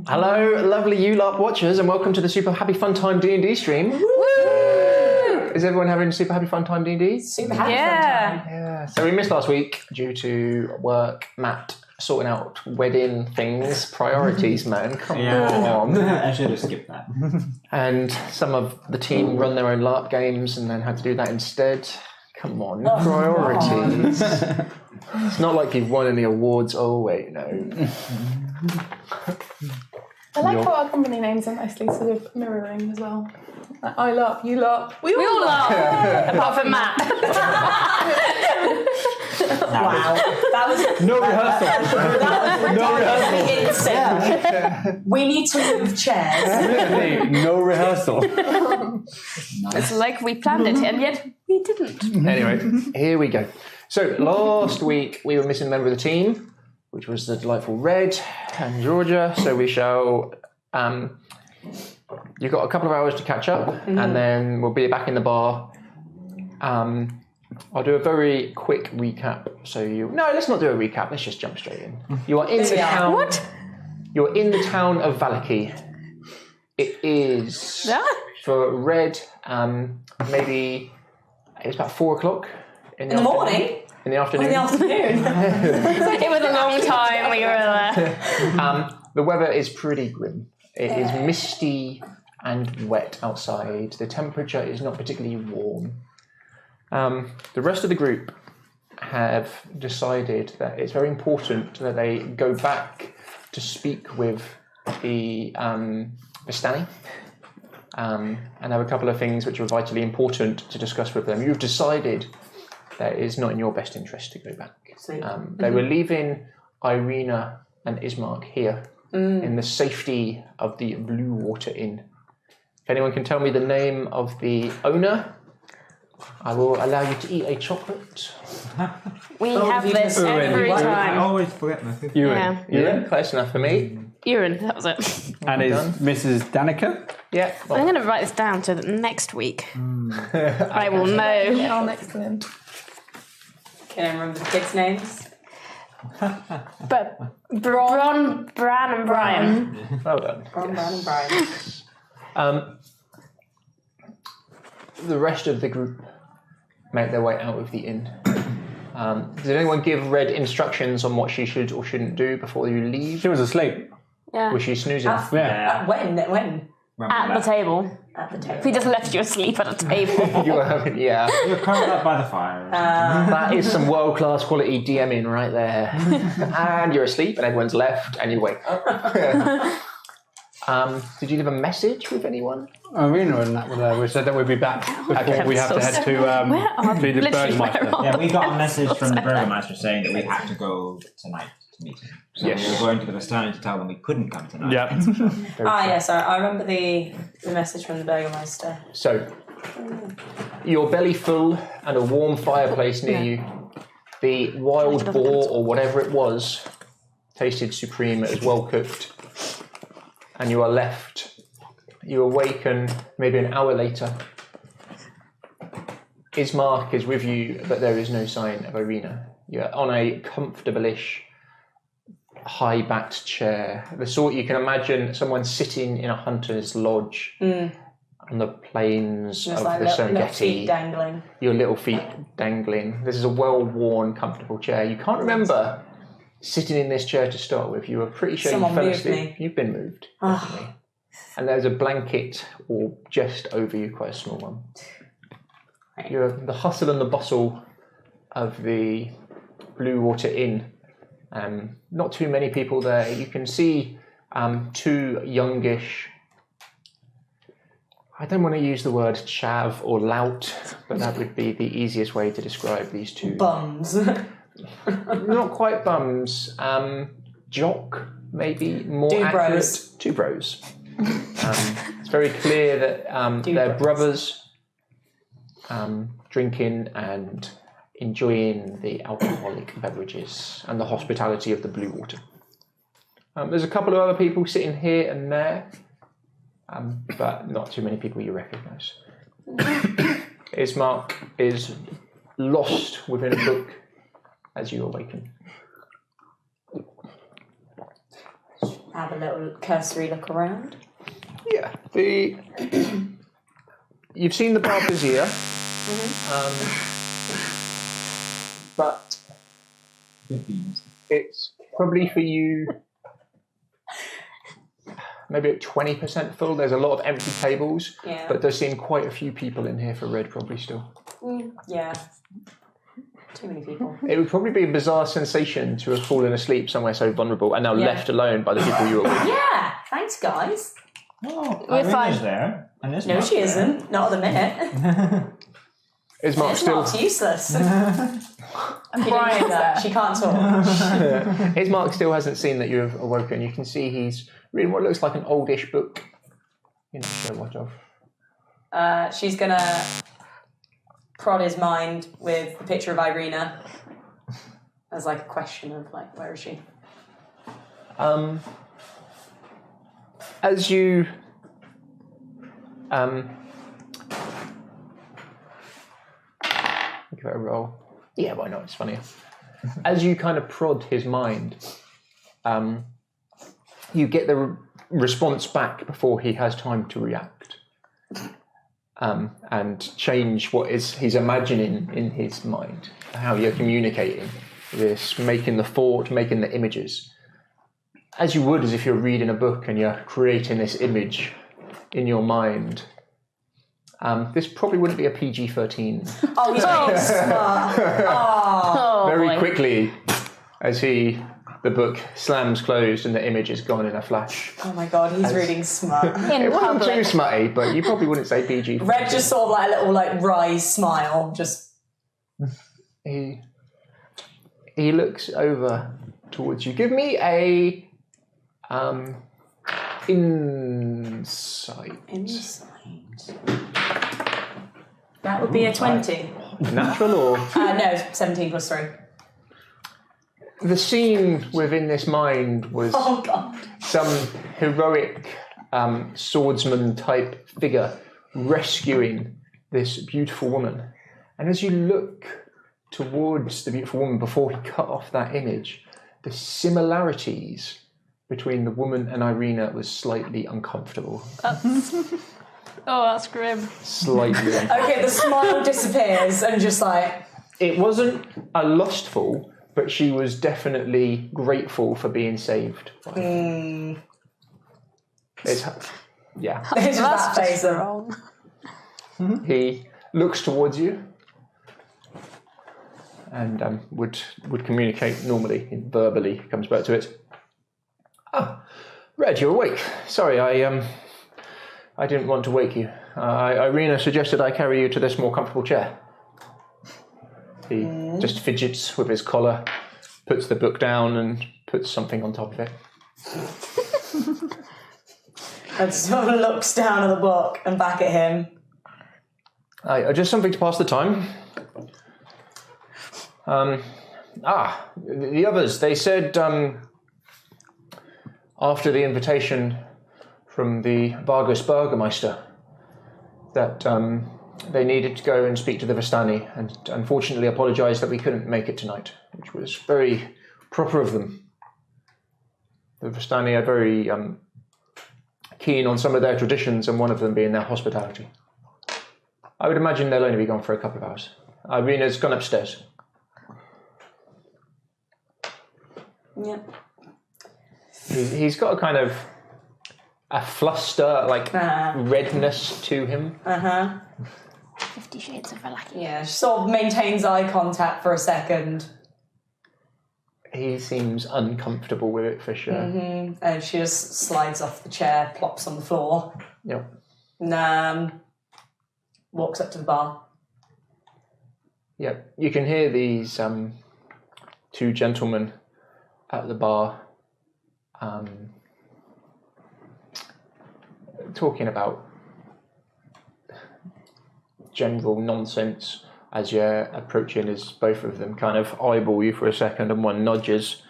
Hello, lovely LARP watchers, and welcome to the Super Happy Fun Time D&D stream. Woo! Is everyone having a super happy fun time D&D? Super happy fun time. Yeah. So we missed last week due to work, Matt sorting out wedding things, priorities, man. Come on. I should have skipped that. And some of the team run their own LARP games and then had to do that instead. Come on, priorities. It's not like you've won any awards. Oh, wait, no. I like how our company names are nicely sort of mirroring as well. Like, I LARP, you LARP, we all LARP. Apart from Matt. Wow. That was No rehearsal. that was insane. We need to move chairs. No rehearsal. It's like we planned it, and yet we didn't. Anyway, here we go. So last week we were missing a member of the team, which was the delightful Red and Georgia. So we shall. You've got a couple of hours to catch up, and then we'll be back in the bar. I'll do a very quick recap. Let's not do a recap. Let's just jump straight in. You are in the town. What? You're in the town of Vallakovich. It is for Red. Maybe it's about 4:00 In the morning? In the afternoon. In the afternoon. It was a long time we were there. The weather is pretty grim. It is misty and wet outside. The temperature is not particularly warm. The rest of the group have decided that it's very important that they go back to speak with the Vistani and have a couple of things which are vitally important to discuss with them. You've decided that it is not in your best interest to go back. They were leaving Irina and Ismark here in the safety of the Blue Water Inn. If anyone can tell me the name of the owner, I will allow you to eat a chocolate. We have this every I time. always forget my fifth. Yeah. Yeah, close enough for me. Urine, that was it. And is Mrs. Danica? Yeah. I'm going to write this down so that next week I will know. Yeah, next to him. Can I remember the kids' names? But Bran, and Brian. Well done. Bran and Brian. The rest of the group make their way out of the inn. Did anyone give Red instructions on what she should or shouldn't do before you leave? She was asleep. Yeah. Was she snoozing? When? At the table. At the table. We just left you asleep at a table. You were having, yeah. You're curled up by the fire. That is some world-class quality DMing right there. And you're asleep and everyone's left and you wake up. Did you leave a message with anyone? Irina and that were there. We said that we'd be back before we have to head to be the Burgmeister. Yeah, we got a message from the Burgomeister saying that we had to go tonight to meet him. So we were going to the Vistani to tell them we couldn't come tonight. Yeah. Yes, I remember the message from the Burgomeister. So, your belly full and a warm fireplace near you. The wild boar or whatever it was tasted supreme. It was well cooked. And you are left. You awaken maybe an hour later. Ismark is with you, but there is no sign of Irina. You're on a comfortable-ish, high-backed chair. The sort you can imagine someone sitting in a hunter's lodge on the plains of the Serengeti. Little feet dangling. Your little feet dangling. This is a well-worn, comfortable chair. You can't remember sitting in this chair to start with. You were pretty sure Someone you fell moved asleep. me. You've been moved. Definitely. And there's a blanket or just over you, quite a small one. Right. You're the hustle and the bustle of the Blue Water Inn. Not too many people there. You can see two youngish, I don't want to use the word chav or lout, but that would be the easiest way to describe these two. Bums. Not quite bums. Jock, maybe more Two accurate. bros. Two bros. It's very clear that they're brothers drinking and enjoying the alcoholic beverages and the hospitality of the Blue Water. There's a couple of other people sitting here and there, but not too many people you recognise. Ismark is lost within a book as you awaken. have a little cursory look around. Yeah. You've seen the bar busier, but it's probably for you maybe at 20% full. There's a lot of empty tables, but there seem quite a few people in here for red probably still. Yeah. Too many people. It would probably be a bizarre sensation to have fallen asleep somewhere so vulnerable and now left alone by the people you were with. Yeah, thanks guys. Oh, We're fine. Irina's there. And there's No, Mark she there. isn't. Not at the minute. Is Mark This still? Mark's useless. And Brian's there. She can't talk. His Mark still hasn't seen that you have awoken. You can see he's reading what looks like an oldish book. You're not sure what of. She's gonna prod his mind with the picture of Irina as like a question of like, where is she? As you give it a roll. Yeah, why not? It's funnier. As you kind of prod his mind, you get the response back before he has time to react. And change what he's imagining in his mind, how you're communicating this, making the thought, making the images. As you would as if you're reading a book and you're creating this image in your mind. This probably wouldn't be a PG-13. Oh, he's being smart. Oh, Very quickly, as the book slams closed and the image is gone in a flash. oh my god, he's reading smart. It wasn't too smutty, but you probably wouldn't say PG. Red just sort of like a little like wry smile, just He looks over towards you. Give me a insight. That would be a 20. Natural or No, 17 plus 3. the scene within this mind was Oh god. some heroic swordsman type figure rescuing this beautiful woman. And as you look towards the beautiful woman before he cut off that image, the similarities between the woman and Irina was slightly uncomfortable. Oh, that's grim. Slightly uncomfortable. Okay, the smile disappears and just like It wasn't a lustful, but she was definitely grateful for being saved. By him. It's it's just that That's face just of wrong. He looks towards you and would communicate normally, verbally. Comes back to it. Ah, Red, you're awake. Sorry, I didn't want to wake you. Irina suggested I carry you to this more comfortable chair. He just fidgets with his collar, puts the book down and puts something on top of it. and sort of looks down at the book and back at him. Just something to pass the time. The others, they said after the invitation from the Vargas Burgermeister that they needed to go and speak to the Vistani, and unfortunately apologised that we couldn't make it tonight, which was very proper of them. The Vistani are very keen on some of their traditions, and one of them being their hospitality. I would imagine they'll only be gone for a couple of hours. Irina's gone upstairs. Yep. He's got a kind of a fluster, like redness to him. 50 Shades of Vallakovich. Yeah, she sort of maintains eye contact for a second. He seems uncomfortable with it for sure. And she just slides off the chair, plops on the floor, Yep. and walks up to the bar. Yep. You can hear these two gentlemen at the bar talking about general nonsense as you're approaching, as both of them kind of eyeball you for a second, and one nudges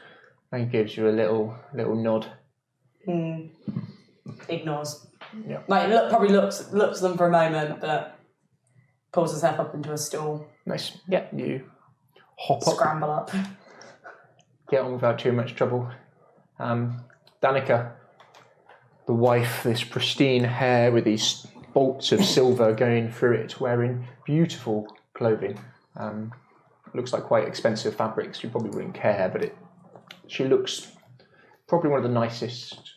and gives you a little nod. Ignores. Yeah. Like probably looks at them for a moment, but pulls herself up into a stool. Nice. Yeah, you hop up, Scramble up. get on without too much trouble. Danica, The wife, this pristine hair with these bolts of silver going through it, wearing beautiful clothing. Looks like quite expensive fabrics. You probably wouldn't care, but she looks probably one of the nicest,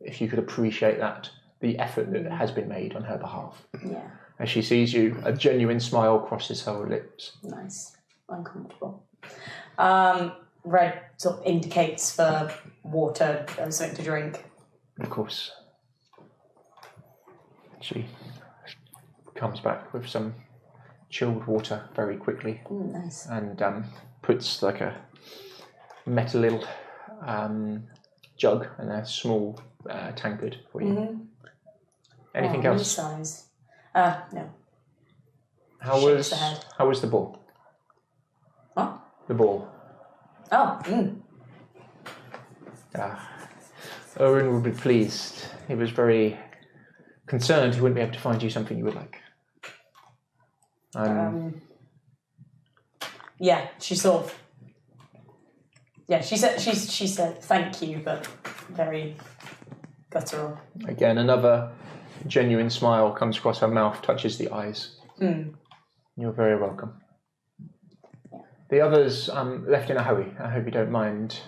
if you could appreciate that, the effort that has been made on her behalf. Yeah. As she sees you, a genuine smile crosses her lips. Nice. Uncomfortable. Red sort of indicates for water and something to drink. Of course. She comes back with some chilled water very quickly. Nice. And puts like a metal little jug and a small tankard for you. Mm-hmm. Anything else? Size. No. How was the ball? What? The ball. Oh. Owen would be pleased. He was very concerned he wouldn't be able to find you something you would like. Yeah, she sort of. Yeah, she said thank you, but very guttural. Again, another genuine smile comes across her mouth, touches the eyes. You're very welcome. Yeah. The others left in a hurry. I hope you don't mind.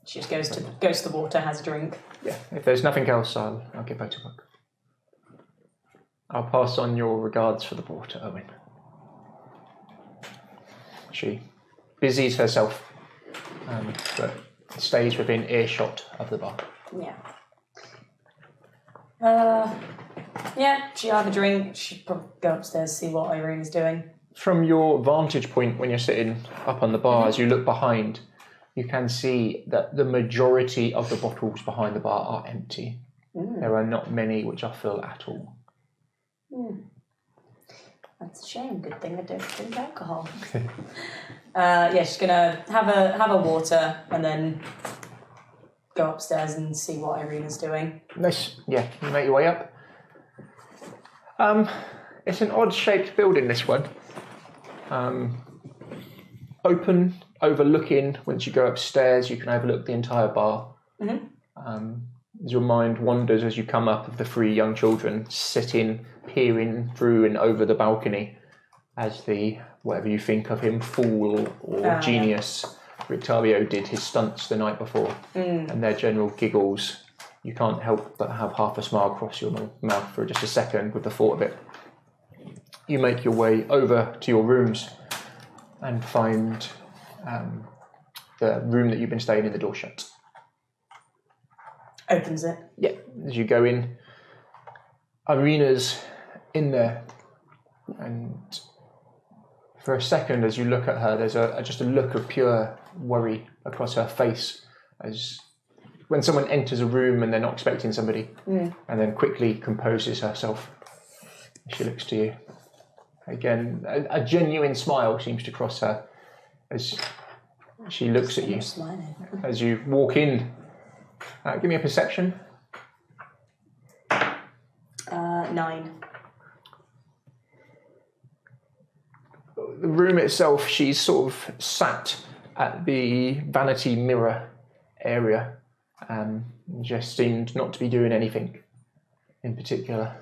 She just goes to the water, has a drink. Yeah, if there's nothing else, I'll get back to work. I'll pass on your regards for the ball to Owen. She busies herself, but stays within earshot of the bar. Yeah. Yeah, she'll have a drink. She'd probably go upstairs, see what Irene's doing. From your vantage point when you're sitting up on the bar, as you look behind, you can see that the majority of the bottles behind the bar are empty. There are not many which are full at all. That's a shame. Good thing I don't drink alcohol. Yeah, she's gonna have a water and then go upstairs and see what Irene's doing. Nice. Yeah, you make your way up. It's an odd-shaped building, this one. Open, overlooking. Once you go upstairs, you can overlook the entire bar. As your mind wanders as you come up of the three young children sitting, peering through and over the balcony as the, whatever you think of him, fool or genius, Rictario did his stunts the night before. And their general giggles, you can't help but have half a smile cross your mouth for just a second with the thought of it. You make your way over to your rooms and find the room that you've been staying in, the door shut. Opens it. Yeah, as you go in, Irina's in there, and for a second as you look at her, there's just a look of pure worry across her face, as when someone enters a room and they're not expecting somebody, and then quickly composes herself. She looks to you. Again, a genuine smile seems to cross her as she looks at you. Smiling. As you walk in, give me a perception. 9. The room itself, she's sort of sat at the vanity mirror area, just seemed not to be doing anything in particular.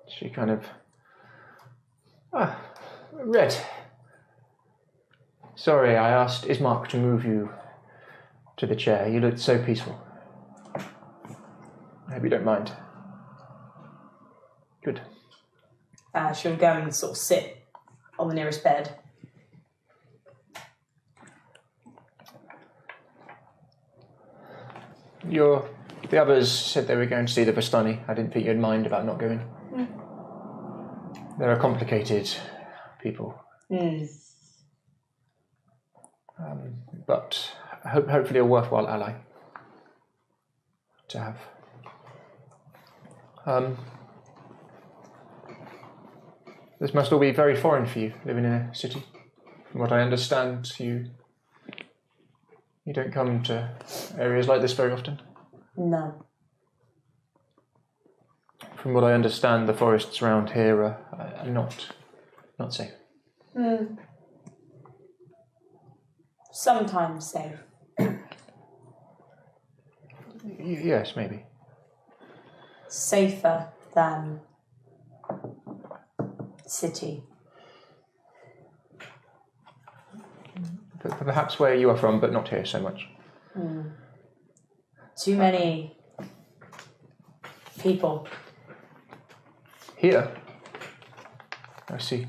She kind of, Red. Sorry, I asked Ismark to move you to the chair. You looked so peaceful. I hope you don't mind. Good. She'll go and sort of sit on the nearest bed. The others said they were going to see the Bastani. I didn't think you'd mind about not going. They're a complicated people. But hopefully a worthwhile ally to have. This must all be very foreign for you, living in a city. From what I understand, you don't come to areas like this very often. No. From what I understand, the forests around here are not safe. Sometimes safe. Yes, maybe. Safer than city. Perhaps where you are from, but not here so much. Too many people. Here? I see.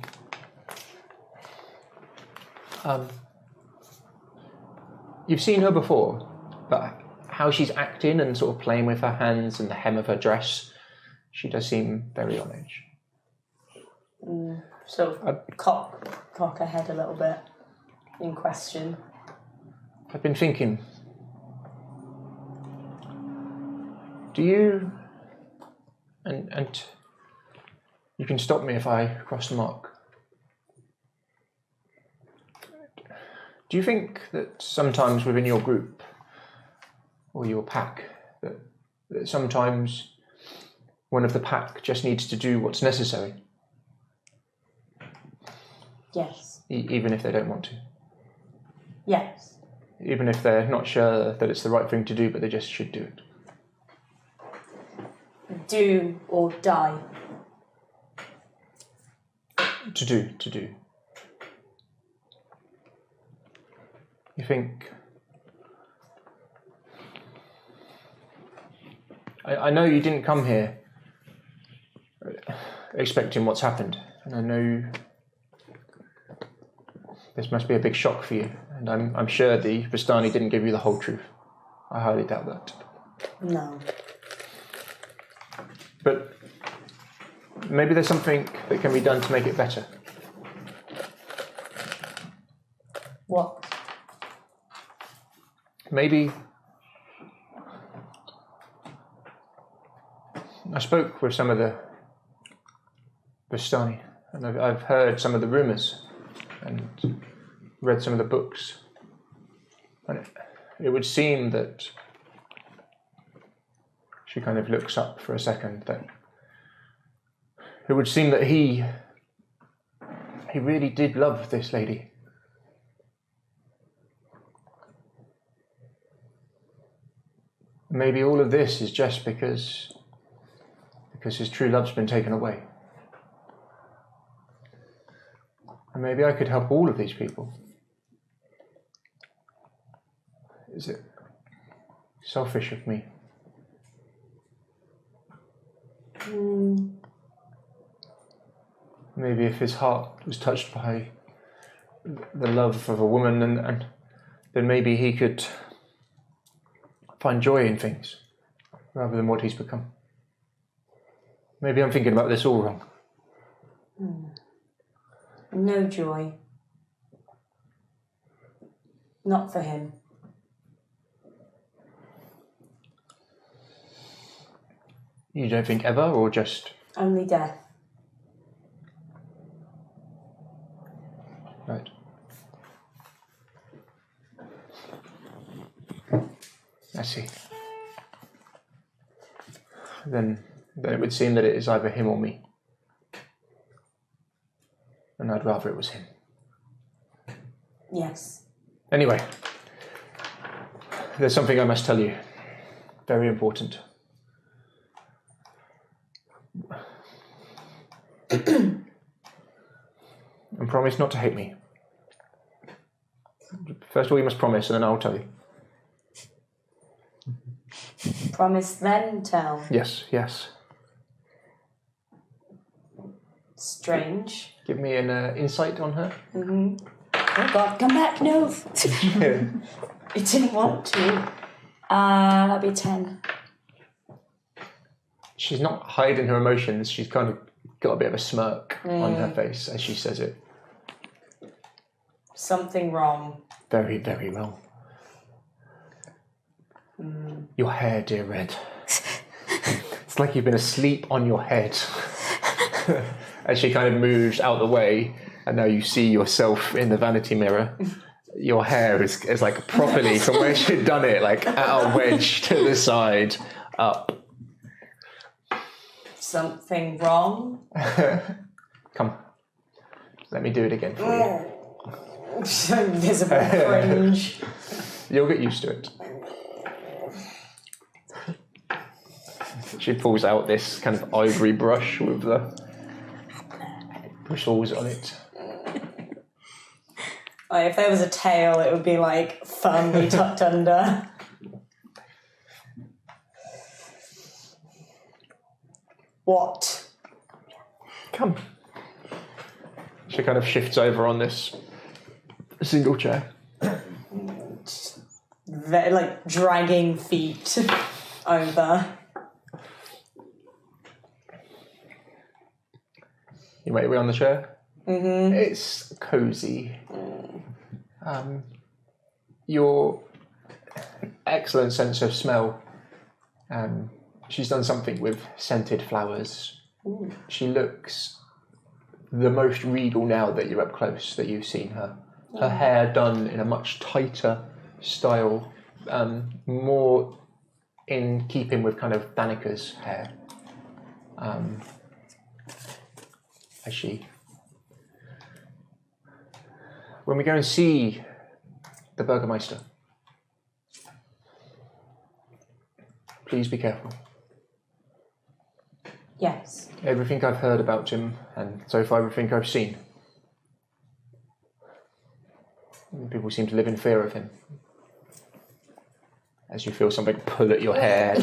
You've seen her before, but how she's acting and sort of playing with her hands and the hem of her dress, she does seem very on edge. Sort of cock her head a little bit in question. I've been thinking, do you, and you can stop me if I cross the mark, do you think that sometimes within your group or your pack, that sometimes one of the pack just needs to do what's necessary? Yes. Even if they don't want to? Yes. Even if they're not sure that it's the right thing to do, but they just should do it? Do or die. To do. You think... I know you didn't come here expecting what's happened, and I know this must be a big shock for you, and I'm sure the Vistani didn't give you the whole truth. I highly doubt that. No. But maybe there's something that can be done to make it better. What? Maybe... I spoke with some of the Vistani, and I've heard some of the rumours and read some of the books. And it would seem that... She kind of looks up for a second. That it would seem that he really did love this lady. Maybe all of this is just because his true love's been taken away. And maybe I could help all of these people. Is it selfish of me? Maybe if his heart was touched by the love of a woman, and then maybe he could find joy in things rather than what he's become. Maybe I'm thinking about this all wrong. No joy. Not for him. You don't think ever, or just... Only death. Right. I see. Then it would seem that it is either him or me. And I'd rather it was him. Yes. Anyway, there's something I must tell you. Very important. And promise not to hate me. First of all, you must promise, and then I'll tell you. Promise, then tell. Yes. Strange. Give me an insight on her. Oh God, come back, no. It didn't want to. That'd be 10. She's not hiding her emotions. She's kind of got a bit of a smirk on her face as she says it. Something wrong. Very, very wrong. Your hair, dear Red. It's like you've been asleep on your head. As she kind of moves out the way, and now you see yourself in the vanity mirror. Your hair is like properly from where she'd done it, like at a wedge to the side, up. Something wrong? Come. Let me do it again for you. Invisible fringe. You'll get used to it. She pulls out this kind of ivory brush with the bristles on it. Like, if there was a tail, it would be like firmly tucked under. What? Come. She kind of shifts over on this single chair. Like dragging feet over. You make your way on the chair. Mm-hmm. It's cozy. Your excellent sense of smell. She's done something with scented flowers. Ooh. She looks the most regal now that you're up close, that you've seen her. Her hair done in a much tighter style, more in keeping with kind of Danica's hair. As she... When we go and see the Burgermeister, please be careful. Yes. Everything I've heard about him, and so far everything I've seen, people seem to live in fear of him. As you feel something pull at your hair,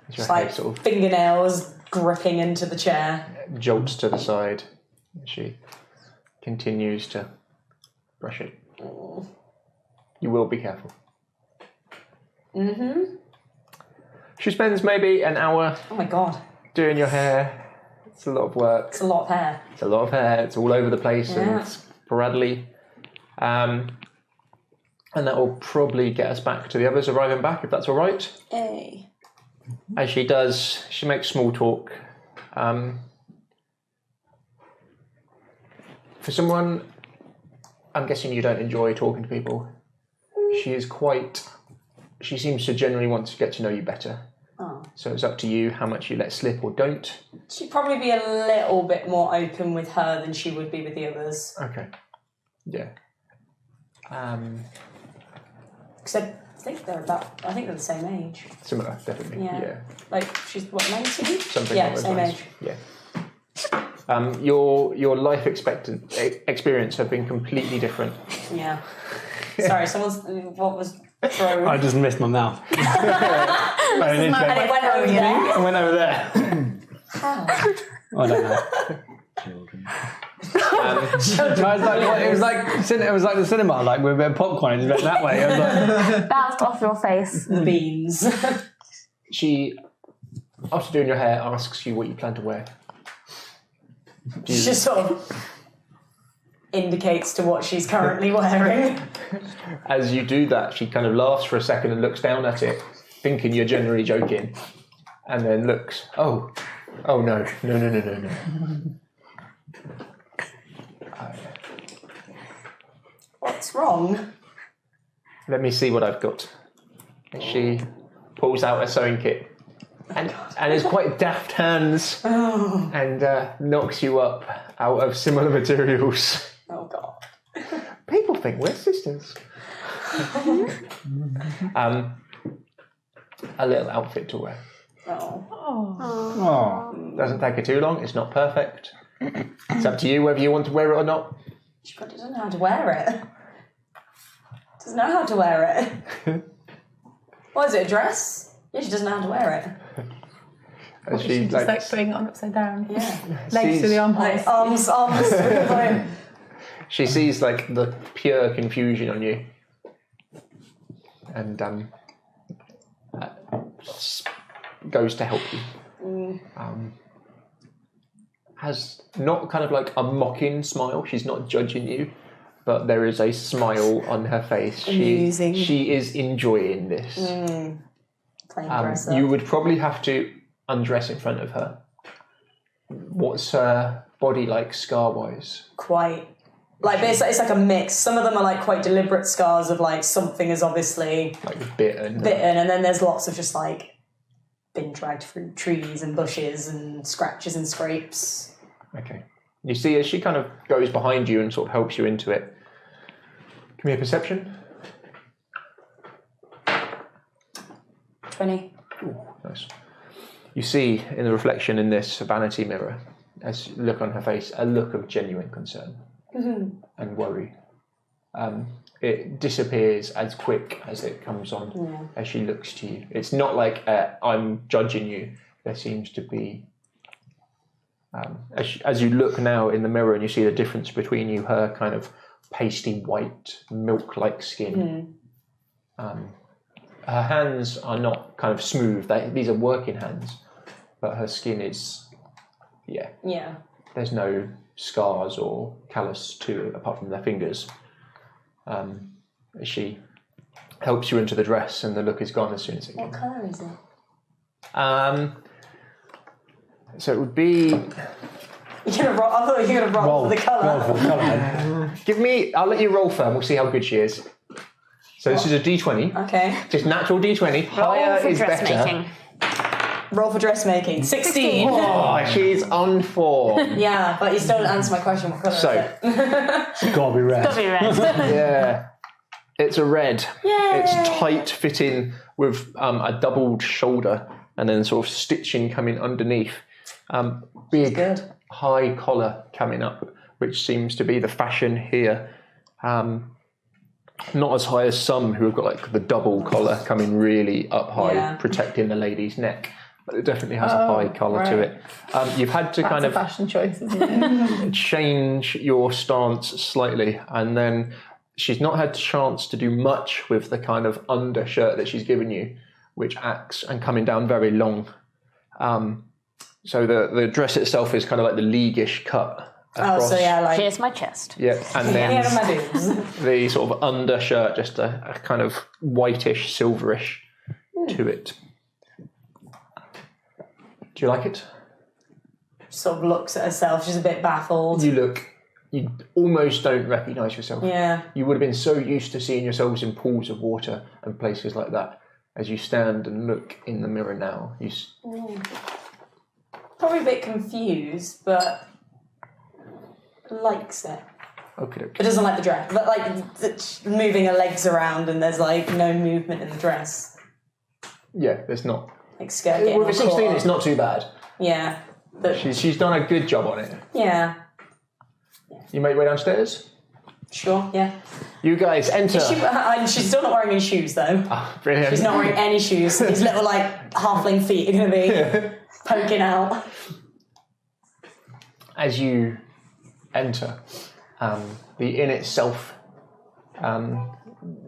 It's like sort of fingernails gripping into the chair. Jolts to the side. She continues to brush it. You will be careful. Mm-hmm. She spends maybe an hour Oh my god. doing your hair. It's a lot of work. It's a lot of hair. It's a lot of hair. It's all over the place Yeah. and sporadically. And that will probably get us back to the others arriving back, if that's all right. Hey. As she does, she makes small talk. For someone, I'm guessing you don't enjoy talking to people. She seems to generally want to get to know you better. Oh. So it's up to you how much you let slip or don't. She'd probably be a little bit more open with her than she would be with the others. Okay. Yeah. Because I think they're the same age. Similar, definitely. Yeah. Like, she's what, 19? Something yeah, like those same lines. age. Yeah. Your life experience have been completely different. Yeah. Sorry, what was thrown? I just missed my mouth. And it went over there. I went over there. How? I don't know. Children. It was like the cinema, like with a bit of popcorn. It just went that way. I was like, Bounced off your face. The beans. She, after doing your hair, asks you what you plan to wear. She just sort of indicates to what she's currently wearing. As you do that, she kind of laughs for a second and looks down at it, thinking you're generally joking, and then looks, oh no. What's wrong? Let me see what I've got. And she pulls out a sewing kit and has quite daft hands and knocks you up out of similar materials. Oh god. People think we're sisters. A little outfit to wear. oh. Doesn't take her too long. It's not perfect. It's up to you whether you want to wear it or not. She doesn't know how to wear it. Doesn't know how to wear it. What is it, a dress? Yeah, she doesn't know how to wear it. As She just like putting it on upside down. Yeah. Legs to the armholes. Like, arms. She sees like the pure confusion on you, and goes to help you. Has not kind of like a mocking smile. She's not judging you, but there is a smile on her face. Amusing. She is enjoying this. Playing dress up. You would probably have to undress in front of her. What's her body like scar-wise? Quite. Like, it's like a mix. Some of them are like quite deliberate scars of like something is obviously Like bitten. and then there's lots of just like been dragged through trees and bushes and scratches and scrapes. Okay. You see as she kind of goes behind you and sort of helps you into it. Give me a perception. 20. Ooh, nice. You see in the reflection in this vanity mirror, as you look on her face, a look of genuine concern and worry. It disappears as quick as it comes on as she looks to you. It's not like I'm judging you. There seems to be, as you look now in the mirror and you see the difference between you, her kind of pasty white, milk-like skin. Her hands are not kind of smooth. These are working hands, but her skin is, there's no scars or callus to it apart from their fingers. She helps you into the dress and the look is gone as soon as it What colour is it? So it would be... I thought you were going to roll for the colour. I'll let you roll first, we'll see how good she is. So this is a D20. Okay. Just natural D20. Higher is better. Roll for dressmaking. 16. Oh, she's on form. Yeah, but you still didn't answer my question. What colour is it? It's got to be red. Yeah. It's a red. Yay. It's tight fitting with a doubled shoulder and then sort of stitching coming underneath. Big, high collar coming up, which seems to be the fashion here. Not as high as some who have got like the double collar coming really up high, protecting the lady's neck. But it definitely has a high collar to it. You've had to kind of fashion choice, isn't it? change your stance slightly, and then she's not had a chance to do much with the kind of undershirt that she's given you, which acts and coming down very long. So the dress itself is kind of like the leaguish cut. Across. Here's my chest. Yeah, and then the sort of undershirt, just a kind of whitish, silverish to it. Do you like it? Sort of looks at herself. She's a bit baffled. You almost don't recognise yourself. Yeah. You would have been so used to seeing yourselves in pools of water and places like that. As you stand and look in the mirror now, probably a bit confused, but likes it. Okay. It doesn't like the dress, but like moving her legs around, and there's like no movement in the dress. Yeah, there's not. Like skirt getting with a 16, it's not too bad. Yeah, but she's done a good job on it. Yeah. You make your way downstairs. Sure. Yeah. You guys enter. She's still not wearing any shoes though. Oh, brilliant. She's not wearing any shoes. These little like halfling feet are going to be poking out. As you enter, the inn itself,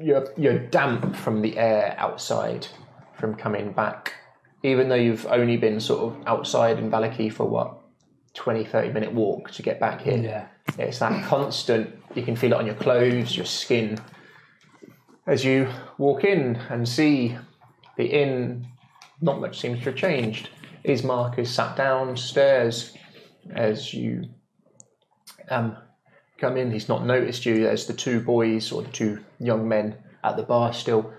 you're damp from the air outside from coming back. Even though you've only been sort of outside in Vallakovich for 20-30 minute walk to get back here. Yeah. It's that constant, you can feel it on your clothes, your skin. As you walk in and see the inn, not much seems to have changed. Ismark is sat downstairs. As you come in, he's not noticed you. There's the two boys or the two young men at the bar still.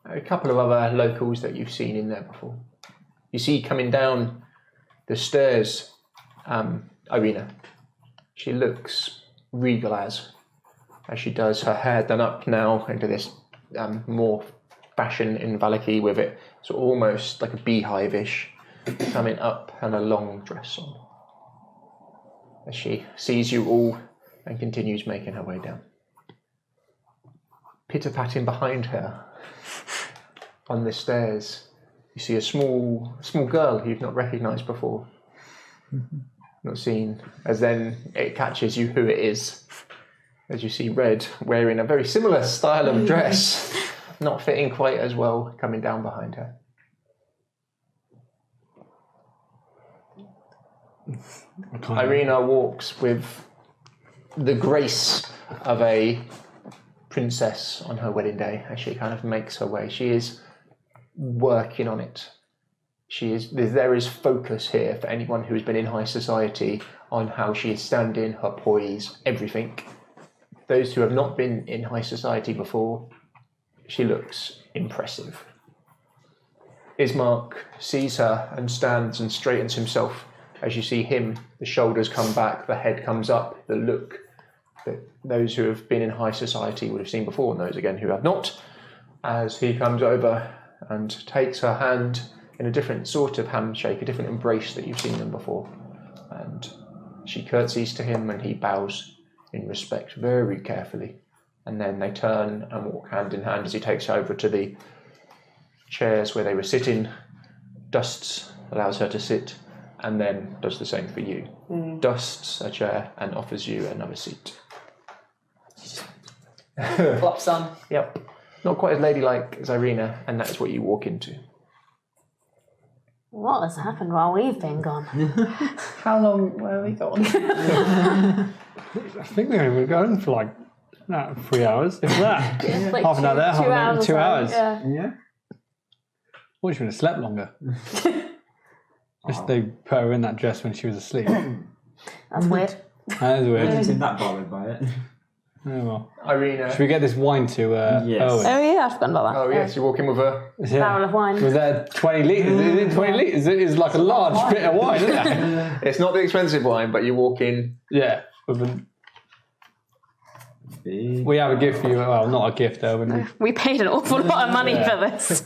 A couple of other locals that you've seen in there before. You see coming down the stairs, Irina. She looks regal as she does. Her hair done up now into this more fashion in Vallakovich with it, so almost like a beehive-ish coming up and a long dress on. As she sees you all and continues making her way down. Pitter-patting behind her on the stairs, you see a small girl who you've not recognised before. Not seen. As then it catches you who it is. As you see Red wearing a very similar style of dress, not fitting quite as well, coming down behind her. Irina walks with the grace of a princess on her wedding day as she kind of makes her way. She is working on it. There is focus here for anyone who has been in high society on how she is standing, her poise, everything. Those who have not been in high society before, she looks impressive. Ismark sees her and stands and straightens himself. As you see him, the shoulders come back, the head comes up, the look that those who have been in high society would have seen before, and those again who have not, as he comes over and takes her hand in a different sort of handshake, a different embrace that you've seen them before. And she curtsies to him and he bows in respect very carefully. And then they turn and walk hand in hand as he takes her over to the chairs where they were sitting, dusts, allows her to sit, and then does the same for you. Dusts a chair and offers you another seat. Flops on. Yep. Not quite as ladylike as Irina, and that is what you walk into. What has happened while we've been gone? How long were we gone? I think we were going for like 3 hours, if that. Like half an hour there, half an hour, 2 hours. Yeah. Well, she would have slept longer. Just they put her in that dress when she was asleep. That's weird. That is I weird. haven't been that bothered by it. Oh, well. Irina. Should we get this wine to Yes. Owen? Oh yeah, I've forgotten about that. Oh yes, you walk in with her. Yeah. Barrel of wine. Was that 20 litres? Is it 20 litres? It is like a large bit of wine, isn't it? It's not the expensive wine, but you walk in. Yeah. We have a gift for you. Well, not a gift, Owen. We paid an awful lot of money for this.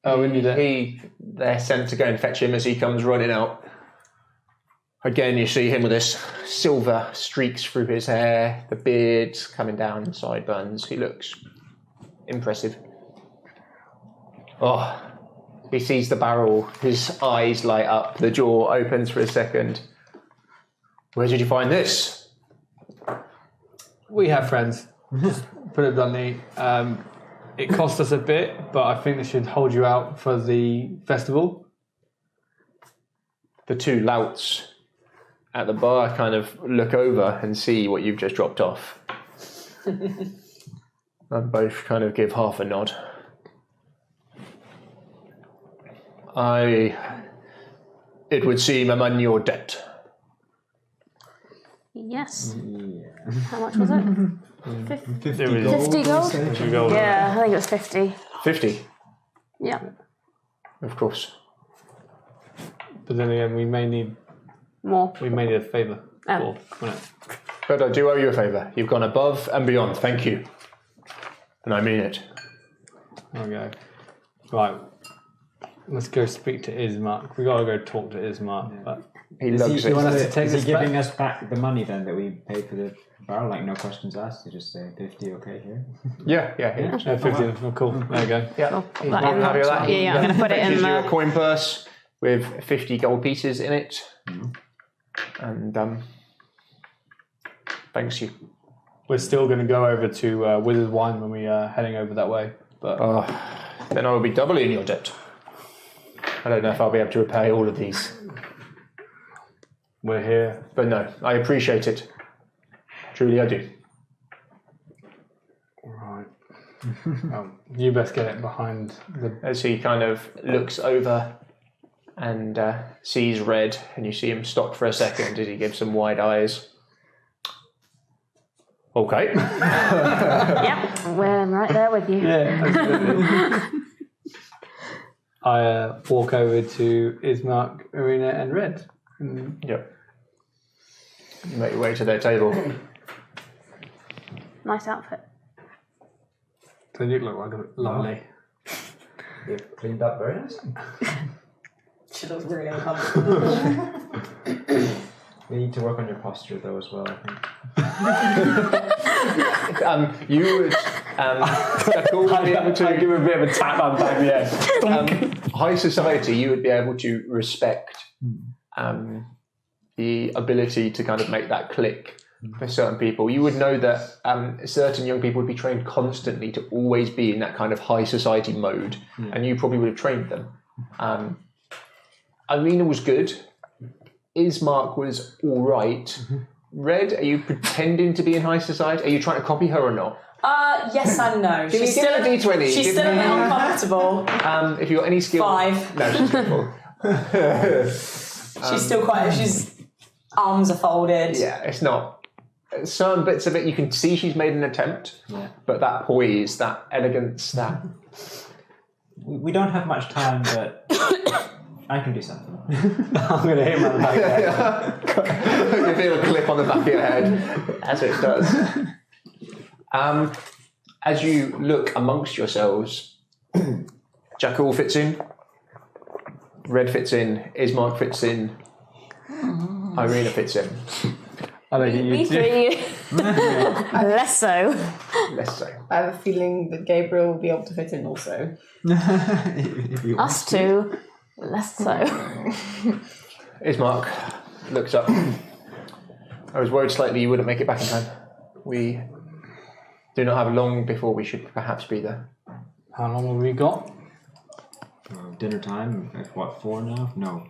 Owen, you there? They're sent to go and fetch him as he comes running out. Again, you see him with this silver streaks through his hair, the beard coming down, sideburns. He looks impressive. Oh, he sees the barrel. His eyes light up. The jaw opens for a second. Where did you find this? We have friends. Put it bluntly. It cost us a bit, but I think they should hold you out for the festival. The two louts at the bar kind of look over and see what you've just dropped off. And both kind of give half a nod. It would seem I'm on your debt. Yes. Yeah. How much was it? 50 gold? 50 gold. Yeah, I think it was 50. 50, Yeah. of course. But then again, we may need More. a favour. Oh. But I do owe you a favour. You've gone above and beyond. Thank you. And I mean it. Okay. Right. Let's go speak to Ismark. We gotta go talk to Ismark. Yeah. But He loves it. take Is this he giving back? us back the money then that we paid for the barrel? Like, no questions asked, you just say 50, okay, here? Yeah. 50. Oh, cool. There you go. Yeah. He's That more than in- happy with that. yeah, I'm gonna put it in Fetches you the- a coin purse with 50 gold pieces in it. And thanks you. We're still going to go over to Wizard's Wine when we are heading over that way. But Then I will be doubly in your debt. I don't know if I'll be able to repay all of these. we're here. But no, I appreciate it. Truly I do. Right. You best get it behind the... As he kind of looks over and sees Red, and you see him stop for a second as he gives some wide eyes. Okay. Yep, we're right there with you. Yeah, absolutely. I walk over to Ismark, Arena and Red. Yep. You make your way to their table. Nice outfit. They do look like lovely. They've cleaned up very nice. She looks really uncomfortable. We need to work on your posture though as well, I think. You would be able to give a bit of a tap on the back of the head. high society. You would be able to respect the ability to kind of make that click for certain people. You would know that certain young people would be trained constantly to always be in that kind of high society mode, and you probably would have trained them. Alina was good. Ismark was all right. Red, are you pretending to be in high society? Are you trying to copy her or not? Yes and no. Give me a D20. She's still a bit uncomfortable. If you've got any skill... 5. No, she's careful. She's still quite... She's arms are folded. Yeah, it's not... Certain bits of it, you can see she's made an attempt, but that poise, that elegance, that... We don't have much time, but I can do something. I'm going to hit him on the back of the head. You feel a clip on the back of your head, as it does. As you look amongst yourselves, Jackal fits in. Red fits in. Ismark fits in. Irina fits in. I don't think Me you do. three. Less so. Less so. I have a feeling that Gabriel will be able to fit in also. Us two. Less so. Ismark looks up. I was worried slightly you wouldn't make it back in time. We do not have long before we should perhaps be there. How long have we got? Dinner time at what, 4 now? No.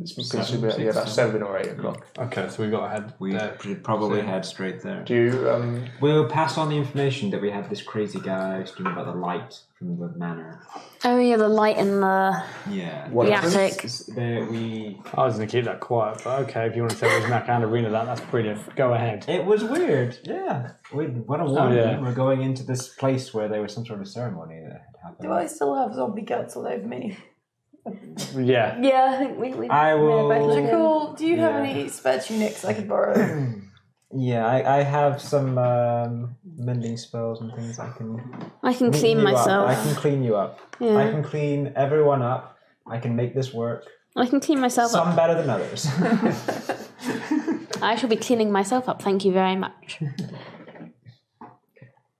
It's about 7 or 8 o'clock. Okay, so we got ahead. We should probably head straight there. Do you, We'll pass on the information that we had this crazy guy screaming about the light from the manor. Oh yeah, the light in the Yeah. attic. I was going to keep that quiet, but okay, if you want to tell Ismark and Arena that's brilliant. Go ahead. It was weird, yeah. What a warning. We're going into this place where there was some sort of ceremony that had happened. Do I still have zombie guts all over me? Yeah. Yeah, I think we I will- Cool. Do you have any spare tunics I could borrow? Yeah, I have some mending spells and things I can clean myself. I can clean you up. Yeah. I can clean everyone up. I can make this work. I can clean myself Some up. better than others. I shall be cleaning myself up, thank you very much.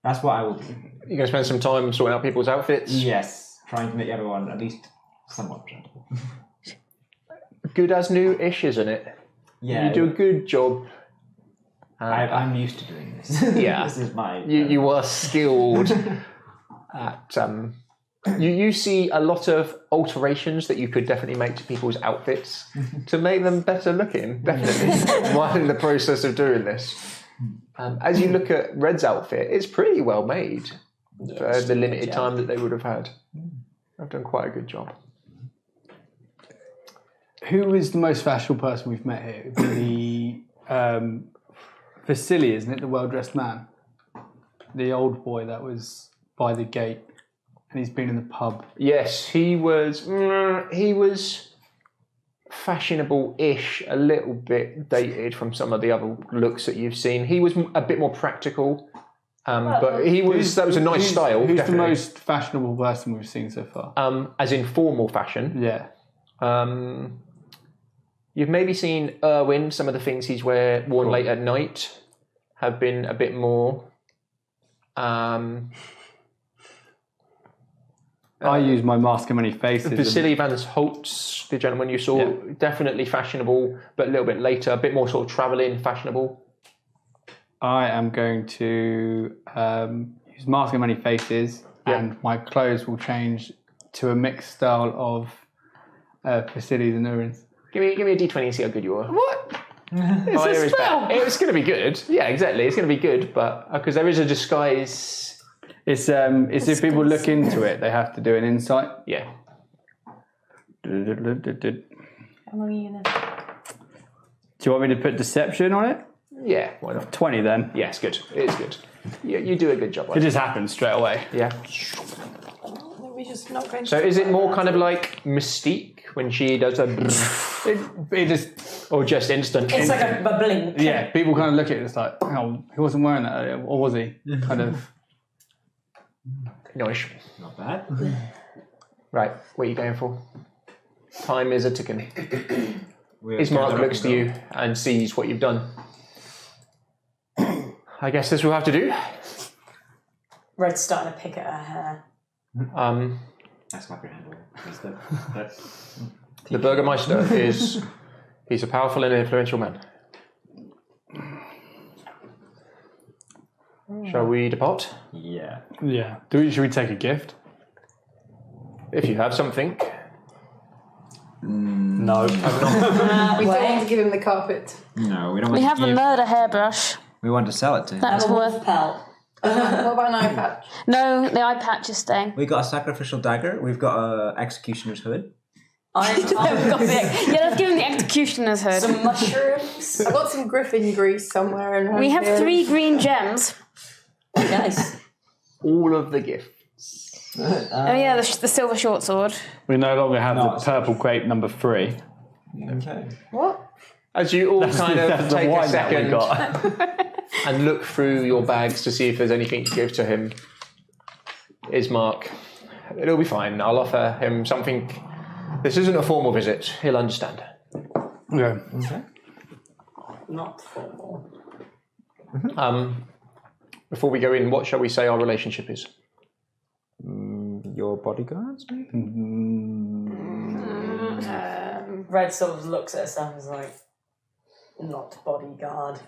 That's what I will do. You're going to spend some time sorting out people's outfits? Yes, trying to make everyone at least somewhat presentable. Good as new-ish, isn't it? Yeah. You do a good job. I'm used to doing this. Yeah. This is my... You are skilled at... You see a lot of alterations that you could definitely make to people's outfits to make them better looking, definitely, while in the process of doing this. As you look at Red's outfit, it's pretty well made for the limited time that they would have had. I've done quite a good job. Who is the most fashionable person we've met here? It would be the Vasily, isn't it? The well-dressed man. The old boy that was by the gate. And he's been in the pub. Yes, he was fashionable-ish, a little bit dated from some of the other looks that you've seen. He was a bit more practical, but that was a nice style. Who's definitely. the most fashionable person we've seen so far? As in formal fashion? Yeah. You've maybe seen Erwin, some of the things he's worn late at night have been a bit more... I use my mask of many faces. Vasily Van Holtz, the gentleman you saw, definitely fashionable, but a little bit later, a bit more sort of travelling fashionable. I am going to use mask of many faces, and my clothes will change to a mixed style of Vasily's and Urin's. Give me a D20 and see how good you are. What? It's a spell. It's going to be good. Yeah, exactly. It's going to be good, but because there is a disguise. It's if people look into it, they have to do an insight. Yeah. How long are you in this? Do you want me to put deception on it? Yeah, why not? 20 then. Yeah, it's good. It's good. You do a good job. It just happens straight away. Yeah. We're just not going to. So is it more kind of like Mystique when she does a... It just... Or just instant? It's like a blink. Yeah, people kind of look at it, it's like, oh, he wasn't wearing that earlier, or was he? Kind of... Nice. Not bad. Right, what are you going for? Time is a ticking. Ismark looks to you and sees what you've done. I guess this will have to do. Red's starting to pick at her hair. That's my handle. The Burgermeister he's a powerful and influential man. Shall we depart? Yeah. Yeah. Should we take a gift? If you have something. No. We don't want to give him the carpet. No, we don't want We to have a give... murder hairbrush. We want to sell it to him. That's And a wolf worth. pelt. What about an eye patch? No, the eye patch is staying. We got a sacrificial dagger. We've got a executioner's hood. I've got Let's give him the executioner's hood. some mushrooms. I've got some griffin grease somewhere in We have 3 green gems. Nice. All of the gifts. Oh yeah, the silver short sword. We no longer have the purple grape number 3. Okay. What? As you all kind of That's the take a wine that we second got. and look through your bags to see if there's anything to give to him, Ismark It'll be fine. I'll offer him something. This isn't a formal visit. He'll understand. Yeah. Okay. Not formal. Before we go in, what shall we say our relationship is? Your bodyguards, maybe? Red sort of looks at herself and is like, not bodyguard.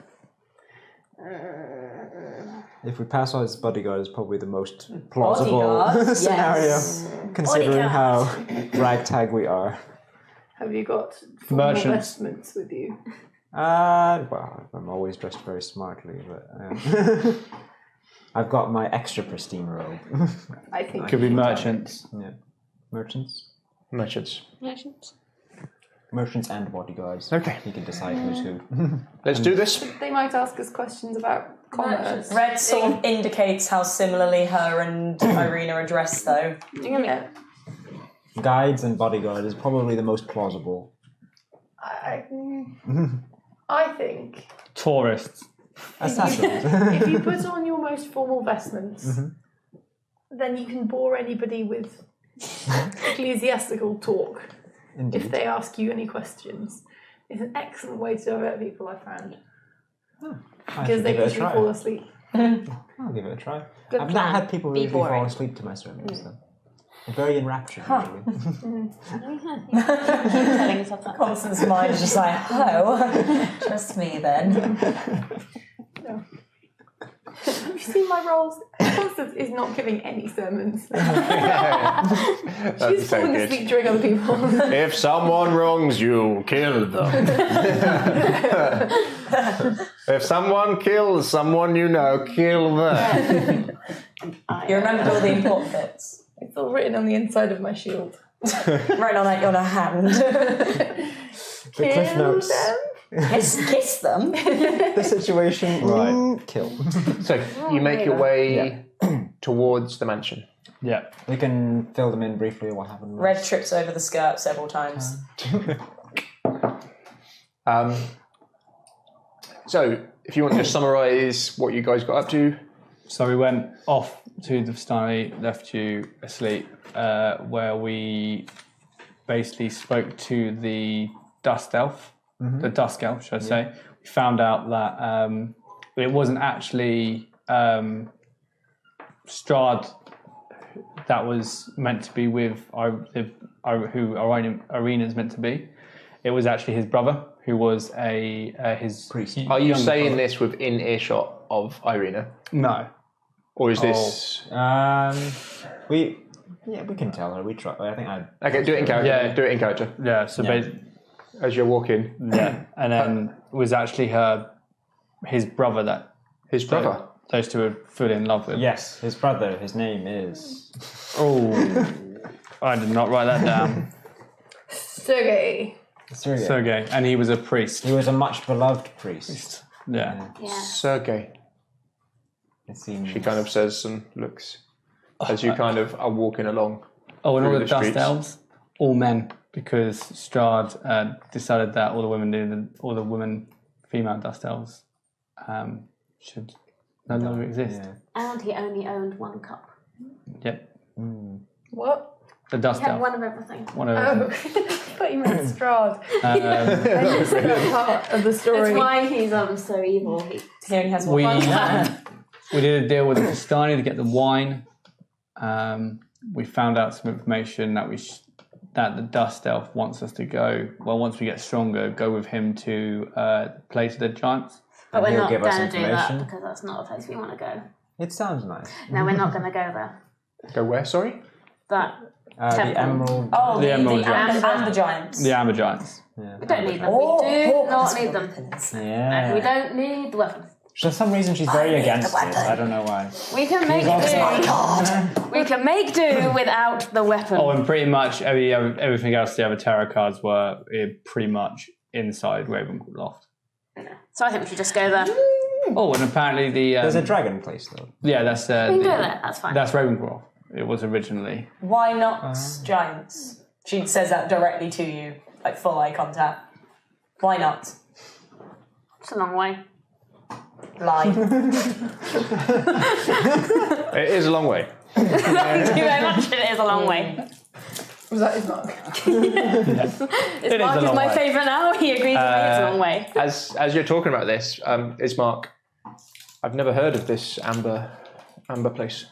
If we pass on as bodyguard, it's probably the most plausible Bodyguard? scenario, Yes. considering how ragtag we are. Have you got formal Merchants. vestments with you? Well, I'm always dressed very smartly, but I've got my extra pristine robe. I think Could be merchants. Yeah. Merchants? Merchants. Merchants and bodyguards. Okay. You can decide who's who. Let's do this. they might ask us questions about commerce. Red sort of indicates how similarly her and Irina are dressed, though. Yeah. Guides and bodyguard is probably the most plausible. I think Tourists. Assassins. if you put on your most formal vestments, then you can bore anybody with ecclesiastical talk. Indeed. If they ask you any questions, it's an excellent way to divert people. I found because they usually fall asleep. I'll give it a try. Good I've plan. not had people Be really fall boring. asleep to my sermons, though. I'm very enraptured, usually. Telling yourself that. Constance's mind is just like, oh, trust me then. Have you seen my roles? Constance is not giving any sermons. That's She's so falling good. asleep during other people. If someone wrongs you, kill them. If someone kills someone you know, kill them. You remembered all the important bits. It's all written on the inside of my shield. Right on your hand. The cliff notes. Kiss them. The situation. Right. Kill. So you make your way towards the mansion. Yeah. We can fill them in briefly what happened. Red trips over the skirt several times. So if you want to summarise what you guys got up to. So we went off to the Vistani, left you asleep, where we basically spoke to the Dust Elf, the Dusk Elf, should I say. We found out that it wasn't actually Strahd that was meant to be with who Irina's meant to be. It was actually his brother, who was his priest. Are you saying this within earshot of Irina? No. Or is this... we can tell her. We try. I think Okay, do it in character. Yeah. Do it in character. Yeah, so As you're walking. yeah, and then it was actually his brother that His brother? those two were fully in love with. Yes, his brother. His name is. Oh, I did not write that down. Sergey. Sergey, and he was a priest. He was a much beloved priest. Yeah. Sergey. It seems. She kind of says and looks as you kind of are walking along. Oh, and all through the the Dust streets. Elves, all men, because Strahd decided that all the women, female Dust Elves, should no longer exist. Yeah. And he only owned one cup. Yep. What? The Dust He had Elf. one of everything. One of Oh, them. I thought you meant Strahd. I Um, missed that part of the story. That's why he's so evil. He only has we one. we did a deal with the Vistani to get the wine. We found out some information that that the Dust Elf wants us to go. Well, once we get stronger, go with him to the place of the giants. But we're he'll not give us going to do that information. because that's not a place we want to go. It sounds nice. No, we're not going to go there. Go where, sorry? That The Temple. Emerald. Oh, The the Emerald and the giants. the Amber Giants. Yeah. we don't need them. Oh, we do oh, not that's need them. weapons. Yeah. We don't need the weapons. For some reason, she's very need against the it. weapon. I don't know why. We can make do. We can make do without the weapon. Oh, and pretty much everything else, the other tarot cards were pretty much inside Ravenclaw Loft. So I think we should just go there. Oh, and apparently There's a dragon place, though. that's We can go there. That's fine. that's Ravenclaw. It was originally. Why not giants? She says that directly to you, like full eye contact. Why not? It's a long way. Lie. It is a long way. Thank you very much. It is a long way. Was that his mark? Ismark is my favourite now. He agrees with me. It's a long way. As you're talking about this, Ismark, I've never heard of this amber place.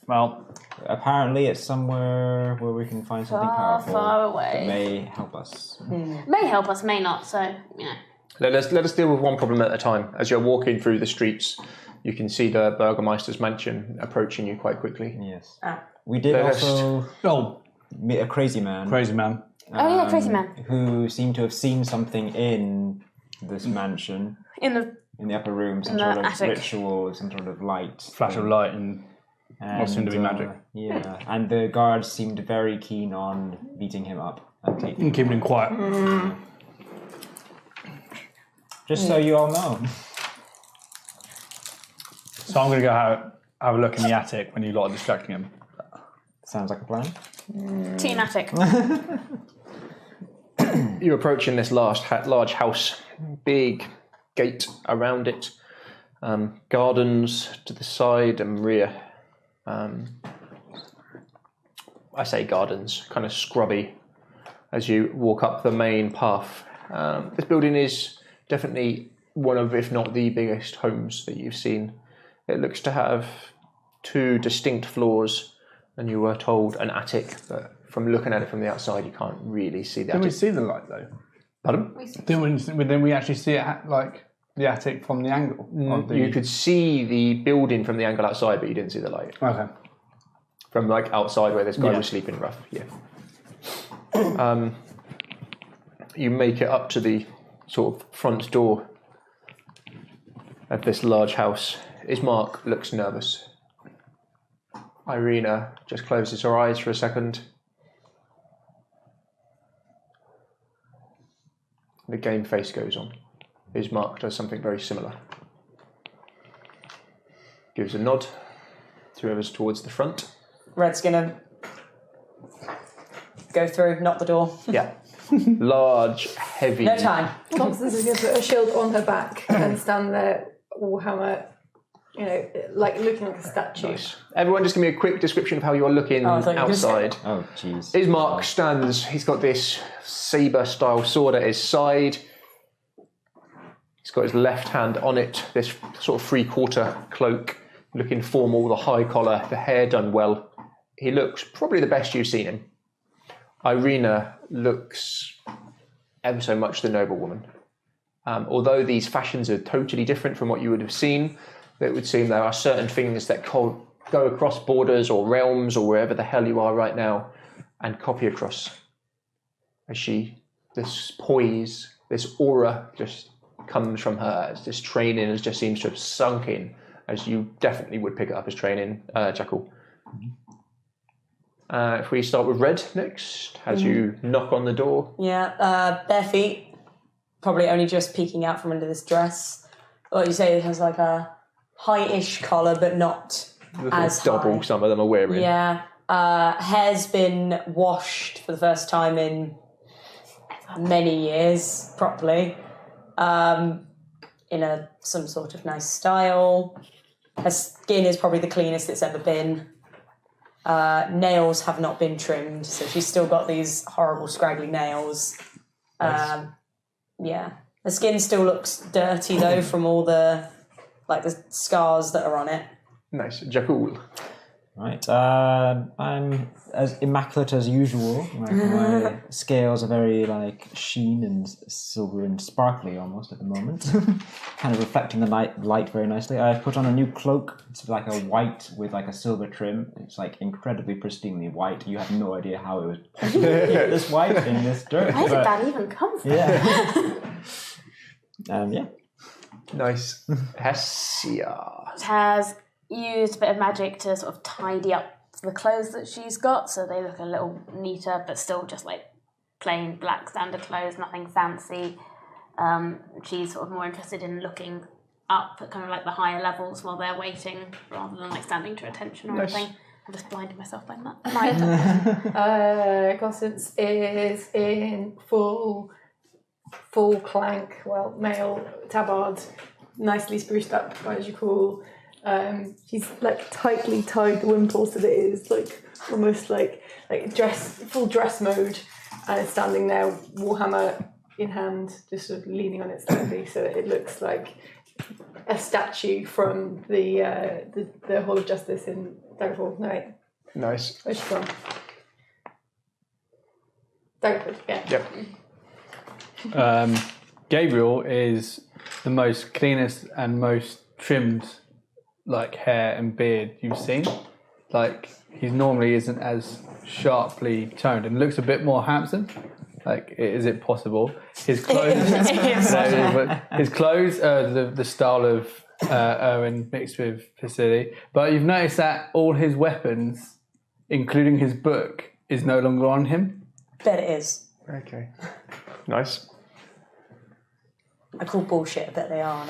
Well, apparently it's somewhere where we can find something powerful far away. that may help us. May help us, may not. So Let us deal with one problem at a time. As you're walking through the streets, you can see the Burgermeister's mansion approaching you quite quickly. Yes. We did also meet a crazy man. Crazy man. crazy man. Who seemed to have seen something in this mansion. In the upper room, some sort of attic. ritual, some sort of light. Flash of light and what seemed to be magic. Yeah, and the guards seemed very keen on beating him up and taking And keeping him quiet. Just so you all know. So I'm going to go have a look in the attic when you lot are distracting him. Sounds like a plan. teen attic. You're approaching this large house, big gate around it, gardens to the side and rear. I say gardens, kind of scrubby as you walk up the main path. This building is definitely one of, if not the biggest homes that you've seen. It looks to have 2 distinct floors, and you were told an attic, but from looking at it from the outside, you can't really see the Didn't we attic. see the light though? Pardon? Didn't we actually see it like the attic from the angle? Of the... You could see the building from the angle outside, but you didn't see the light. Okay. From like outside where this guy was sleeping rough, you make it up to the sort of front door of this large house. Ismark looks nervous. Irina just closes her eyes for a second. The game face goes on. Ismark does something very similar. Gives a nod to whoever's towards the front. Red's gonna go through, knock the door. Yeah. Large, heavy. No time. Constance is going to put a shield on her back and stand there, Warhammer, like looking like a statue. Nice. Everyone just give me a quick description of how you're looking outside. Oh, jeez. Ismark stands, he's got this saber-style sword at his side. He's got his left hand on it, this sort of 3/4 cloak, looking formal, the high collar, the hair done well. He looks probably the best you've seen him. Irina looks ever so much the noblewoman. Although these fashions are totally different from what you would have seen, it would seem there are certain things that go across borders or realms or wherever the hell you are right now and copy across. As this poise, this aura just comes from her, as this training just seems to have sunk in, as you definitely would pick it up as training, Jackal. If we start with Red next, as you knock on the door. Yeah, bare feet, probably only just peeking out from under this dress. Like you say, it has like a high-ish collar, but not as double high. some of them are wearing. Yeah, hair's been washed for the first time in many years, properly, in some sort of nice style. Her skin is probably the cleanest it's ever been. Nails have not been trimmed, so she's still got these horrible scraggly nails. Yeah, the skin still looks dirty though from all the scars that are on it. Nice. Jackal. Right, I'm as immaculate as usual. My scales are very sheen and silver and sparkly almost at the moment, kind of reflecting the light very nicely. I've put on a new cloak. It's like a white with a silver trim. It's incredibly pristinely white. You have no idea how it was possible to get this white in this dirt. Where did that even come from? Yeah. Nice. Hessia. It has used a bit of magic to sort of tidy up the clothes that she's got, so they look a little neater, but still just plain black standard clothes, nothing fancy. She's sort of more interested in looking up at kind of the higher levels while they're waiting, rather than standing to attention or anything. I'm just blinding myself by night. Constance is in full clank, male tabard, nicely spruced up by Jackal. She's like tightly tied the wimple so that it is like almost like full dress mode, and is standing there, warhammer in hand, just sort of leaning on it slightly, so that it looks like a statue from the Hall of Justice in Daggerfall. No, wait. Nice. Where's she gone? Daggerfall, yeah. Yep. Gabriel is the most cleanest and most trimmed like hair and beard you've seen. Like he normally isn't as sharply toned and looks a bit more handsome. Like, is it possible? His clothes, his clothes are the style of Erwin mixed with Vasily. But you've noticed that all his weapons, including his book, is no longer on him. Bet it is. Okay. Nice. I call bullshit. I bet they are.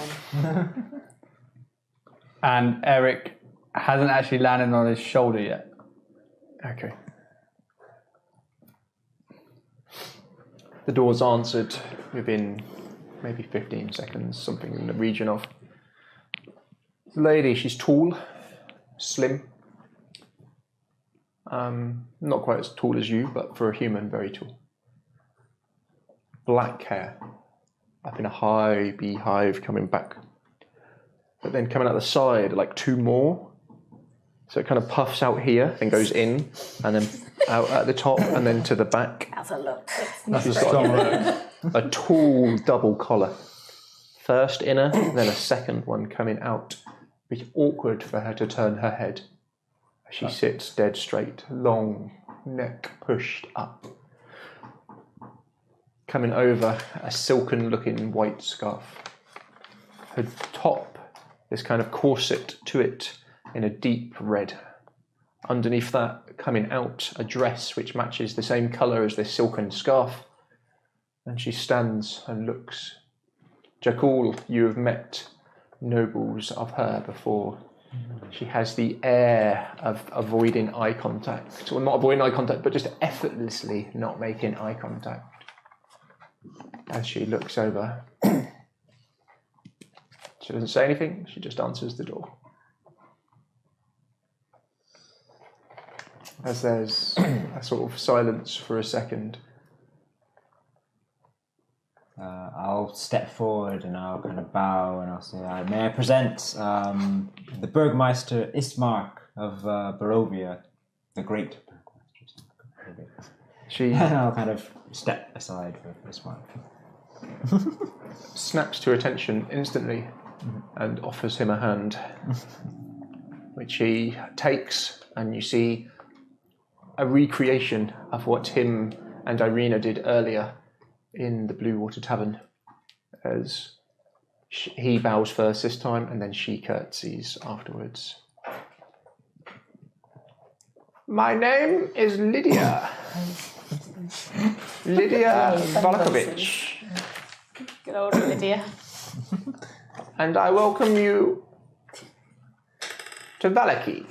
And Eric hasn't actually landed on his shoulder yet. Okay. The door's answered within maybe 15 seconds, something in the region of. The lady, she's tall, slim. Not quite as tall as you, but for a human, very tall. Black hair, up in a high beehive coming back. But then coming out the side, like two more. So it kind of puffs out here and goes in, and then out at the top, and then to the back. How's it look? She's got a tall double collar. First inner, then a second one coming out. It's awkward for her to turn her head. She sits dead straight, long neck pushed up. Coming over, a silken-looking white scarf. Her top, this kind of corset to it in a deep red. Underneath that, coming out, a dress which matches the same colour as this silken scarf. And she stands and looks. Jakul, you have met nobles of her before. She has the air of avoiding eye contact. Well, not avoiding eye contact, but just effortlessly not making eye contact. As she looks over. She doesn't say anything, she just answers the door. As there's a sort of silence for a second. I'll step forward and I'll kind of bow and I'll say, may I present the Burgmeister Ismark of Barovia, the great Burgmeister. And I'll kind of step aside for Ismark. Snaps to attention instantly and offers him a hand, which he takes, and you see a recreation of what him and Irina did earlier in the Blue Water Tavern, as he bows first this time and then she curtsies afterwards. My name is Lydia. Lydia Vallakovich. Good old Lydia. And I welcome you to Vallaki.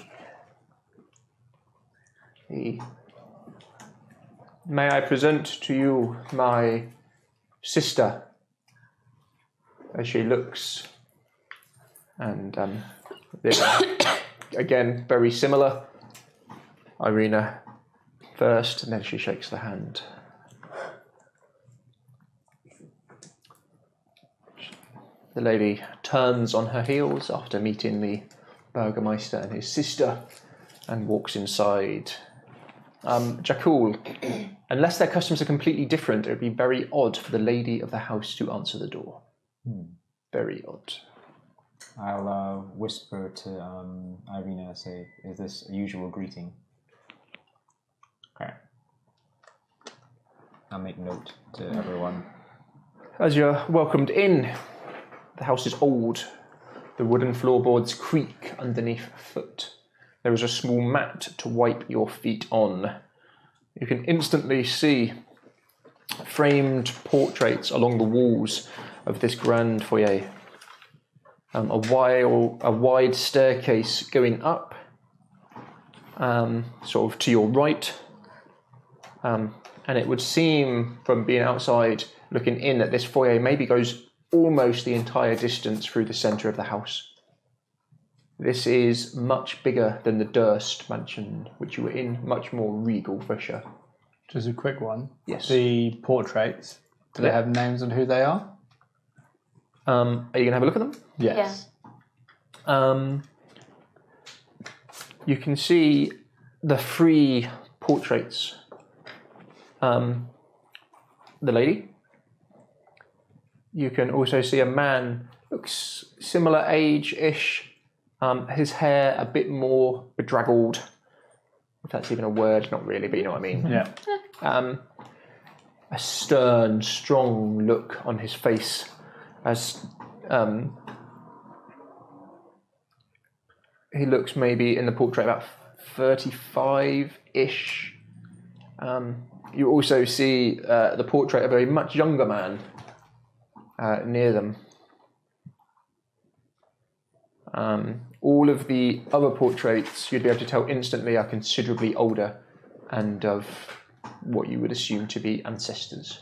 May I present to you my sister, as she looks, and again, very similar. Irina first, and then she shakes the hand. The lady turns on her heels after meeting the Burgermeister and his sister, and walks inside. Jakul, unless their customs are completely different, it would be very odd for the lady of the house to answer the door. Very odd. I'll whisper to Irina, say, is this a usual greeting? Okay. I'll make note to everyone. As you're welcomed in, the house is old. The wooden floorboards creak underneath foot. There is a small mat to wipe your feet on. You can instantly see framed portraits along the walls of this grand foyer. A wide staircase going up, sort of to your right. And it would seem, from being outside, looking in, that this foyer maybe goes almost the entire distance through the centre of the house. This is much bigger than the Durst mansion, which you were in, much more regal, fresher. Just a quick one. Yes. The portraits, do they Yeah. have names on who they are? Are you going to have a look at them? Yes. You can see the 3 portraits. The lady. You can also see a man, looks similar age-ish. His hair a bit more bedraggled, if that's even a word, not really, but you know what I mean. Yeah. A stern, strong look on his face as he looks maybe in the portrait about 35-ish. You also see the portrait of a much younger man near them. All of the other portraits you'd be able to tell instantly are considerably older and of what you would assume to be ancestors.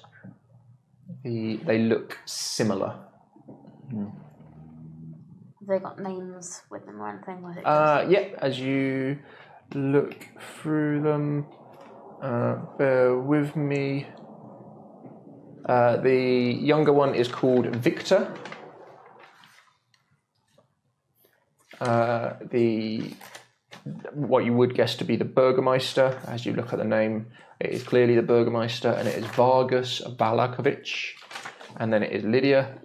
They look similar. Have they got names with them or anything? Was it Yeah, as you look through them, bear with me. The younger one is called Victor. What you would guess to be the Burgermeister, as you look at the name, it is clearly the Burgermeister, and it is Vargas Vallakovich, and then it is Lydia.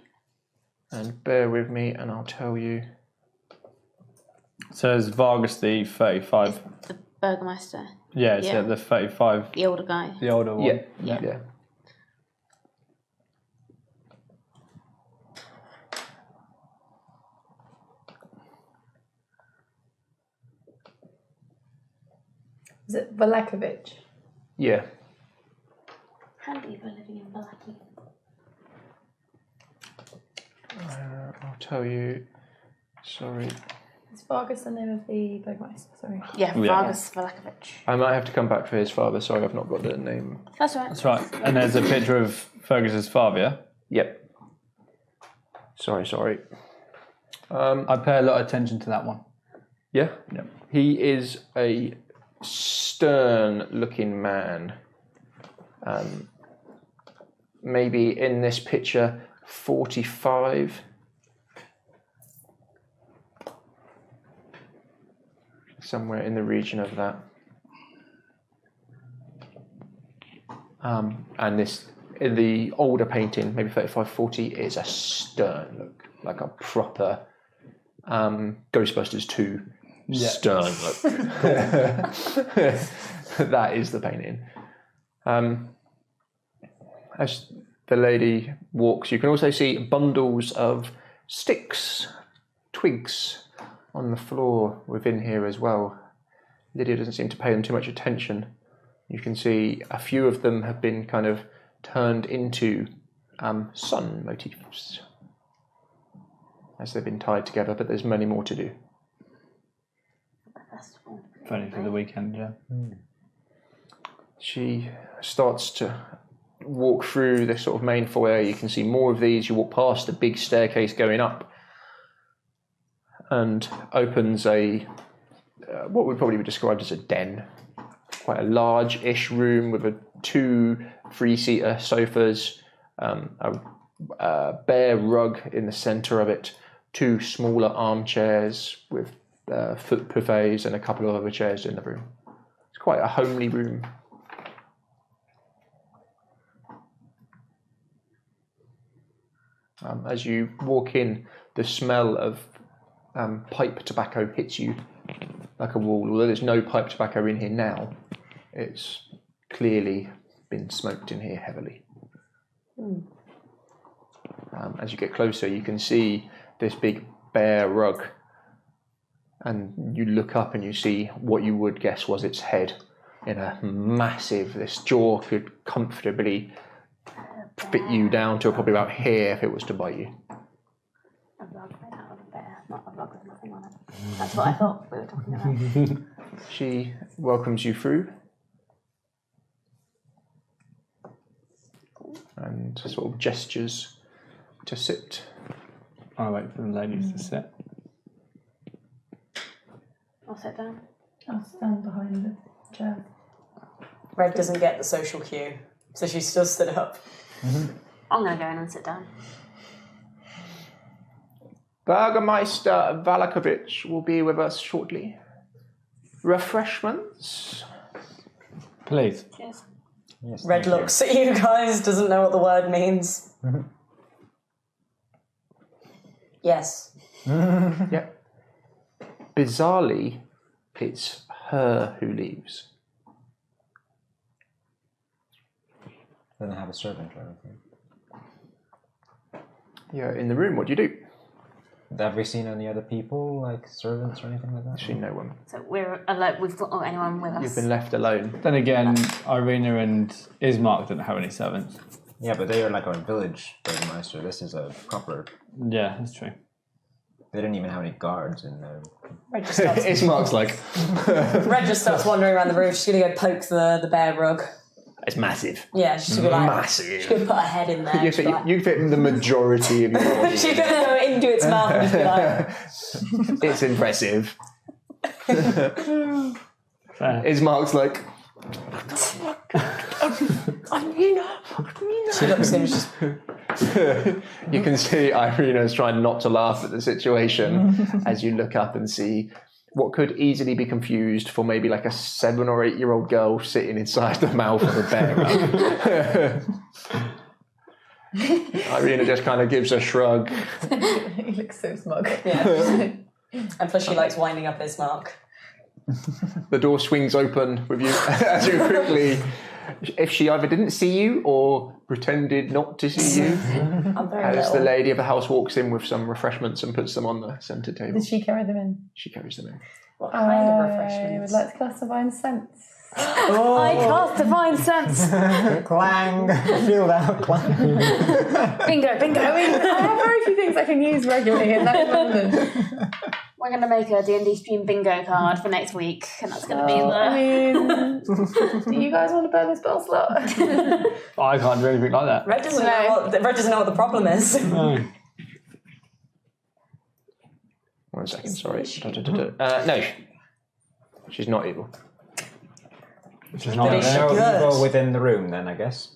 And bear with me, and I'll tell you. So is Vargas the 35? the Burgermeister? Yeah, it's Yeah. the 35, The older guy. the older one. Yeah. Is it Vallakovich? Yeah. Handy for living in Valaki. I'll tell you. Sorry. Is Vargas the name of the Burgermeister? Sorry. Yeah, Vargas Vallakovich. I might have to come back for his father. Sorry, I've not got the name. That's right. That's right. And there's a picture of Fergus's father, yeah? Yep. Sorry. I pay a lot of attention to that one. Yeah? Yep. He is a stern-looking man. Maybe in this picture, 45. Somewhere in the region of that. And this, in the older painting, maybe 35, 40, is a stern look, like a proper Ghostbusters 2 stern look. That is the painting. As the lady walks, you can also see bundles of sticks, twigs on the floor within here as well. Lydia doesn't seem to pay them too much attention. You can see a few of them have been kind of turned into sun motifs as they've been tied together, but there's many more to do. Festival. Funny for the weekend, yeah. She starts to walk through this sort of main foyer. You can see more of these. You walk past the big staircase going up and opens a what would probably be described as a den. Quite a large-ish room with 2 3-seater sofas, a bare rug in the centre of it, 2 smaller armchairs with foot puvets and a couple of other chairs in the room. It's quite a homely room. As you walk in, the smell of pipe tobacco hits you like a wall. Although there's no pipe tobacco in here now, it's clearly been smoked in here heavily. As you get closer, you can see this big bare rug, and you look up and you see what you would guess was its head in a massive, this jaw could comfortably fit you down to probably about here if it was to bite you. A rug made out of a bear, not a rug with nothing on it. That's what I thought we were talking about. She welcomes you through and sort of gestures to sit. I wait for the ladies to sit. I'll sit down. I'll stand behind the chair. Red doesn't get the social cue, so she still stood up. I'm going to go in and sit down. Burgermeister Vallakovich will be with us shortly. Refreshments? Please. Cheers. Yes, Red thank you. looks at you guys, doesn't know what the word means. Yes. Yep. Bizarrely, it's her who leaves. Doesn't have a servant or anything. You're in the room, what do you do? Have we seen any other people, like servants or anything like that? Actually, no one. So we're alone. We've got anyone with us. You've been left alone. Then again, Irina and Ismark don't have any servants. Yeah, but they are like a village burgomeister. This is a proper... Yeah, that's true. They didn't even have any guards in there. Red just starts, Ismark's like, Red just starts wandering around the room. She's going to go poke the bear rug. it's massive. Yeah, she's going to be like... Massive. She's going to put her head in there. You She's like, fit the majority of your body. she's going to go into its mouth and just be like... It's impressive. Fair. Ismark's like, She looks in, she's you can see Irina's trying not to laugh at the situation as you look up and see what could easily be confused for maybe like a 7 or 8 year old girl sitting inside the mouth of a bear. Irina just kind of gives a shrug. He looks so smug. Yeah. And plus she likes winding up his mark. The door swings open with you as you quickly, if she either didn't see you or pretended not to see you, I'm very as little. the lady of the house walks in with some refreshments and puts them on the centre table. Did she carry them in? She carries them in. What kind of I would refreshments? like to cast Divine Sense. I cast Divine Sense. Clang! Feel that clang. Bingo, bingo. I mean, I have very few things I can use regularly, and that's one of them. We're going to make a D&D stream bingo card for next week, and that's going to be the... I mean, do you guys want to burn the spell slot? I can't do anything like that. Red doesn't know what the problem is. No. 1 second, sorry. No, she's not evil. She's not But is there. she No good? evil within the room, then, I guess.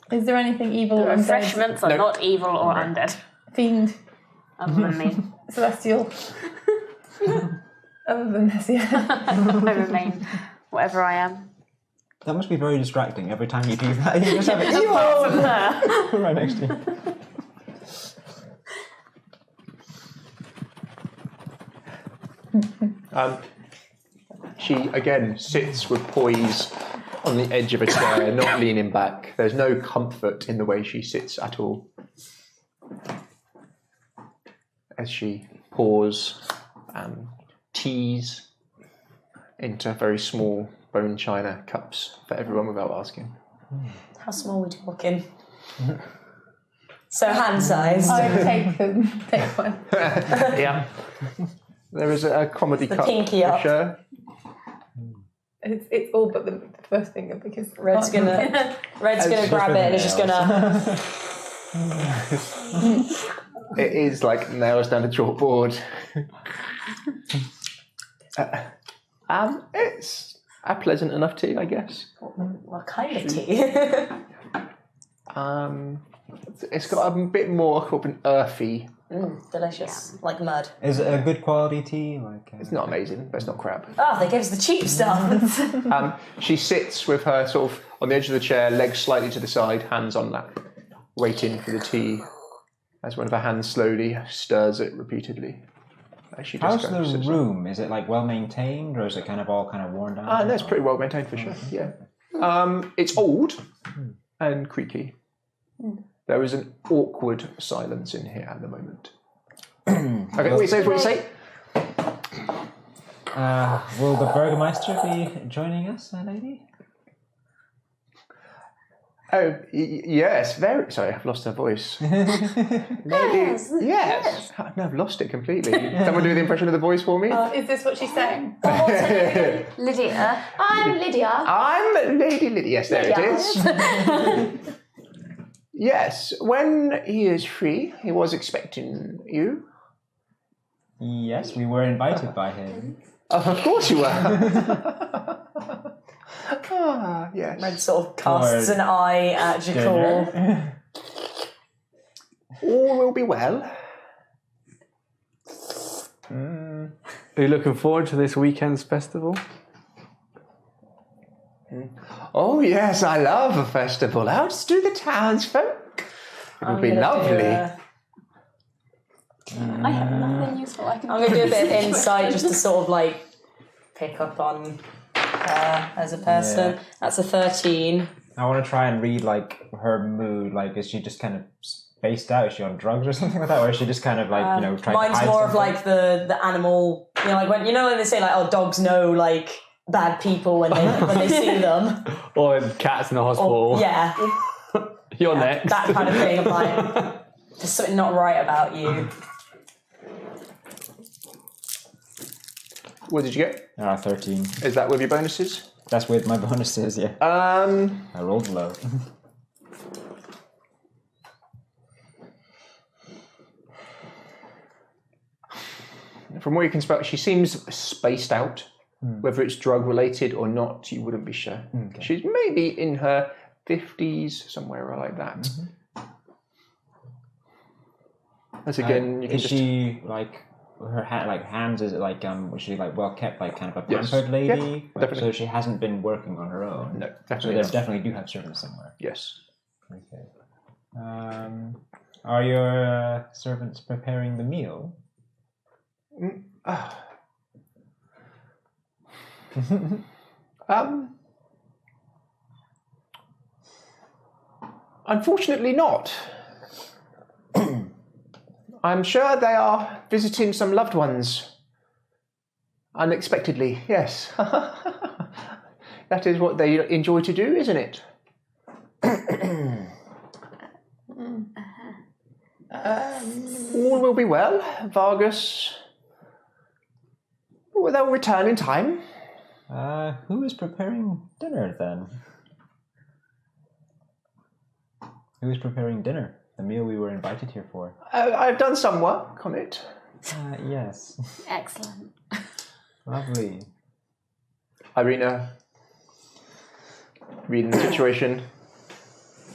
Is there anything evil The or undead? refreshments are No. not evil or undead, Fiend? other than me. Celestial? Other than this, yeah. I remain whatever I am. That must be very distracting every time you do that. You just have it Apart from her. right next to you. She again sits with poise on the edge of a chair, not leaning back. There's no comfort in the way she sits at all. As she pours teas into very small bone china cups for everyone without asking. How small are we talking? So hand-sized. I take them. Take one. Yeah. There is a comedy The cup pinky for up. sure. It's all but the first finger because Red's gonna grab it and is just gonna... It is like nails down a chalkboard. It's a pleasant enough tea, I guess. What kind of tea? It's got a bit more of an earthy. Delicious. Like mud. Is it a good quality tea? It's not amazing, but it's not crap. Oh, they gave us the cheap stuff. She sits with her sort of on the edge of the chair, legs slightly to the side, hands on lap, waiting for the tea. As one of her hands slowly stirs it repeatedly. As she just How's goes, the sits room? Is it like well maintained, or is it kind of all worn down? that's pretty well maintained for sure. Yeah. It's old and creaky. There is an awkward silence in here at the moment. Okay, what do you say? Will the Burgermeister be joining us, lady? Oh, yes, very. Sorry, I've lost her voice. Yes. No, I've lost it completely. Someone do the impression of the voice for me? Is this what she's saying? Lydia. I'm Lydia. I'm Lady Lydia. Yes, there it is. Yes, when he is free, he was expecting you. Yes, we were invited by him. Oh, of course you were. Ah, yes. Red sort of casts an eye at Jakul. All will be well. Are you looking forward to this weekend's festival? Oh, yes, I love a festival. Out to the townsfolk. It would be lovely. I have nothing useful I can I'm going to do a bit of insight just to sort of like pick up on her as a person. Yeah. That's a 13. I want to try and read like her mood. Like, is she just kind of spaced out? Is she on drugs or something like that? Or is she just kind of like trying to Mine's hide more of something? like the animal, like when they say like, oh, dogs know like bad people when they see them. Or cats in the hospital? Or, yeah, You're next. that kind of thing. I'm like, there's something not right about you. What did you get? 13. Is that with your bonuses? That's with my bonuses, yeah. I rolled low. From what you can spell, she seems spaced out. Whether it's drug related or not, you wouldn't be sure. Okay. She's maybe in her 50s, somewhere like that. As again, you can is just... she like her hands? Is it like was she like well kept, like kind of a Yes. pampered lady? Yeah, Like, definitely. so she hasn't been working on her own. No, So definitely they not. definitely do have servants somewhere. Yes. Okay. Are your servants preparing the meal? Unfortunately not. I'm sure they are visiting some loved ones. Unexpectedly, yes. That is what they enjoy to do, isn't it? All will be well. Vargas... Well, they'll return in time. Who is preparing dinner then? Who is preparing dinner? The meal we were invited here for. I've done some work on it. Yes. Excellent. Lovely. Irina, reading the situation.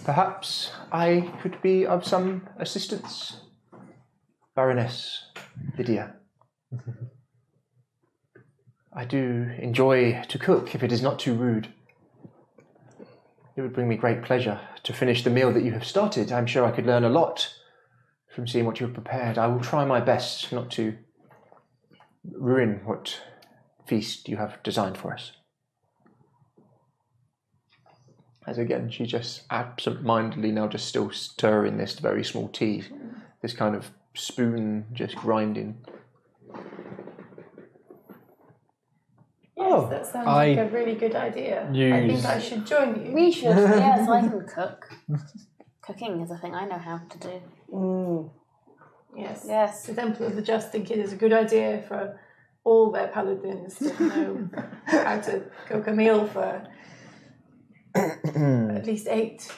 Perhaps I could be of some assistance. Baroness Lydia. I do enjoy to cook, if it is not too rude. It would bring me great pleasure to finish the meal that you have started. I'm sure I could learn a lot from seeing what you have prepared. I will try my best not to ruin what feast you have designed for us. As again, she just absent-mindedly now just still stirring this very small tea. This kind of spoon just grinding. Yes, that sounds like a really good idea. I think I should join you. We should, yes, I can cook. Cooking is a thing I know how to do. Yes. Yes. The Temple of the Just think it is a good idea for all their paladins to know how to cook a meal for at least 8.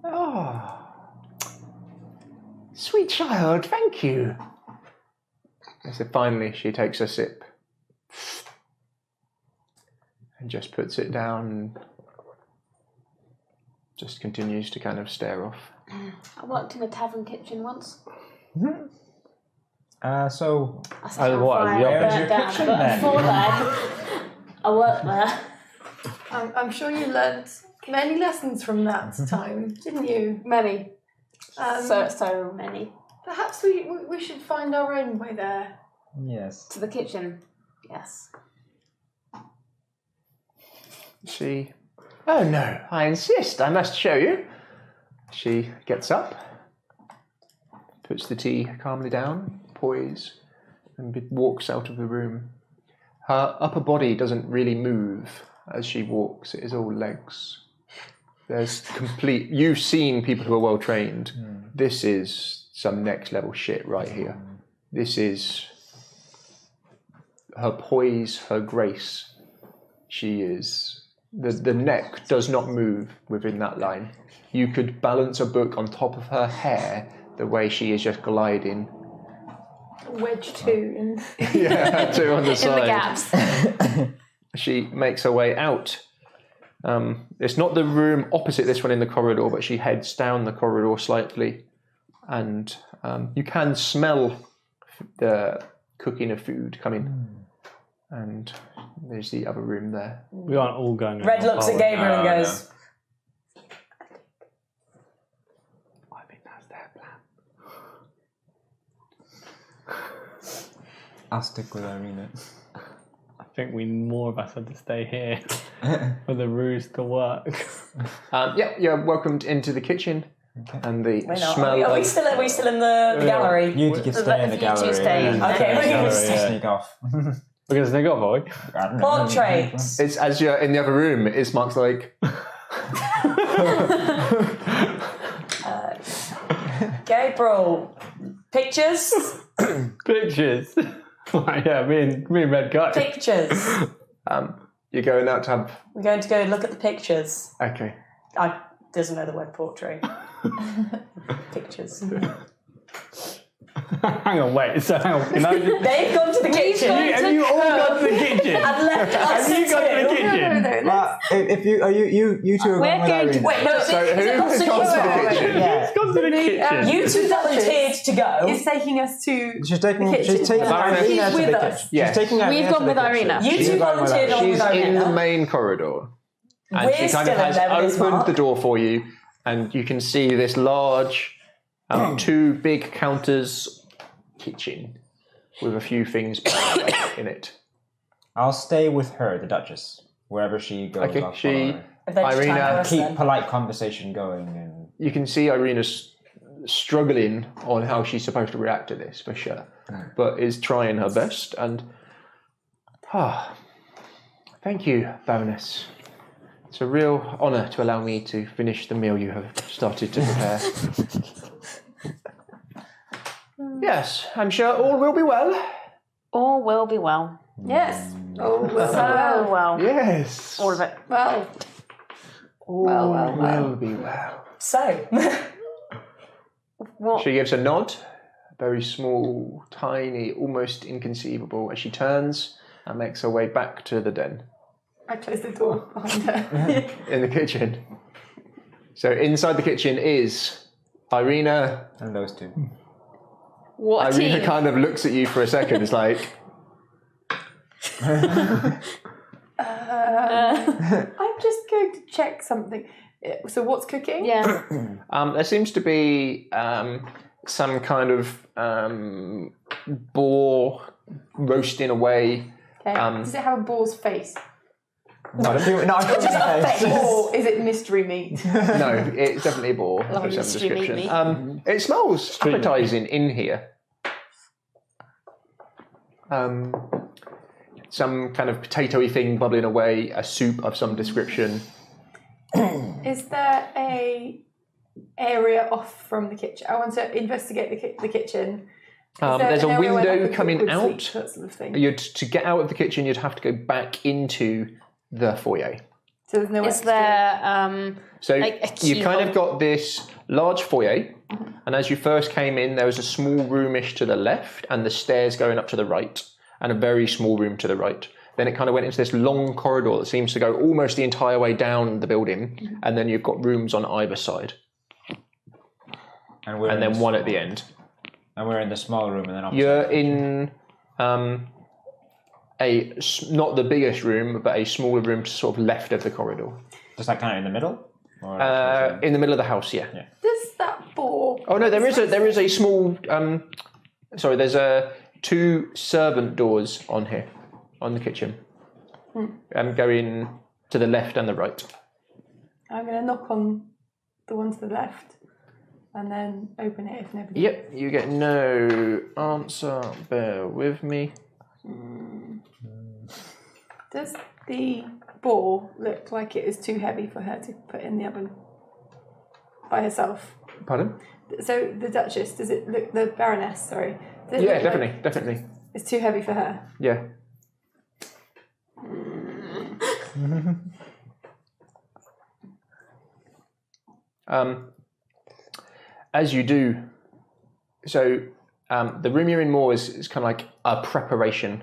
Oh, sweet child, thank you. And so finally she takes a sip and just puts it down and just continues to kind of stare off. I worked in a tavern kitchen once. So I set on what, fire, where is burnt your down, kitchen but then? before that, I worked there. I'm sure you learnt many lessons from that time, didn't you? Many. Um, So many. Perhaps we should find our own way there. yes. To the kitchen. Yes. She, oh no, I insist, I must show you. She gets up, puts the tea calmly down, poise, and walks out of the room. Her upper body doesn't really move as she walks, it is all legs. There's complete, you've seen people who are well trained. This is some next level shit right here. This is her poise, her grace. She is, the neck does not move within that line. You could balance a book on top of her hair the way she is just gliding. wedge 2 in. Yeah, 2 on the In side. the gaps. She makes her way out. It's not the room opposite this one in the corridor, but she heads down the corridor slightly, and you can smell the cooking of food coming. And there's the other room there. We aren't all going. Red looks at Gabriel and goes, I think that's their plan. I'll stick with Irina. I think more of us have to stay here for the ruse to work. You're welcomed into the kitchen. And the we're not. smell Are we of... still in the gallery? You can stay in the If you two gallery. stay in Okay, we're going to Sneak off. We're going to sneak off, are we? Portraits. It's as you're in the other room, it's Mark's like... Gabriel, pictures? Pictures. Yeah, me and Red got it. Pictures. You're going out to have... We're going to go look at the pictures. Okay. I doesn't know the word portrait. Pictures. Hang on, wait. So hang on. Can I just... They've gone to the kitchen Have you all gone to the kitchen? and left us Have you gone to the two. kitchen? If you are you two are We're going with going to- Irina. Wait, no, So who has gone to the kitchen? Yeah. Who's gone to the kitchen? you two volunteered to go. Is taking us to. She's taking the kitchen. Irina She's to the with kitchen. us. Yes. She's taking Irina We've to gone the with kitchen. Irina. You She's two going with volunteered Irina. on She's with in Irina. the main corridor. And We're she kind still of in has there with this opened Mark. the door for you, and you can see this large, 2 big counters kitchen with a few things in it. I'll stay with her, the Duchess, wherever she goes. Okay, I'll she- follow her. Adventure time Irina, for us, Keep then. polite conversation going, and You can see Irina's struggling on how she's supposed to react to this, for sure, but is trying her best. And thank you, Baroness. It's a real honour to allow me to finish the meal you have started to prepare. Yes, I'm sure all will be well. All will be well. Yes. Oh, well. So well. Yes. All of it. Well. All well. will be well. So, What? She gives a nod, very small, tiny, almost inconceivable, as she turns and makes her way back to the den I closed the door behind her. in the kitchen. So inside the kitchen is Irina. and those two. What a Irina team. kind of looks at you for a second. It's like, I'm just going to check something. So what's cooking? Yeah. there seems to be some kind of boar roasting away. Okay. Does it have a boar's face? No, I think Or is it mystery meat? No, it's definitely a boar. Love for some mystery meat description. It smells appetising in here. Some kind of potatoey thing bubbling away, a soup of some description. Is there a area off from the kitchen? I want to investigate the kitchen. Is there There's an a area where, window like, a cook coming would out. sleep, that sort of thing? To get out of the kitchen, you'd have to go back into the foyer. So there's no Is extra. there So like a you've kind of keyhole? got this large foyer, and as you first came in, there was a small roomish to the left, and the stairs going up to the right, and a very small room to the right. Then it kind of went into this long corridor that seems to go almost the entire way down the building, and then you've got rooms on either side, and then one at the end. And we're in the small room, and then You're in not the biggest room, but a smaller room to sort of left of the corridor. just like kind of in the middle. Or In the middle of the house, yeah. Does that boar? Oh no, there is a small. There's 2 servant doors on here, on the kitchen. Going to the left and the right. I'm going to knock on the one to the left, and then open it if nobody. Yep, you get no answer. Bear with me. Does the boar look like it is too heavy for her to put in the oven by herself? Pardon? So the Duchess, does it look, the Baroness, sorry. Does it Yeah, look like definitely. it's too heavy for her? Yeah. As you do, so The room you're in more is kind of like a preparation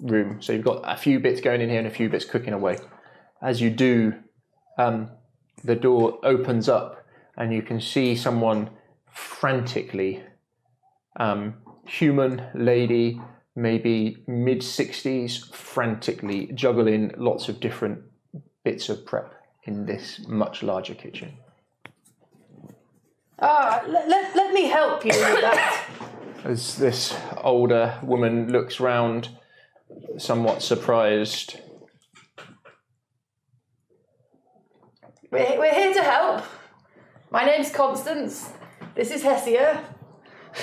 room. So you've got a few bits going in here and a few bits cooking away. As you do, the door opens up and you can see someone frantically, human lady, maybe mid-60s, frantically juggling lots of different bits of prep in this much larger kitchen. Let me help you with that. As this older woman looks round, somewhat surprised. We're here to help. My name's Constance. This is Hessia.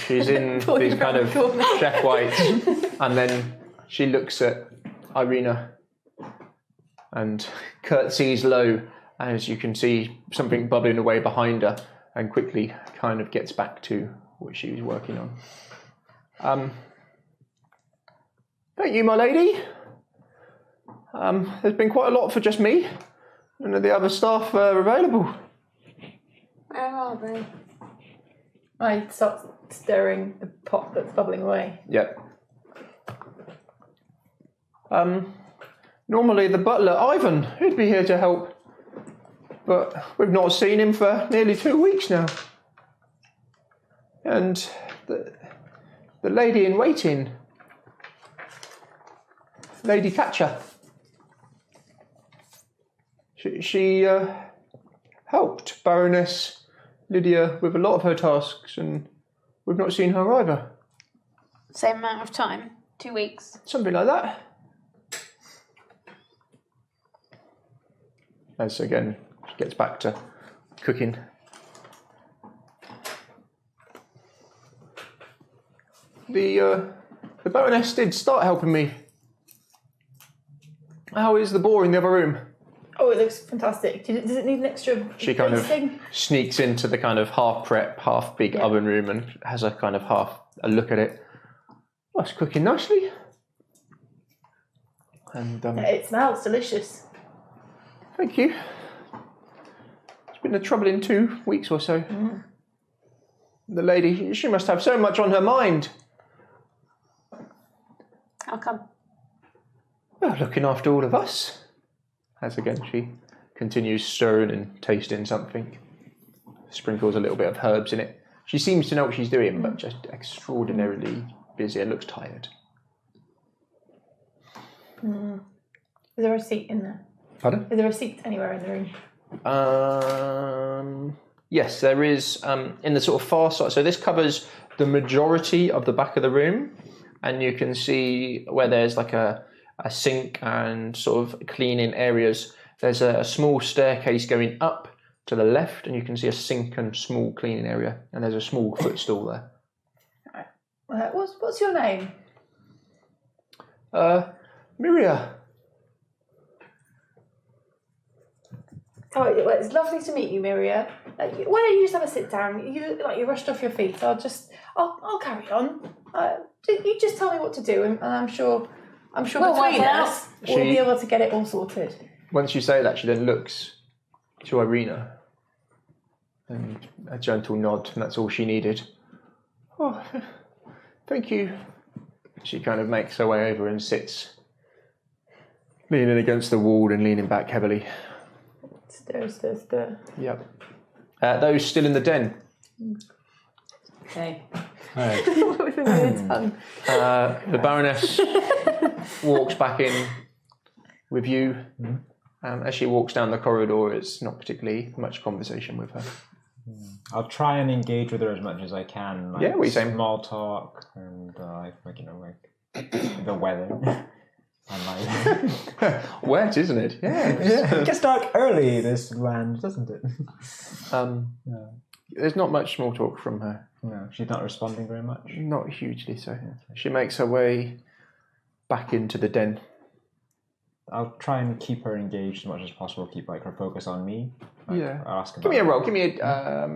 She's in these kind of chef whites, and then she looks at Irina and curtsies low, as you can see something bubbling away behind her, and quickly kind of gets back to what she was working on. Thank you, my lady. There's been quite a lot for just me. None of the other staff are available. Where are they? I start stirring the pot that's bubbling away. Yep. Normally the butler, Ivan, he'd be here to help. But we've not seen him for nearly 2 weeks now. And the lady in waiting, Lady Catcher, she helped Baroness Lydia with a lot of her tasks, and we've not seen her either. Same amount of time? 2 weeks? Something like that. As again, she gets back to cooking. The Baroness did start helping me. How is the boar in the other room? Oh, it looks fantastic. Does it need an extra She kind basting? of sneaks into the kind of half prep, half big oven room and has a kind of a look at it. Oh, it's cooking nicely. And It smells delicious. thank you. It's been a troubling 2 weeks or so. The lady, she must have so much on her mind. How come? Well, looking after all of us. As again, she continues stirring and tasting something. Sprinkles a little bit of herbs in it. She seems to know what she's doing, but just extraordinarily busy and looks tired. Is there a seat in there? Pardon? Is there a seat anywhere in the room? Yes, there is in the sort of far side. So this covers the majority of the back of the room, and you can see where there's like a sink and sort of cleaning areas. There's a small staircase going up to the left, and you can see a sink and small cleaning area, and there's a small footstool there. What's your name? Miria. Oh, well, it's lovely to meet you, Miria. Why don't you just have a sit down? You look like you rushed off your feet. I'll carry on. You just tell me what to do, and I'm sure between us we'll be able to get it all sorted. Once you say that, she then looks to Irina, and a gentle nod, and that's all she needed. Oh, thank you. She kind of makes her way over and sits, leaning against the wall and leaning back heavily. Stir. Yep. Those still in the den. Okay. With a weird tongue. The Baroness walks back in with you. As she walks down the corridor, it's not particularly much conversation with her. I'll try and engage with her as much as I can. Like Yeah, what are you saying? Small talk and the weather. And Wet, isn't it? Yeah. it gets dark early, this land, doesn't it? There's not much small talk from her. No, she's not responding very much. Not hugely so. She makes her way back into the den. I'll try and keep her engaged as much as possible. Keep her focus on me. Yeah. I'll ask about Give me a roll. Give me a.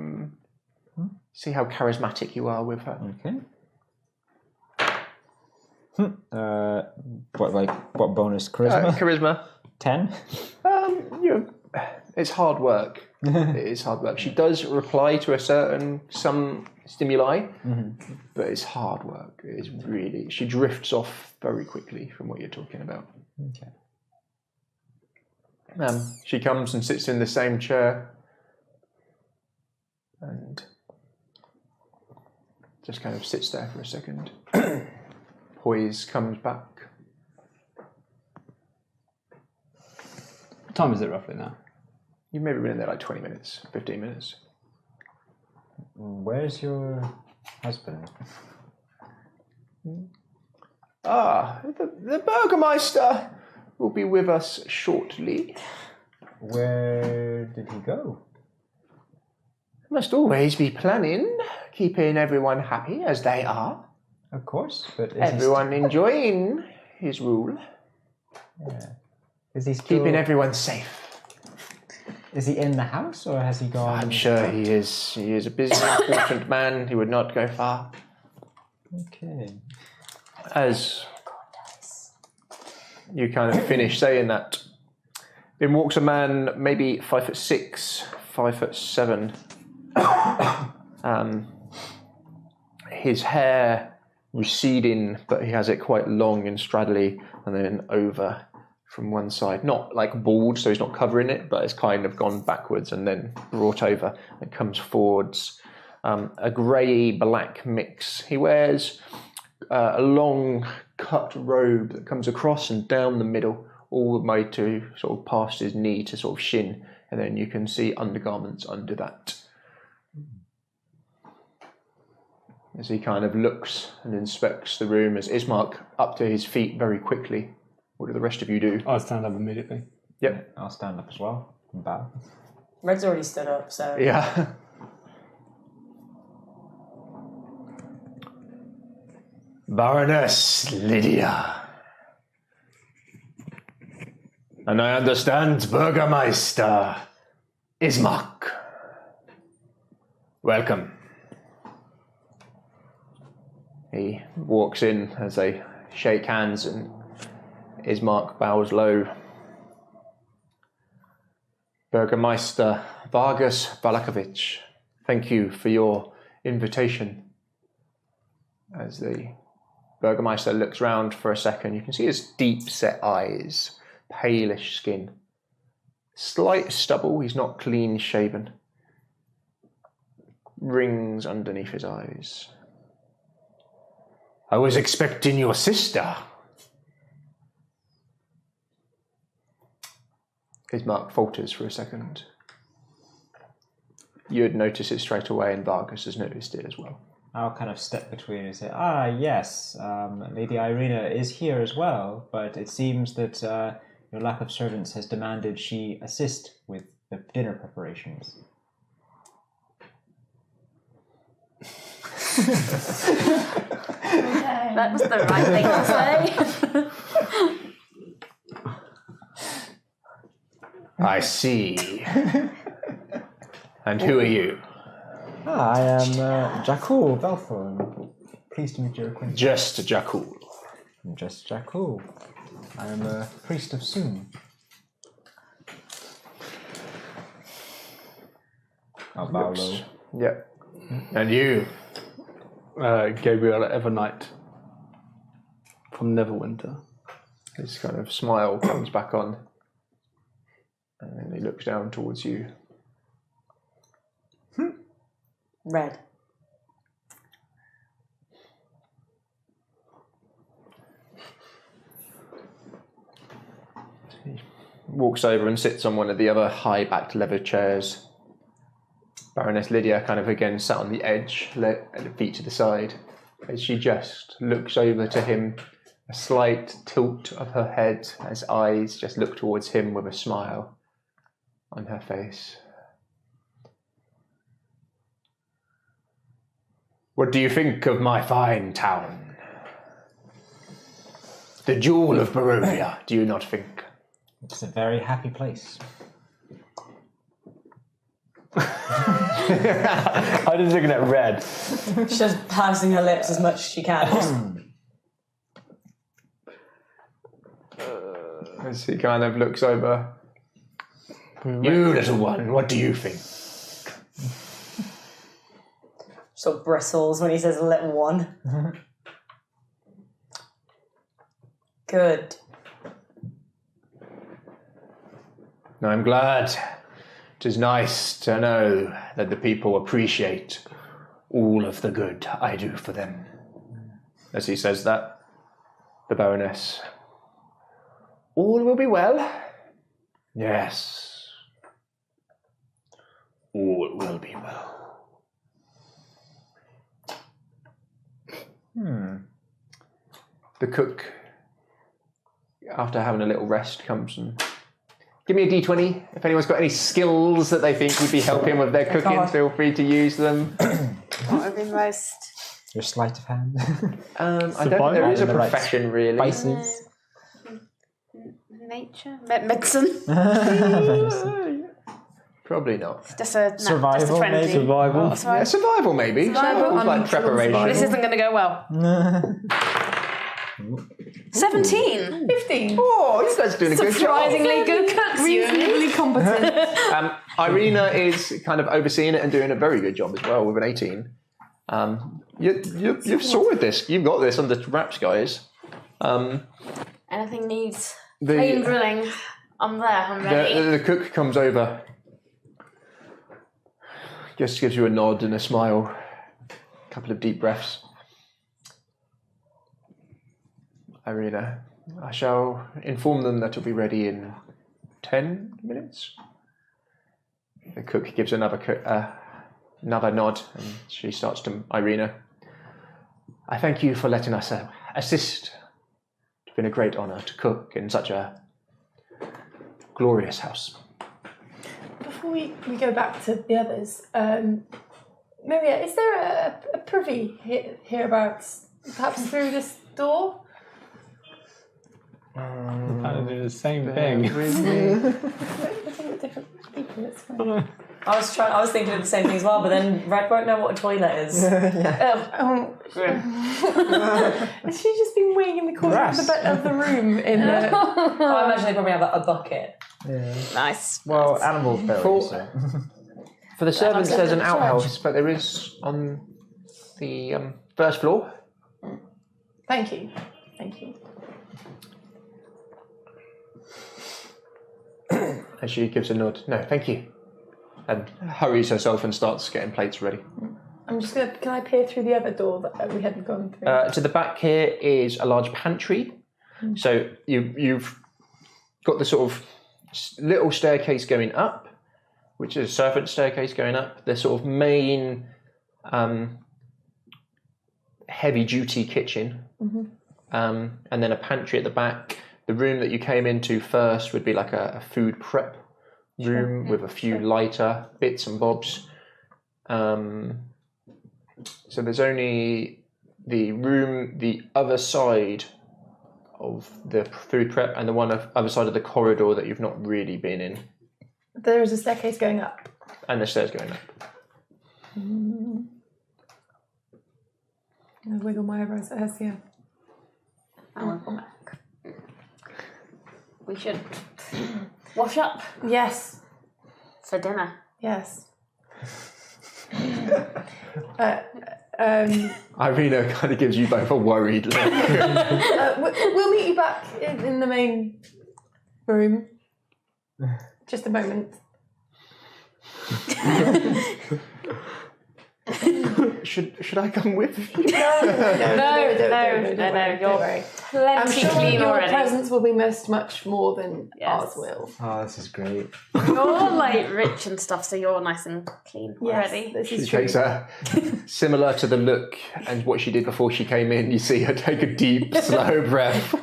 See how charismatic you are with her. Okay. What bonus? Charisma? Charisma. 10. It's hard work. It is hard work. She does reply to some stimuli, but it's hard work. It is really. She drifts off very quickly from what you're talking about. Okay. She comes and sits in the same chair, and just kind of sits there for a second. Poise comes back. What time is it roughly now? You've maybe been in there like 20 minutes, 15 minutes. Where's your husband? The Burgermeister will be with us shortly. Where did he go? Must always be planning, keeping everyone happy as they are. Of course, but Everyone enjoying his rule. Is he still... Keeping everyone safe. Is he in the house, or has he gone? I'm sure he is. He is a busy, important man. He would not go far. Okay. As you kind of finish saying that, in walks a man, maybe 5'6", 5'7". His hair receding, but he has it quite long and straddly, and then over from one side. Not like bald, so he's not covering it, but it's kind of gone backwards and then brought over and comes forwards. A grey-black mix. He wears a long cut robe that comes across and down the middle, all the way to sort of past his knee to sort of shin, and then you can see undergarments under that. As he kind of looks and inspects the room, as Ismark up to his feet very quickly. What do the rest of you do? I'll stand up immediately. Yep. I'll stand up as well and bow. Red's already stood up, so... Yeah. Baroness Lydia. And I understand Burgermeister Ismark. Welcome. He walks in as they shake hands and Ismark bows low. Burgermeister Vargas Vallakovich, thank you for your invitation. As the Burgermeister looks round for a second, you can see his deep-set eyes, palish skin, slight stubble, he's not clean-shaven, rings underneath his eyes. I was expecting your sister. Ismark falters for a second. You'd notice it straight away, and Vargas has noticed it as well. I'll kind of step between and say, yes, Lady Irina is here as well, but it seems that your lack of servants has demanded she assist with the dinner preparations. That was the right thing to say. I see. And who are you? I am Jakul Belthorn. Pleased to meet your acquaintance. Just Jakul. I'm just Jakul. I am a priest of Soon. I'll bow low. Yep. And you? Gabriel Evernight from Neverwinter. His kind of smile comes back on. And then he looks down towards you. Red. He walks over and sits on one of the other high-backed leather chairs. Baroness Lydia kind of again sat on the edge, feet to the side, as she just looks over to him, a slight tilt of her head as eyes just look towards him with a smile on her face. What do you think of my fine town? The jewel of Barovia, do you not think? It's a very happy place. I'm just looking at Red. She's just pursing her lips as much as she can. As he kind of looks over. You, little one, what do you think? Sort of bristles when he says little one. Good. I'm glad. 'Tis nice to know that the people appreciate all of the good I do for them. As he says that, the Baroness. All will be well. Yes. All will be well. The cook, after having a little rest, comes and... Give me a d20. If anyone's got any skills that they think would be helping with their cooking, feel free to use them. What would be most Your sleight of hand. I don't think there is a The right profession, really. spices. nature? Medicine? Probably not. Just a Survival, just a 20. maybe? Survival. Oh, sorry. Yeah, survival, maybe. Survival, Survival's like preparation. This isn't going to go well. 17. 15. Oh, you guys are doing a good job. Surprisingly good cooks, you and me. Reasonably competent. Irina is kind of overseeing it and doing a very good job as well with an 18. You've sorted this. You've got this under wraps, guys. Anything needs plain drilling. I'm there. I'm ready. The cook comes over, just gives you a nod and a smile, a couple of deep breaths. Irina, I shall inform them that it'll be ready in 10 minutes. The cook gives another nod, and she starts to Irina. I thank you for letting us assist. It's been a great honour to cook in such a glorious house. Before we go back to the others, maybe is there a privy hereabouts? Perhaps through this door? Kind of do the same thing. Different people, it's fine. I was thinking of the same thing as well, but then Red won't know what a toilet is. Has she just been weighing in the corner of the room in the... I imagine they probably have a bucket. Yeah. Nice. Well, animals bury, so. For the servants, there's an outhouse, but there is on the first floor. Thank you. Thank you. And she gives a nod. No, thank you. And hurries herself and starts getting plates ready. I'm just gonna. Can I peer through the other door that we hadn't gone through? To the back here is a large pantry. So you've got the sort of little staircase going up, which is a servant staircase going up. The sort of main heavy-duty kitchen, and then a pantry at the back. The room that you came into first would be like a food prep room with a few lighter bits and bobs. So there's only the room, the other side of the food prep, and the one other side of the corridor that you've not really been in. There is a staircase going up. And the stairs going up. I wiggle my eyebrows at Hestia. We should wash up Yes. for dinner. Yes. Irina kind of gives you both a worried look. We'll meet you back in the main room. Just a moment. Should I come with you? No. You're worry. plenty I'm sure clean your already. presence will be missed much more than ours will. Oh, this is great. You're like rich and stuff, so you're nice and clean already. This She is true. takes a similar to the look and what she did before she came in. You see her take a deep, slow breath.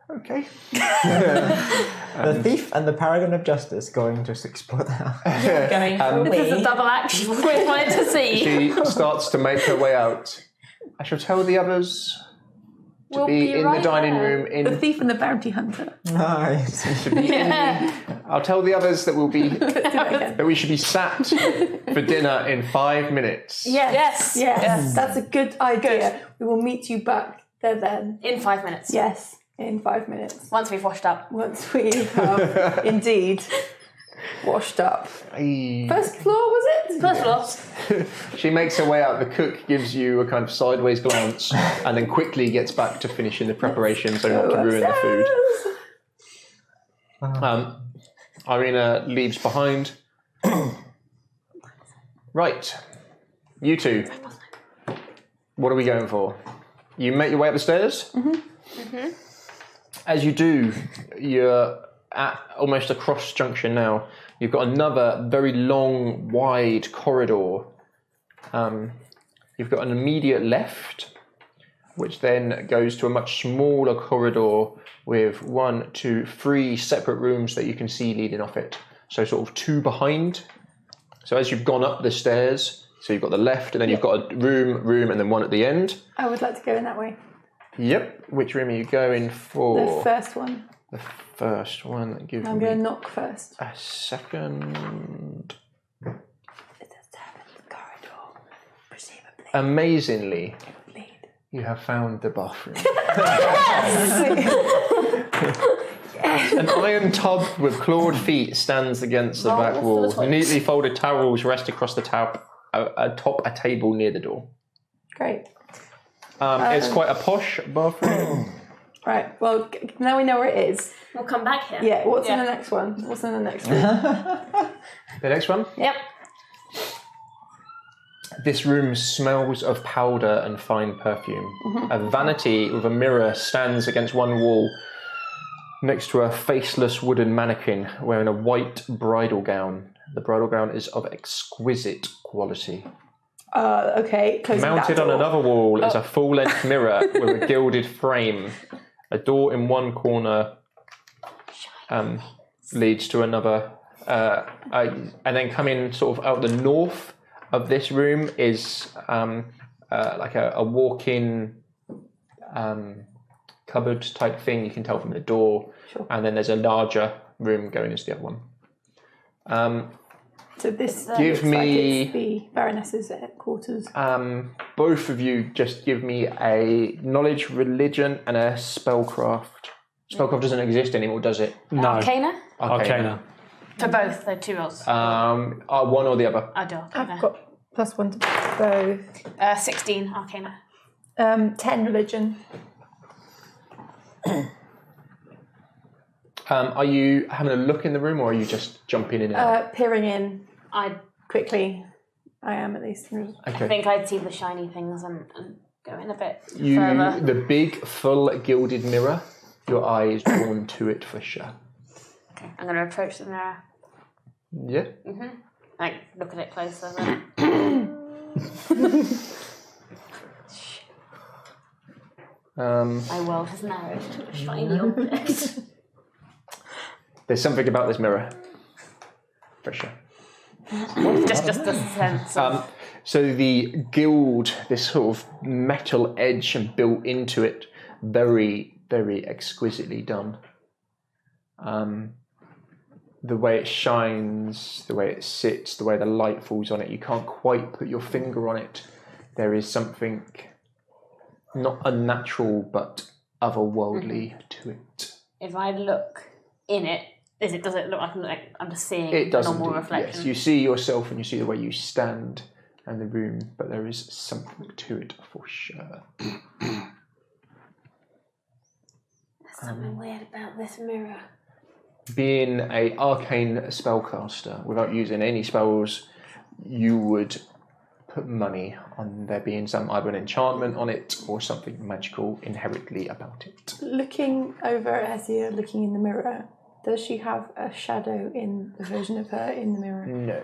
Okay. The thief and the paragon of justice going to explore the house. Going for a This is a wee. double action we wanted to see. She starts to make her way out. I shall tell the others to We'll be be in right the dining there. room. The thief and the bounty hunter. Nice. I'll tell the others that we'll be that we should be sat for dinner in 5 minutes. Yes. Yes. That's a good idea. We will meet you back there then. In 5 minutes. Yes. in 5 minutes. Once we've washed up. Once we have indeed washed up. First floor, was it? First floor. She makes her way out. The cook gives you a kind of sideways glance and then quickly gets back to finishing the preparation so not to ruin the food. Irina leaves behind. Right. You two. What are we going for? You make your way up the stairs? As you do, you're at almost a cross junction now. You've got another very long, wide corridor. You've got an immediate left, which then goes to a much smaller corridor with 1, 2, 3 separate rooms that you can see leading off it. So sort of 2 behind. So as you've gone up the stairs, so you've got the left, and then you've got a room, and then 1 at the end. I would like to go in that way. Yep. Which room are you going for? The first one. The first one. Give I'm me going to knock first. a second. It's a 7th corridor, presumably. Amazingly, Lead. you have found the bathroom. An iron tub with clawed feet stands against the back wall. Neatly folded towels rest across the top a table near the door. Great. It's quite a posh bathroom. Right, well, now we know where it is. We'll come back here. Yeah, what's in the next one? What's in the next one? The next one? Yep. This room smells of powder and fine perfume. A vanity with a mirror stands against one wall next to a faceless wooden mannequin wearing a white bridal gown. The bridal gown is of exquisite quality. Okay. Mounted on another wall is a full-length mirror with a gilded frame. A door in one corner leads to another. And then coming sort of out the north of this room is like a walk-in cupboard type thing. You can tell from the door. Sure. And then there's a larger room going into the other one. So this Give looks like me- it's the Baroness's quarters. Both of you just give me a knowledge, religion, and a spellcraft. Spellcraft doesn't exist anymore, does it? No. Arcana? Arcana. For both, they're 2 rolls. One or the other. I do. I've got +1 to both. 16 Arcana. 10 religion. Are you having a look in the room, or are you just jumping in and out? Peering in I quickly. I am at least. Okay. think I'd see the shiny things and go in a bit further. The big, full gilded mirror, your eye is drawn to it for sure. Okay, I'm going to approach the mirror. Yeah? Like, look at it closer then. My world has narrowed to a shiny object. There's something about this mirror. For sure. just the sense of... So the gild, this sort of metal edge and built into it, very, very exquisitely done. The way it shines, the way it sits, the way the light falls on it, you can't quite put your finger on it. There is something not unnatural but otherworldly to it. If I look in it, does it look like I'm just seeing It does a normal indeed, reflection? yes. You see yourself and you see the way you stand in the room, but there is something to it for sure. There's something weird about this mirror. Being an arcane spellcaster, without using any spells, you would put money on there being either an enchantment on it or something magical inherently about it. Looking over at Hessia, looking in the mirror, does she have a shadow in the version of her in the mirror? No.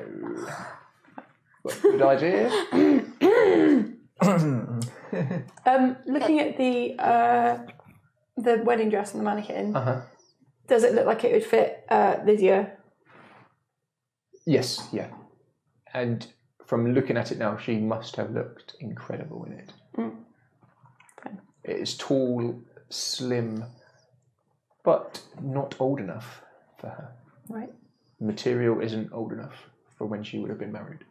But good idea. Looking at the wedding dress on the mannequin, does it look like it would fit Lydia? Yes, yeah. And from looking at it now, she must have looked incredible in it. Fine. It is tall, slim, but not old enough for her. Right. The material isn't old enough for when she would have been married.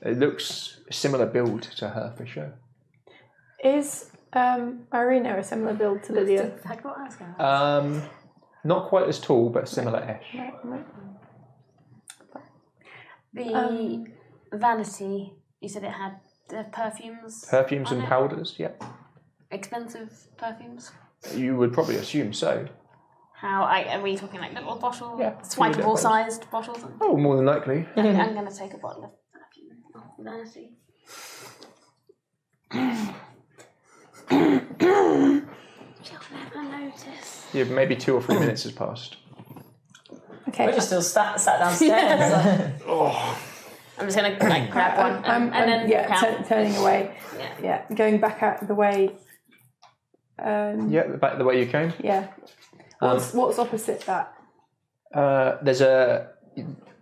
It looks a similar build to her for sure. Is Irina, a similar build to Lydia. Exactly what I was going to ask. Not quite as tall, but similar-ish. The vanity, you said it had perfumes. Perfumes on and it? powders, yep. Expensive perfumes. You would probably assume so. Are we talking like little bottles? Yeah, Swipeable little sized bottles? Oh, more than likely. I'm going to take a bottle of perfume off the vanity. She'll never notice. Yeah, maybe 2 or 3 minutes has passed. Okay. We're just still sat downstairs. I'm just going to like grab one and then count. Turning away. Yeah. Going back out the way. Yeah, back the way you came. Yeah. What's opposite that? There's a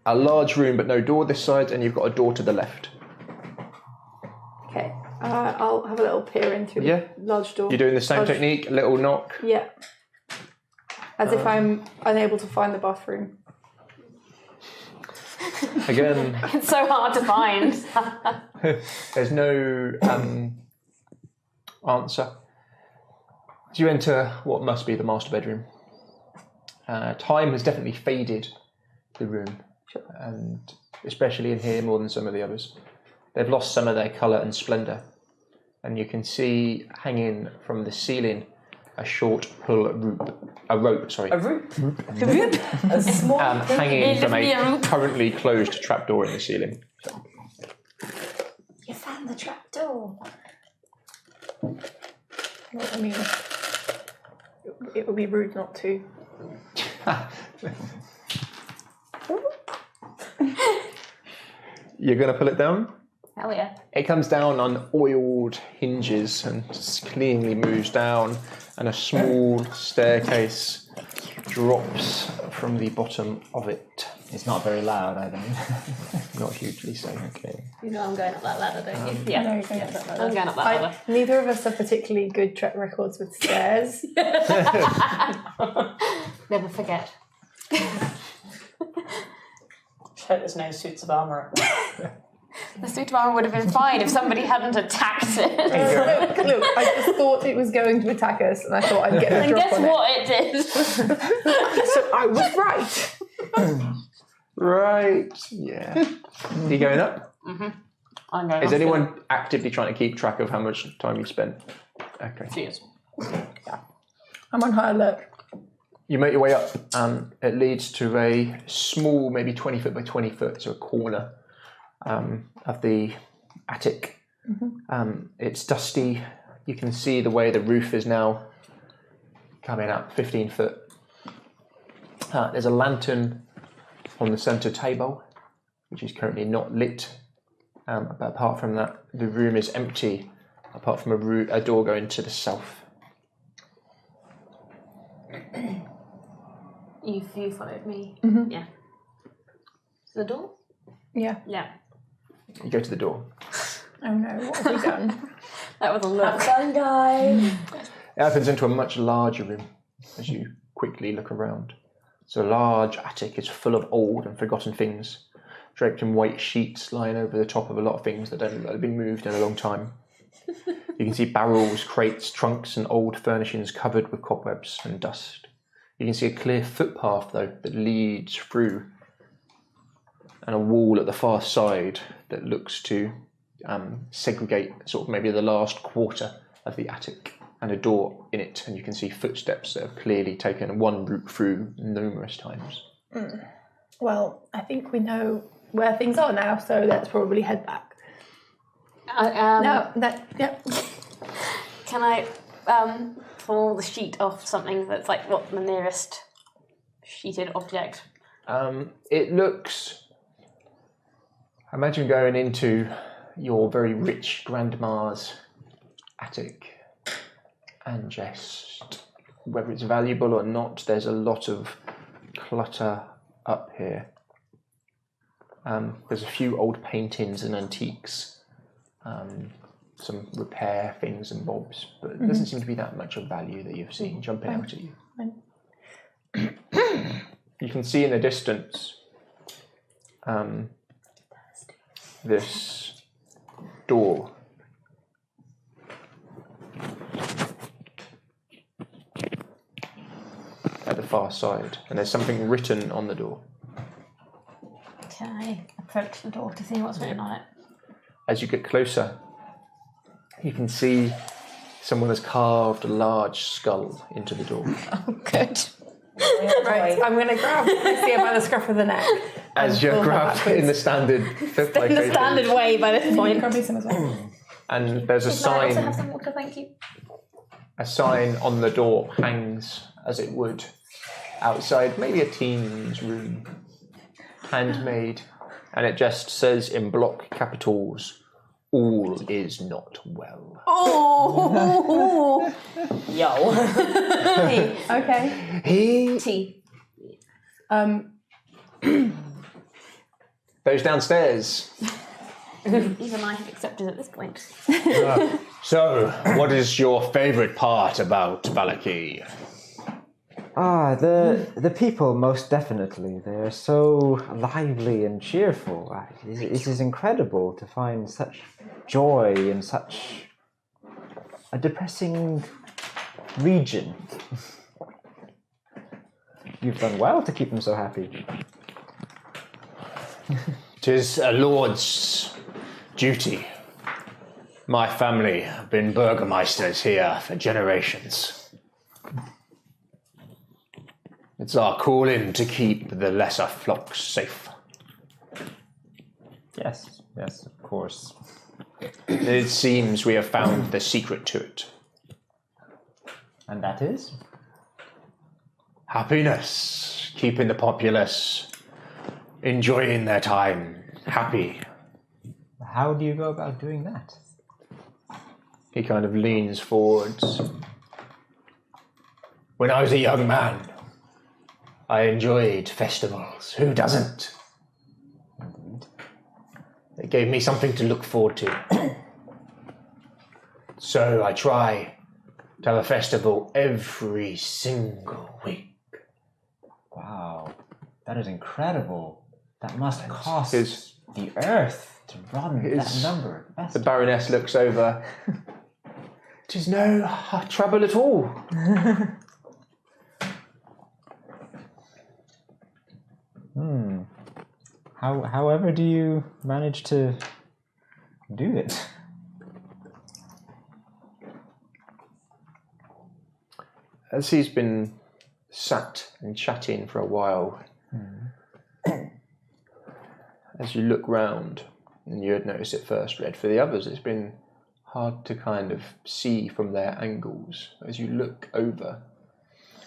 large room but no door this side, and you've got a door to the left. Okay. I'll have a little peer into the large door. You're doing the same technique, little knock. Yeah. As if I'm unable to find the bathroom. Again, It's so hard to find. there's no answer. So you enter what must be the master bedroom. Time has definitely faded the room, and especially in here more than some of the others. They've lost some of their colour and splendour, and you can see hanging from the ceiling a short rope. A rope? A small hanging from a currently closed trapdoor in the ceiling. You found the trapdoor. Well, I mean, it would be rude not to. You're going to pull it down? Hell yeah. It comes down on oiled hinges and cleanly moves down, and a small staircase drops from the bottom of it. It's not very loud, I think. Not hugely so. Okay. You know I'm going up that ladder, don't you? I know you're going up that ladder. I'm going up that ladder. Neither of us have particularly good track records with stairs. Never forget. Hope there's no suits of armour. The suit of armour would have been fine if somebody hadn't attacked it. Look, I just thought it was going to attack us, and I thought I'd get a And drop guess on what it did? So I was right. Right, yeah. Are you going up? I'm going Is up. anyone actively trying to keep track of how much time you've spent? Okay. Cheers. I'm on high alert. You make your way up, and it leads to a small, maybe 20 foot by 20 foot, so a corner of the attic. It's dusty. You can see the way the roof is now coming up 15 foot. There's a lantern on the centre table, which is currently not lit. But apart from that, the room is empty, apart from a door going to the south. You followed me. Yeah. The door? Yeah. Yeah. You go to the door. Oh no, what have we done? That was a look. Fun guy. It opens into a much larger room as you quickly look around. So a large attic is full of old and forgotten things, draped in white sheets lying over the top of a lot of things that don't look like they've been moved in a long time. You can see barrels, crates, trunks and old furnishings covered with cobwebs and dust. You can see a clear footpath though that leads through, and a wall at the far side that looks to segregate sort of maybe the last quarter of the attic, and a door in it, and you can see footsteps that have clearly taken one route through numerous times. Well, I think we know where things are now, so let's probably head back. Can I pull the sheet off something that's like what the nearest sheeted object? It looks... Imagine going into your very rich grandma's attic and just, whether it's valuable or not, there's a lot of clutter up here. There's a few old paintings and antiques, some repair things and bobs, but it doesn't seem to be that much of value that you've seen jumping out at you. You can see in the distance this door. far side, and there's something written on the door. Can I approach the door to see what's written on it? As you get closer, you can see someone has carved a large skull into the door. Oh, good. Right, I'm going to grab Lucia by the scruff of the neck. As you're grabbed in the standard fifth In the location. standard way by this point. Grab me some as well. And there's a Can I also have sign. some water, thank you? A sign on the door hangs as it would outside, maybe a teen's room, handmade, and it just says in block capitals, "All is not well." Oh! Yo. Okay. Tea. Those downstairs. Even I have accepted at this point. So, what is your favourite part about Valaki? The people, most definitely. They're so lively and cheerful. It is incredible to find such joy in such a depressing region. You've done well to keep them so happy. 'Tis a lord's duty. My family have been burgomeisters here for generations. It's our calling to keep the lesser flocks safe. Yes, of course. It seems we have found the secret to it. And that is? Happiness. Keeping the populace enjoying their time. Happy. How do you go about doing that? He kind of leans forwards. When I was a young man, I enjoyed festivals. Who doesn't? It gave me something to look forward to. So I try to have a festival every single week. Wow, that is incredible. That must cost his- the earth to run that his- number. The Baroness looks over. 'Tis no trouble at all. However do you manage to do it? As he's been sat and chatting for a while, as you look round, and you had noticed it first, Red, for the others it's been hard to kind of see from their angles. As you look over,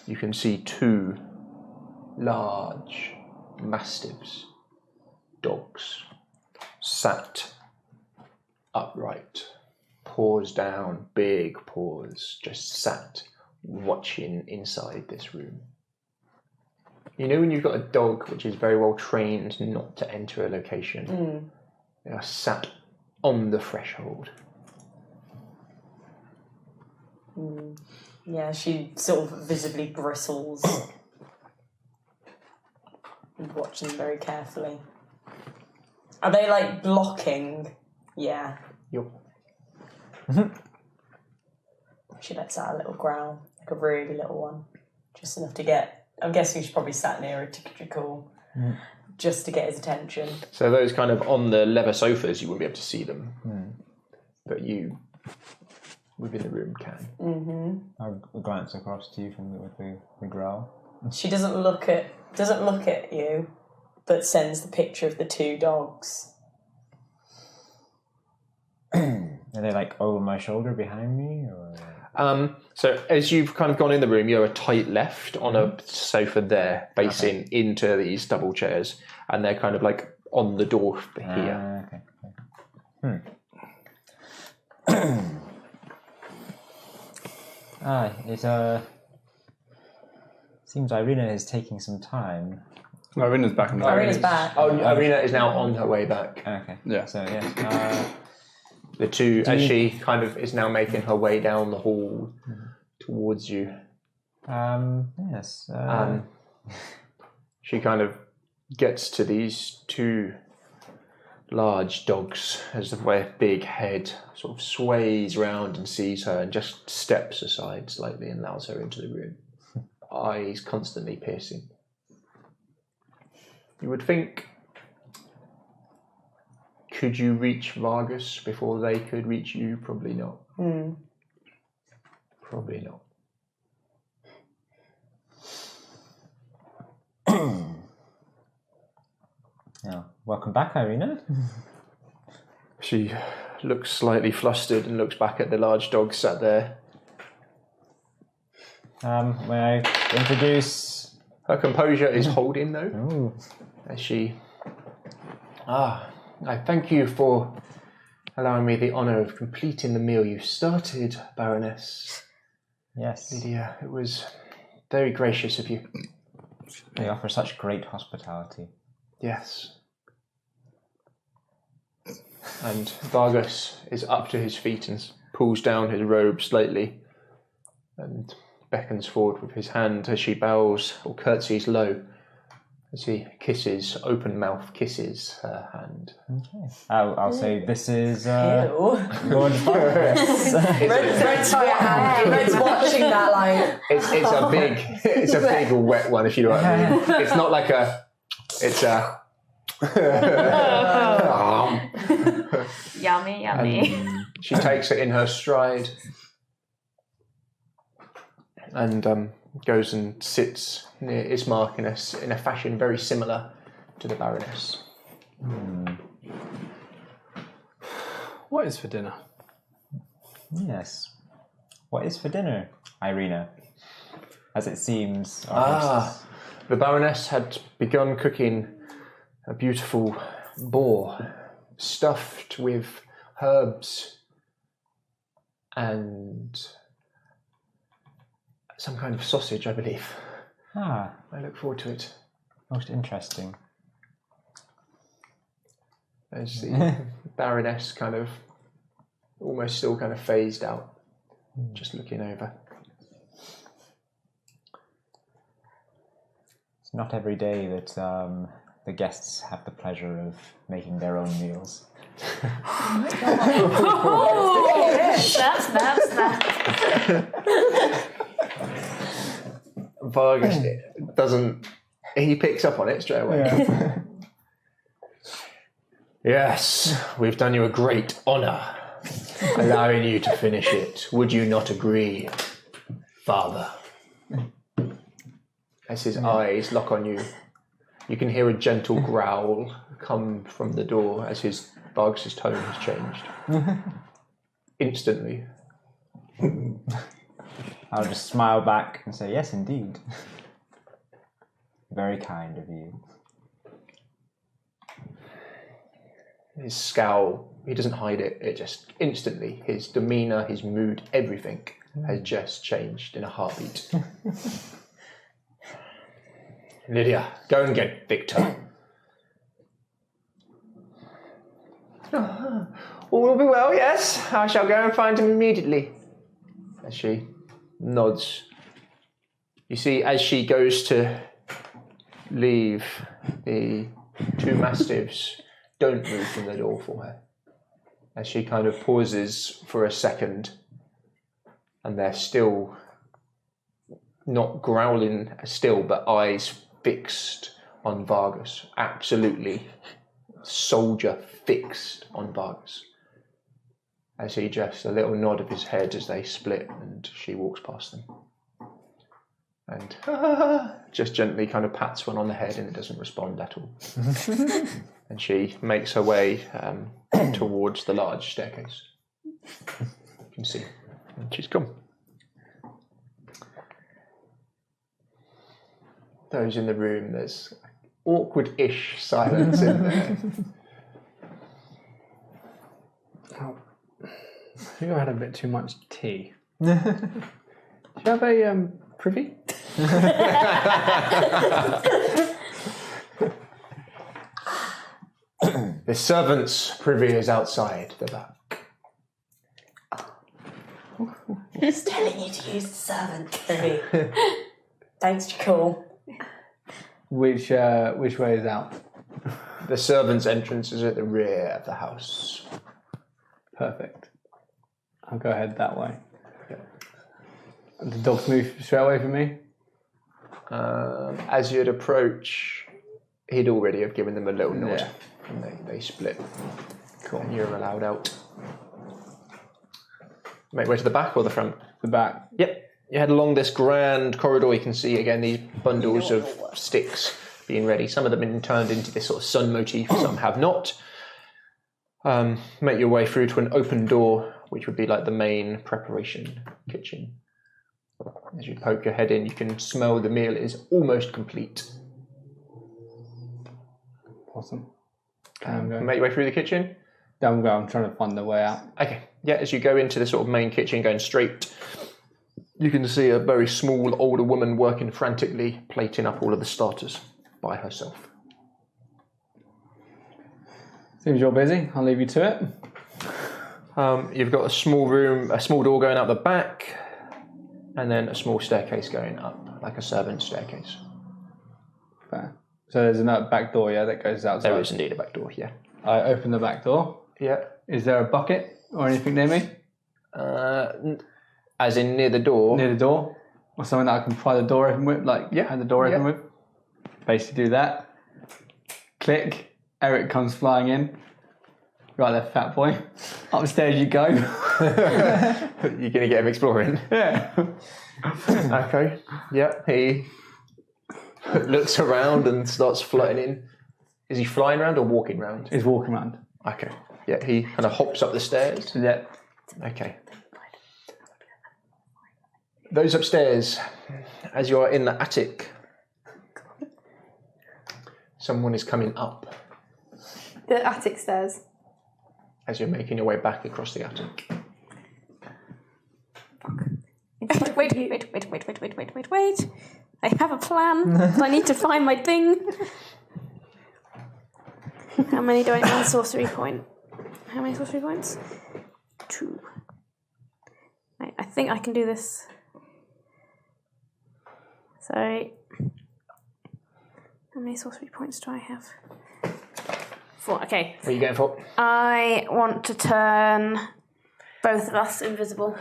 you can see two large mastiffs, dogs, sat upright, paws down, big paws, just sat watching inside this room. You know when you've got a dog which is very well trained not to enter a location? They are sat on the threshold. Yeah, she sort of visibly bristles and watching them very carefully. Are they like blocking? Yeah. Yup. She lets out a little growl, like a really little one, just enough to get. I'm guessing she probably sat near a typical, just to get his attention. So those kind of on the leather sofas, you wouldn't be able to see them, but you within the room can. I'll glance across to you with the growl. She doesn't look at you, but sends the picture of the two dogs. Are they like over my shoulder behind me, or? So as you've kind of gone in the room, you're a tight left on a sofa there, facing into these double chairs, and they're kind of like on the door here. It seems Irina is taking some time. Irina's back in the Irina's back. Oh, Irina is now on her way back. Okay. Yeah. So yeah. The two, as she kind of is now making her way down the hall towards you. Yes. She kind of gets to these two large dogs as the big head sort of sways round and sees her and just steps aside slightly and allows her into the room. eyes constantly piercing. You would think, could you reach Vargas before they could reach you? Probably not. Probably not. Yeah. Welcome back, Irina. She looks slightly flustered and looks back at the large dog sat there. May I introduce... Her composure is holding though. Ooh. As she... I thank you for allowing me the honour of completing the meal you started, Baroness. Yes. Lydia, it was very gracious of you. They offer such great hospitality. Yes. And Vargas is up to his feet and pulls down his robe slightly and beckons forward with his hand as she bows or curtsies low as he kisses, open mouth kisses her hand. Okay. I'll say this is Ew. Lord Vargas. Red's watching that like. It's a big wet one, if you know what I mean. It's not like it's a Yummy, yummy. she takes it in her stride and goes and sits near Ismark in a fashion very similar to the Baroness. What is for dinner? Yes. What is for dinner, Irina? As it seems... The Baroness had begun cooking a beautiful boar stuffed with herbs and some kind of sausage, I believe. Ah, I look forward to it. most interesting. As the Baroness kind of almost still kind of phased out, just looking over. It's not every day that the guests have the pleasure of making their own meals. Snap. Vargas doesn't... He picks up on it straight away. Yeah. Yes, we've done you a great honour, allowing you to finish it. Would you not agree, Father? As his eyes lock on you, you can hear a gentle growl come from the door as Vargas's tone has changed. Instantly. I'll just smile back and say, yes, indeed. Very kind of you. His scowl, he doesn't hide it, it just instantly, his demeanour, his mood, everything has just changed in a heartbeat. Lydia, go and get Victor. All will be well, yes. I shall go and find him immediately. As she nods. You see, as she goes to leave, the two mastiffs don't move from the door for her. As she kind of pauses for a second, and they're still not growling still, but eyes fixed on Vargas. Absolutely soldier fixed on Vargas. As he just a little nod of his head as they split and she walks past them. And just gently kind of pats one on the head and it doesn't respond at all. And she makes her way towards the large staircase. You can see. And she's gone. Those in the room, there's awkward-ish silence in there. Oh, I think I had a bit too much tea. Do you have a privy? The servants' privy is outside the back. Just telling you to use the servant privy. Thanks, you're cool. Which way is out? The servants' entrance is at the rear of the house. Perfect. I'll go ahead that way. Yeah. The dogs move straight away from me? As you'd approach, he'd already have given them a little nod, Yeah. and they split. Cool. And you're allowed out. Make way to the back or the front? The back. Yep. You head along this grand corridor. You can see again these bundles of sticks being ready. Some of them have been turned into this sort of sun motif, some have not. Make your way through to an open door, which would be like the main preparation kitchen. As you poke your head in, you can smell the meal is almost complete. Awesome. Make your way through the kitchen. Down we go. I'm trying to find the way out. Okay. Yeah, as you go into the sort of main kitchen, going straight, you can see a very small older woman working frantically, plating up all of the starters by herself. Seems you're busy. I'll leave you to it. You've got a small room, a small door going out the back, and then a small staircase going up, like a servant's staircase. Fair. So there's another back door, yeah, that goes outside. There is indeed a back door, yeah. I open the back door. Yeah. Is there a bucket or anything near me? As in near the door? Near the door? Or something that I can pry the door open with? Like, hand the door open with? Basically do that. Click. Eric comes flying in. Right there, fat boy. Upstairs you go. You're going to get him exploring? Yeah. Okay. Yeah, he looks around and starts floating in. Is he flying around or walking around? He's walking around. Okay. Yeah, he kind of hops up the stairs. Yeah. Okay. Those upstairs, as you are in the attic, someone is coming up. The attic stairs. As you're making your way back across the attic. Wait. I have a plan. I need to find my thing. How many do I need? Sorcery point. How many sorcery points? 2. I think I can do this. Sorry. How many sorcery points do I have? 4. Okay. What are you going for? I want to turn both of us invisible.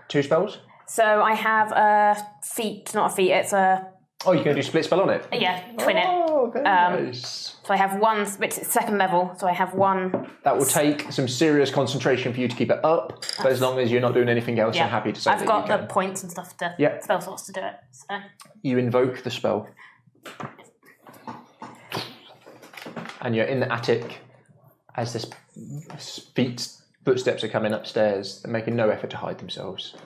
2 spells? So I have a feat, not a feat, it's a... Oh, you're going to do split spell on it? Yeah, twin it. Oh, very nice. So I have one, it's second level, so I have one... That will take some serious concentration for you to keep it up, but as long as you're not doing anything else, I'm happy to say I've that got you the can. points and stuff to... Yeah. Spell slots to do it, so... You invoke the spell. And you're in the attic as this footsteps are coming upstairs. They're making no effort to hide themselves.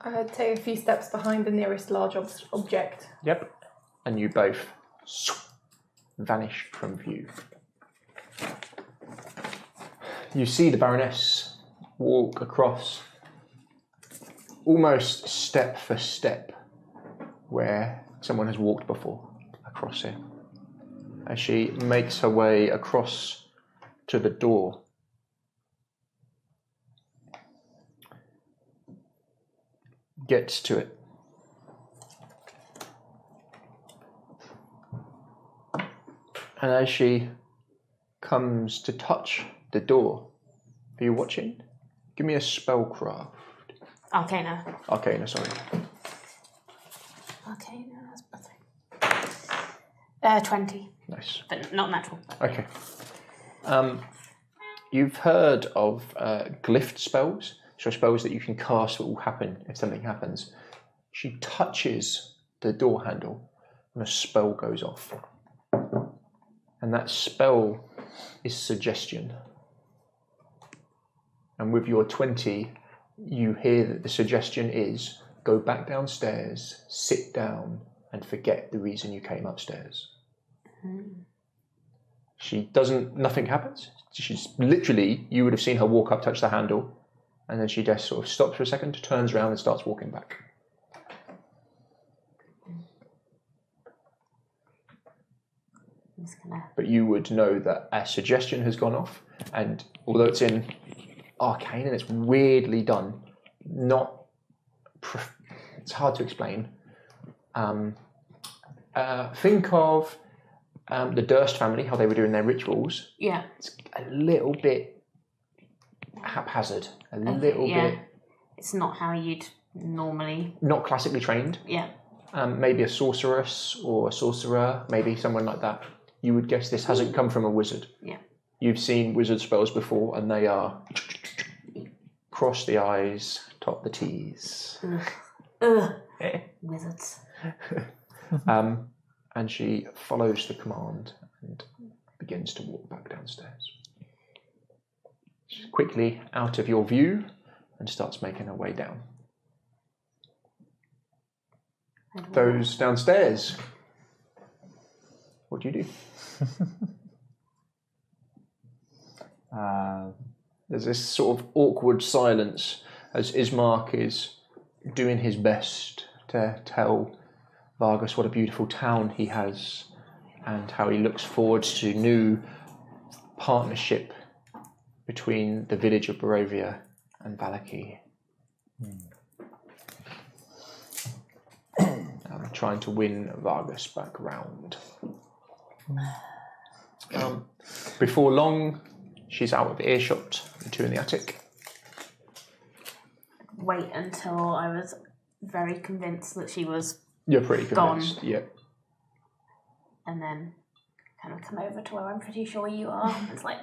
I take a few steps behind the nearest large object. Yep. And you both vanish from view. You see the Baroness walk across almost step for step where someone has walked before across here. As she makes her way across to the door. Gets to it. And as she comes to touch the door, are you watching? Give me a spellcraft. Arcana. Arcana, sorry. Arcana, that's better. 20. Nice. But not natural. Okay. You've heard of glyph spells, so spells that you can cast that will happen if something happens. She touches the door handle and a spell goes off. And that spell is suggestion. And with your 20, you hear that the suggestion is go back downstairs, sit down, and forget the reason you came upstairs. She doesn't, nothing happens. She's literally, you would have seen her walk up, touch the handle, and then she just sort of stops for a second, turns around and starts walking back. But you would know that a suggestion has gone off, and although it's in Arcane and it's weirdly done, it's hard to explain. Think of the Durst family, how they were doing their rituals. Yeah. It's a little bit haphazard, a little bit. It's not how you'd normally... Not classically trained. Yeah. maybe a sorceress or a sorcerer, maybe someone like that. You would guess this hasn't come from a wizard. Yeah. You've seen wizard spells before, and they are cross the I's, dot the T's. Ugh. Wizards. And she follows the command and begins to walk back downstairs. She's quickly out of your view and starts making her way down. Those downstairs, what do you do? There's this sort of awkward silence as Ismark is doing his best to tell Vargas what a beautiful town he has and how he looks forward to new partnership between the village of Barovia and Vallakovich. Trying to win Vargas back round. Before long, she's out of earshot, the two in the attic. Wait until I was very convinced that she was You're pretty gone. convinced, yeah. And then kind of come over to where I'm pretty sure you are. It's like,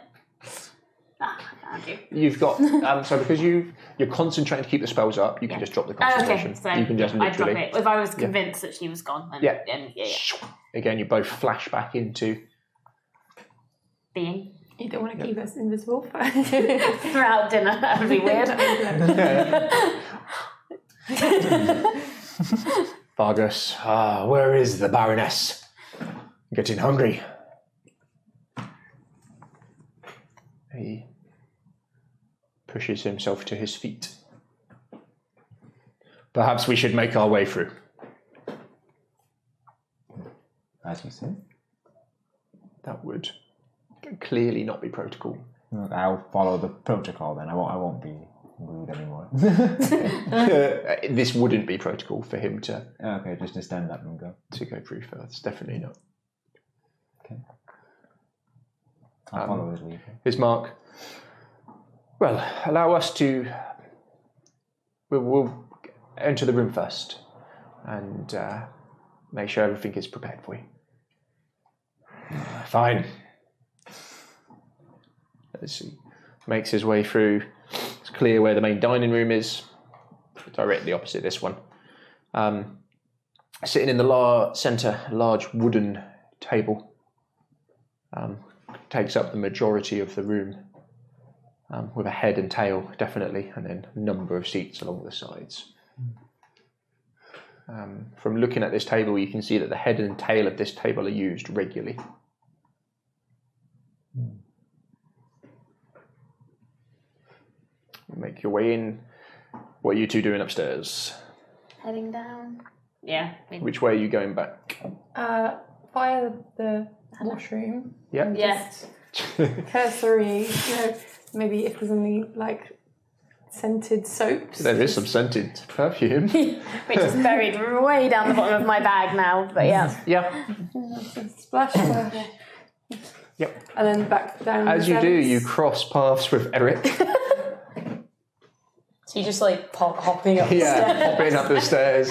I found you. You've got, so because you're concentrating to keep the spells up, you can just drop the concentration. Okay, so you can just I drop literally, it. If I was convinced that she was gone, then Again, you both flash back into being. You don't want to keep us invisible Throughout dinner, that would be weird. Vargas. Where is the Baroness? Getting hungry. He pushes himself to his feet. Perhaps we should make our way through. As you say. That would clearly not be protocol. I'll follow the protocol then. I won't be rude anymore. This wouldn't be protocol for him to Okay, just to stand up and go. to go through first. Definitely not. Okay. I'll follow his lead. Ismark. Well, allow us to. We'll enter the room first and make sure everything is prepared for you. Fine. As he makes his way through, it's clear where the main dining room is, directly opposite this one. Sitting in the centre, a large wooden table. Takes up the majority of the room, with a head and tail, definitely, and then a number of seats along the sides. From looking at this table, you can see that the head and tail of this table are used regularly. Make your way in. What are you two doing upstairs? Heading down. Yeah. Which way are you going back? Via the washroom. Yeah. And Yes. just cursory, maybe if there's any like scented soaps. There is some scented perfume. Which is buried way down the bottom of my bag now, but yeah. Yeah. Splash, splash. Yep. And then back down. As you do, you cross paths with Eric. So you just like hopping up the stairs. Hopping up the stairs.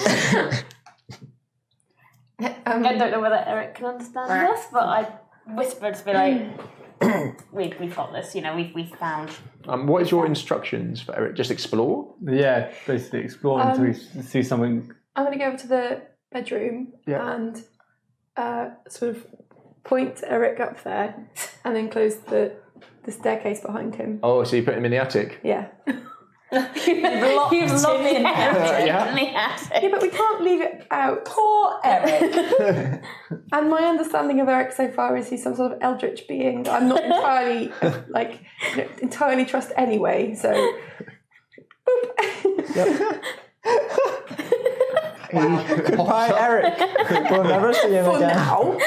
I don't know whether Eric can understand this, but I whispered to be like, we've got this, we've found. What is your instructions for Eric? Just explore? Yeah, basically explore until we see something. I'm going to go over to the bedroom and sort of point Eric up there and then close the staircase behind him. Oh, so you put him in the attic? Yeah. You've locked him in the attic. Yeah, but we can't leave it out. Poor Eric. And my understanding of Eric so far is he's some sort of eldritch being that I'm not entirely entirely trust anyway. So, Goodbye, Eric. We'll never see him for again. now,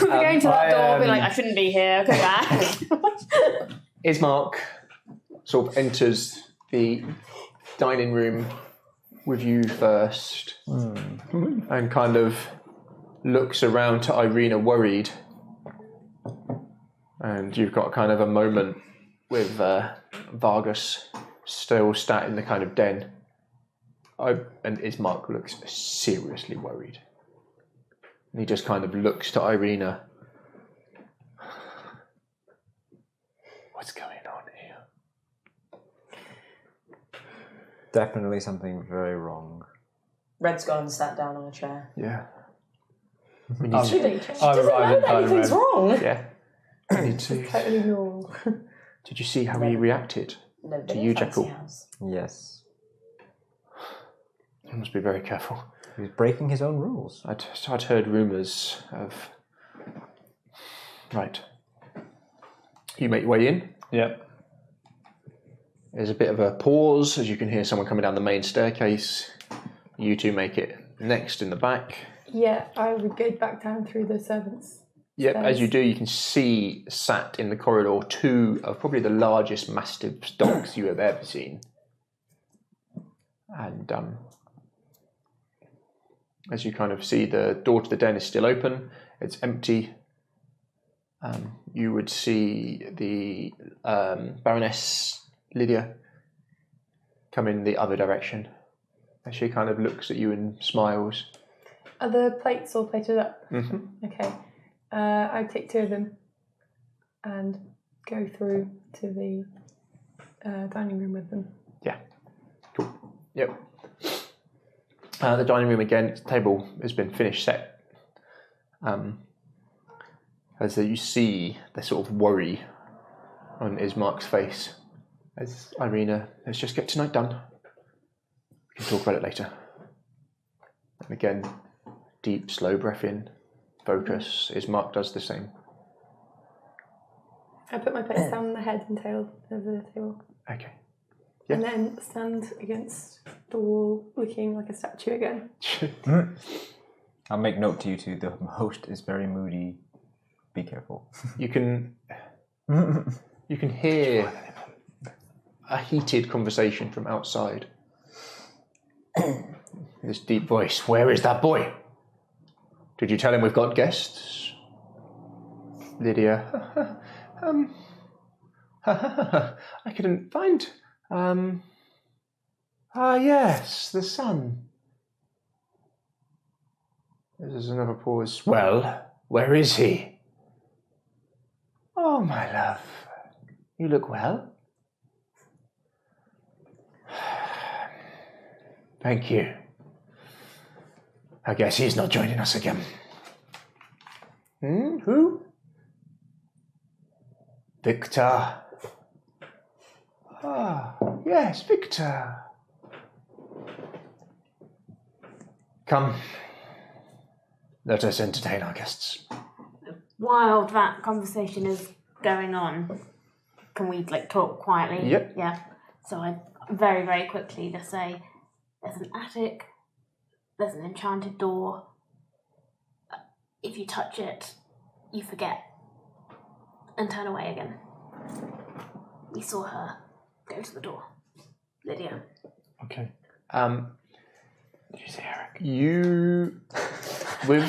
We're going to that door, be like, I shouldn't be here, go back. Ismark sort of enters the dining room with you first and kind of looks around to Irina worried. And you've got kind of a moment with Vargas still sat in the kind of den. And Ismark looks seriously worried. And he just kind of looks to Irina. What's going on here? Definitely something very wrong. Red's gone and sat down on a chair. Yeah. She doesn't know arrived that anything's wrong. Yeah. We need to. Totally normal. Did you see how he reacted to you, Jekyll? Yes. You must be very careful. He was breaking his own rules. I'd heard rumours of... Right. You make your way in. Yep. There's a bit of a pause as you can hear someone coming down the main staircase. You two make it next in the back. Yeah, I would go back down through the servants. Yep, as you do, you can see sat in the corridor 2 of probably the largest mastiff dogs you have ever seen. And as you kind of see, the door to the den is still open. It's empty. You would see the Baroness Lydia come in the other direction. And she kind of looks at you and smiles. Are the plates all plated up? Mm-hmm. Okay. I take 2 of them and go through to the dining room with them. Yeah. Cool. Yep. The dining room again, the table has been finished set. As you see the sort of worry on Ismark's face. As Irina, let's just get tonight done. We can talk about it later. And again, deep, slow breath in. Focus. Ismark does the same. I put my plates down on the head and tail of the table. Okay. Yeah. And then stand against the wall looking like a statue again. I'll make note to you two, the host is very moody. Be careful. You can hear a heated conversation from outside. This deep voice, where is that boy? Did you tell him we've got guests? Lydia, I couldn't find, yes, the son. There's another pause. Well, where is he? Oh, my love, you look well. Thank you. I guess he's not joining us again. Who? Victor. Ah, yes, Victor. Come. Let us entertain our guests. While that conversation is going on, can we talk quietly? Yep. Yeah. So I very, very quickly just say, there's an attic, there's an enchanted door. If you touch it, you forget and turn away again. We saw her go to the door. Lydia. Okay. Did you see Eric? You, with...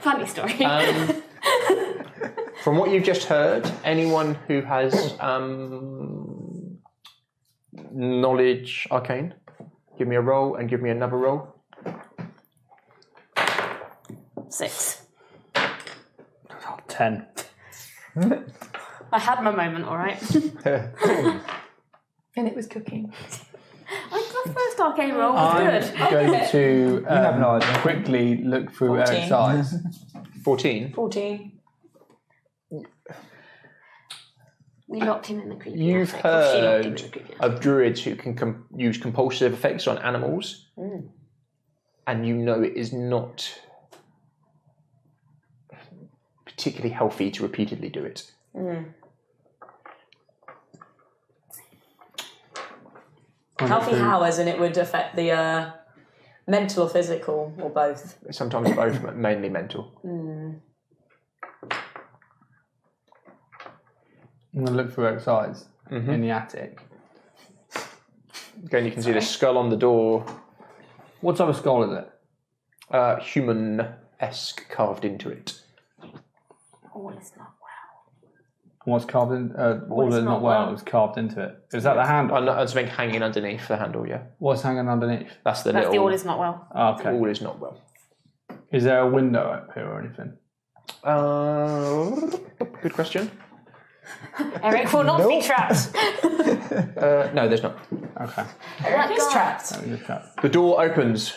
Funny story. From what you've just heard, anyone who has knowledge arcane, give me a roll and give me another roll. 6. 10. I had my moment, all right. And it was cooking. The first arcane roll was I'm good. going to have knowledge. quickly look through 14. Eric's eyes. 14. 14. We locked him in the creepy You've attic. Or she locked him in heard the creepy attic. of druids who can use compulsive effects on animals, and you know it is not particularly healthy to repeatedly do it. Healthy how, as in it would affect the mental or physical, or both? Sometimes both, but mainly mental. I'm going to look through Eric's eyes in the attic. Again, you can see the skull on the door, What type of skull is it? human-esque carved into it. All is not well. What's carved in? All is not well is carved into it. Is that the handle? There's something hanging underneath the handle, yeah. What's hanging underneath? That's the That's the little... all is not well. Oh, okay. All is not well. Is there a window up here or anything? Good question. Eric will not be trapped. No, there's not. Okay. Eric is trapped. That was a trap. The door opens.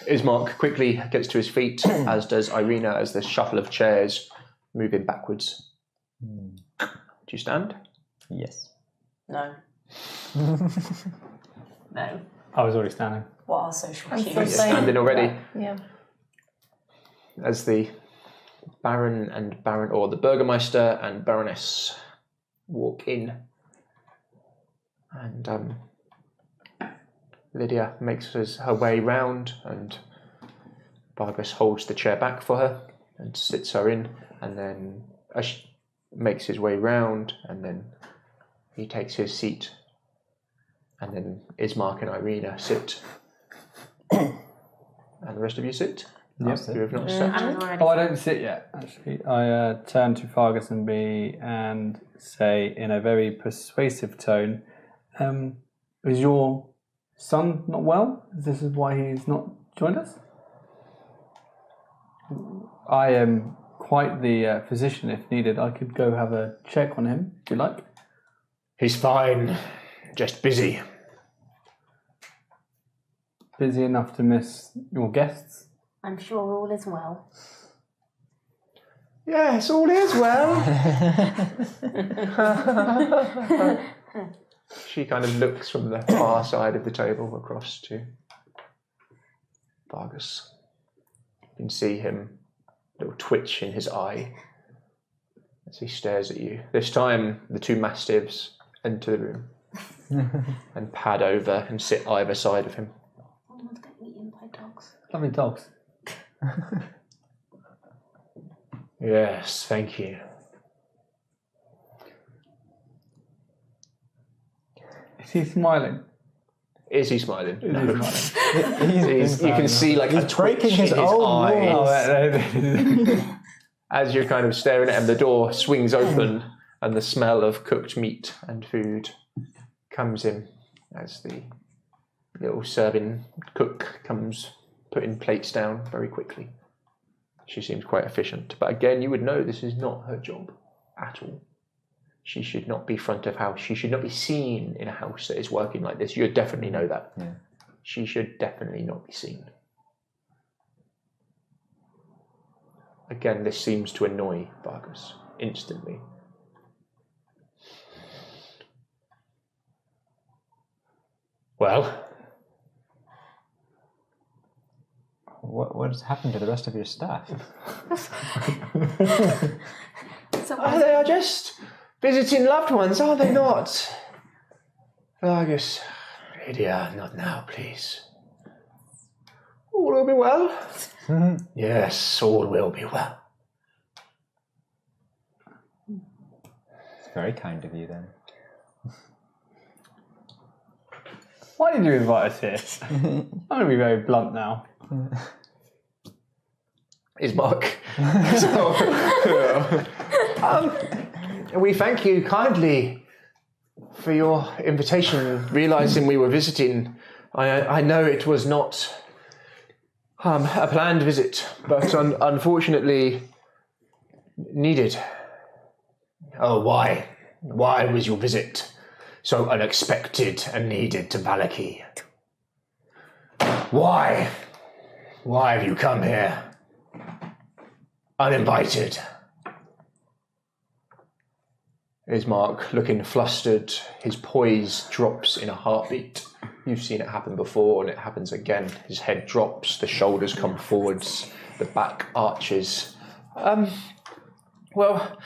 Ismark quickly gets to his feet, as does Irina, as the shuffle of chairs moving backwards. Do you stand? Yes. No. No. I was already standing. What are social I'm cues? so You're standing already. Yeah. As the Baron, or the Burgermeister and Baroness walk in. And Lydia makes her way round, and Vargas holds the chair back for her and sits her in, and then makes his way round, and then he takes his seat, and then Ismark and Irina sit, and the rest of you sit. Yes. You have not sat. Oh, I don't sit yet, actually. I turn to Vargas and say in a very persuasive tone, is your son not well? This is why he's not joined us? I am quite the physician if needed. I could go have a check on him, if you like. He's fine, just busy. Busy enough to miss your guests? I'm sure all is well. Yes, all is well. She kind of looks from the far side of the table across to Vargas. You can see him, a little twitch in his eye as he stares at you. This time, the two mastiffs enter the room and pad over and sit either side of him. Someone's getting eaten by dogs. Lovely dogs. Yes, thank you. Is he smiling? Is he smiling? Is he smiling? You can see like He's a twitch breaking his in his own eyes. rules. As you're kind of staring at him, the door swings open and the smell of cooked meat and food comes in as the little serving cook comes putting plates down very quickly. She seems quite efficient. But again, you would know this is not her job at all. She should not be front of house. She should not be seen in a house that is working like this. You definitely know that. Yeah. She should definitely not be seen. Again, this seems to annoy Vargas instantly. Well, What has happened to the rest of your staff? they are just visiting loved ones, are they not? Vargas, Lydia, not now, please. All will be well. Yes, all will be well. It's very kind of you then. Why did you invite us here? I'm going to be very blunt now. Is Mark. We thank you kindly for your invitation, realising we were visiting. I know it was not a planned visit, but unfortunately needed. Oh, why? Why was your visit so unexpected and needed to Valaki? Why? Why have you come here? Uninvited. Ismark, looking flustered, his poise drops in a heartbeat. You've seen it happen before, and it happens again. His head drops, the shoulders come forwards, the back arches. Well,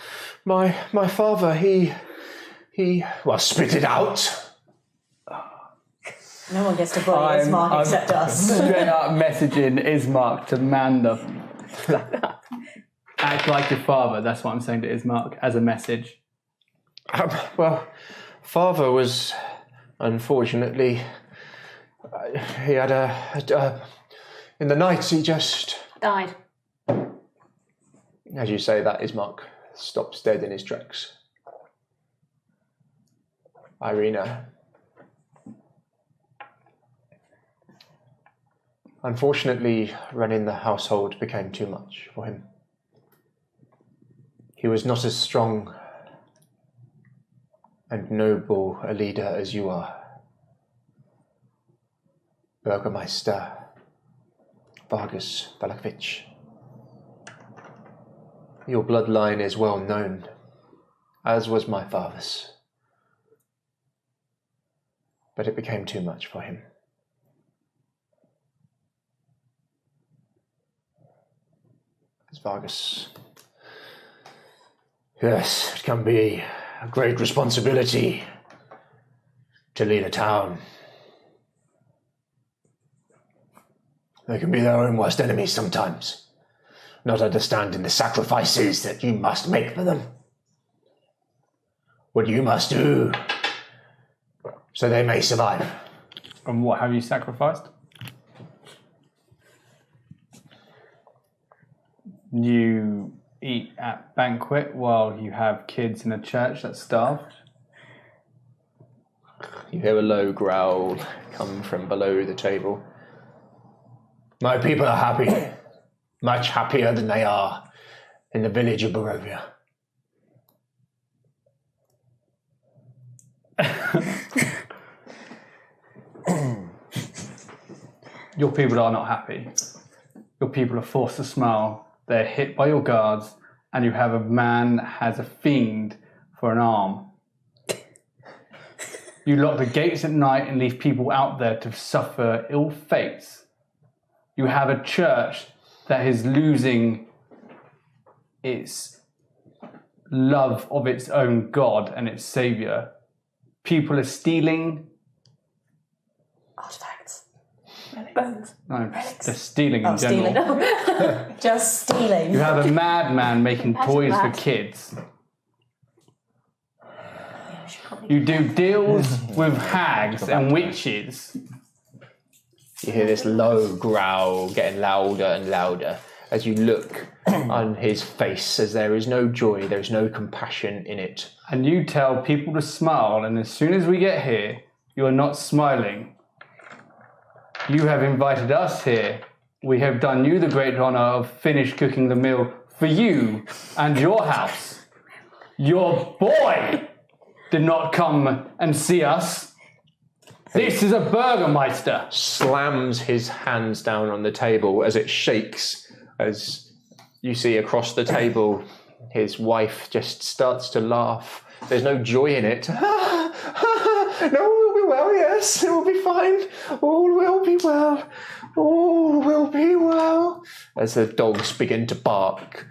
my father, he well, spit it out. No one gets to bully Ismark except us. Straight up messaging Ismark to Manda. Act like your father, that's what I'm saying to Ismark as a message. Well, father was, unfortunately, he had in the night he just... Died. As you say that, Ismark stops dead in his tracks. Irina. Unfortunately, running the household became too much for him. He was not as strong and noble a leader as you are. Burgermeister Vargas Vallakovich. Your bloodline is well known, as was my father's. But it became too much for him. As Vargas. Yes, it can be a great responsibility to lead a town. They can be their own worst enemies sometimes, not understanding the sacrifices that you must make for them. What you must do so they may survive. And what have you sacrificed? You eat at banquet while you have kids in a church that's starved. You hear a low growl come from below the table. My people are happy, much happier than they are in the village of Barovia. Your people are not happy. Your people are forced to smile. They're hit by your guards, and you have a man that has a fiend for an arm. You lock the gates at night and leave people out there to suffer ill fates. You have a church that is losing its love of its own God and its Saviour. People are stealing. Artifacts. Bones. No, they're stealing in general. Stealing. Just stealing. You have a madman making toys for kids. You do deals with hags and witches. You hear this low growl getting louder and louder as you look on his face, as there is no joy, there is no compassion in it. And you tell people to smile, and as soon as we get here, you are not smiling. You have invited us here. We have done you the great honour of finish cooking the meal for you and your house. Your boy did not come and see us. This is a burgermeister. Slams his hands down on the table as it shakes, as you see across the table his wife just starts to laugh. There's no joy in it. No, it will be well, yes, it will be fine. All will be well. All will be well. As the dogs begin to bark,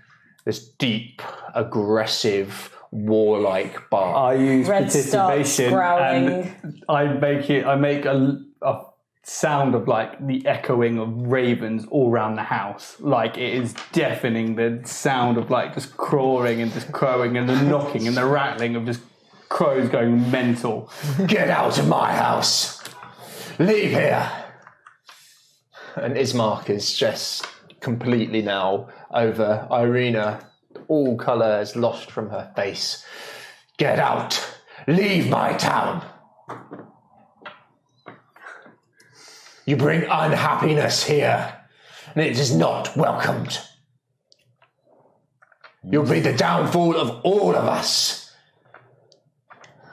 this deep, aggressive, warlike bark. I use Red starts participation growling. and I make a sound of like the echoing of ravens all around the house. Like it is deafening, the sound of like just crawling and just crowing and the knocking and the rattling of just crows going mental. Get out of my house. Leave here. And Ismark is just completely now over Irina. All colour is lost from her face. Get out. Leave my town. You bring unhappiness here, and it is not welcomed. You'll be the downfall of all of us.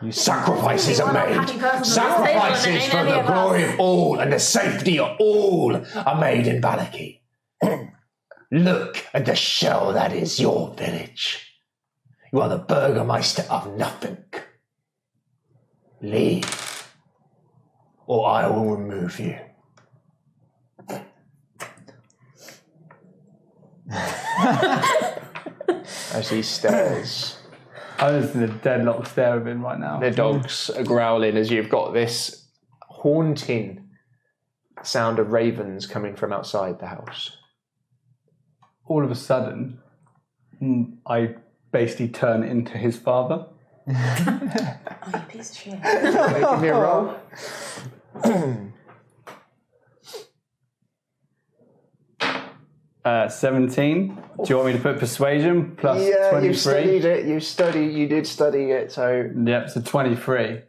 Sacrifices are made. Sacrifices for the glory of all and the safety of all are made in Valaki. Look at the shell that is your village. You are the burgermeister of nothing. Leave, or I will remove you. As he stares. I was in a deadlock stare of him right now. The dogs are growling as you've got this haunting sound of ravens coming from outside the house. All of a sudden, I basically turn into his father. Oh, you piece of shit. Give me a roll. 17. Do you want me to put persuasion plus Yeah, 23? you studied it. You did study it. So Yep, so 23.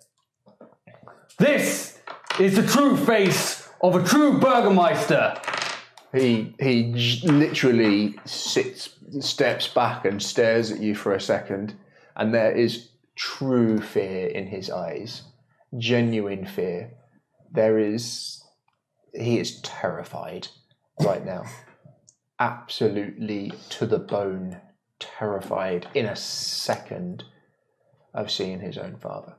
This is the true face of a true Burgermeister. He literally steps back and stares at you for a second, and there is true fear in his eyes, genuine fear. He is terrified right now, absolutely to the bone, terrified in a second of seeing his own father.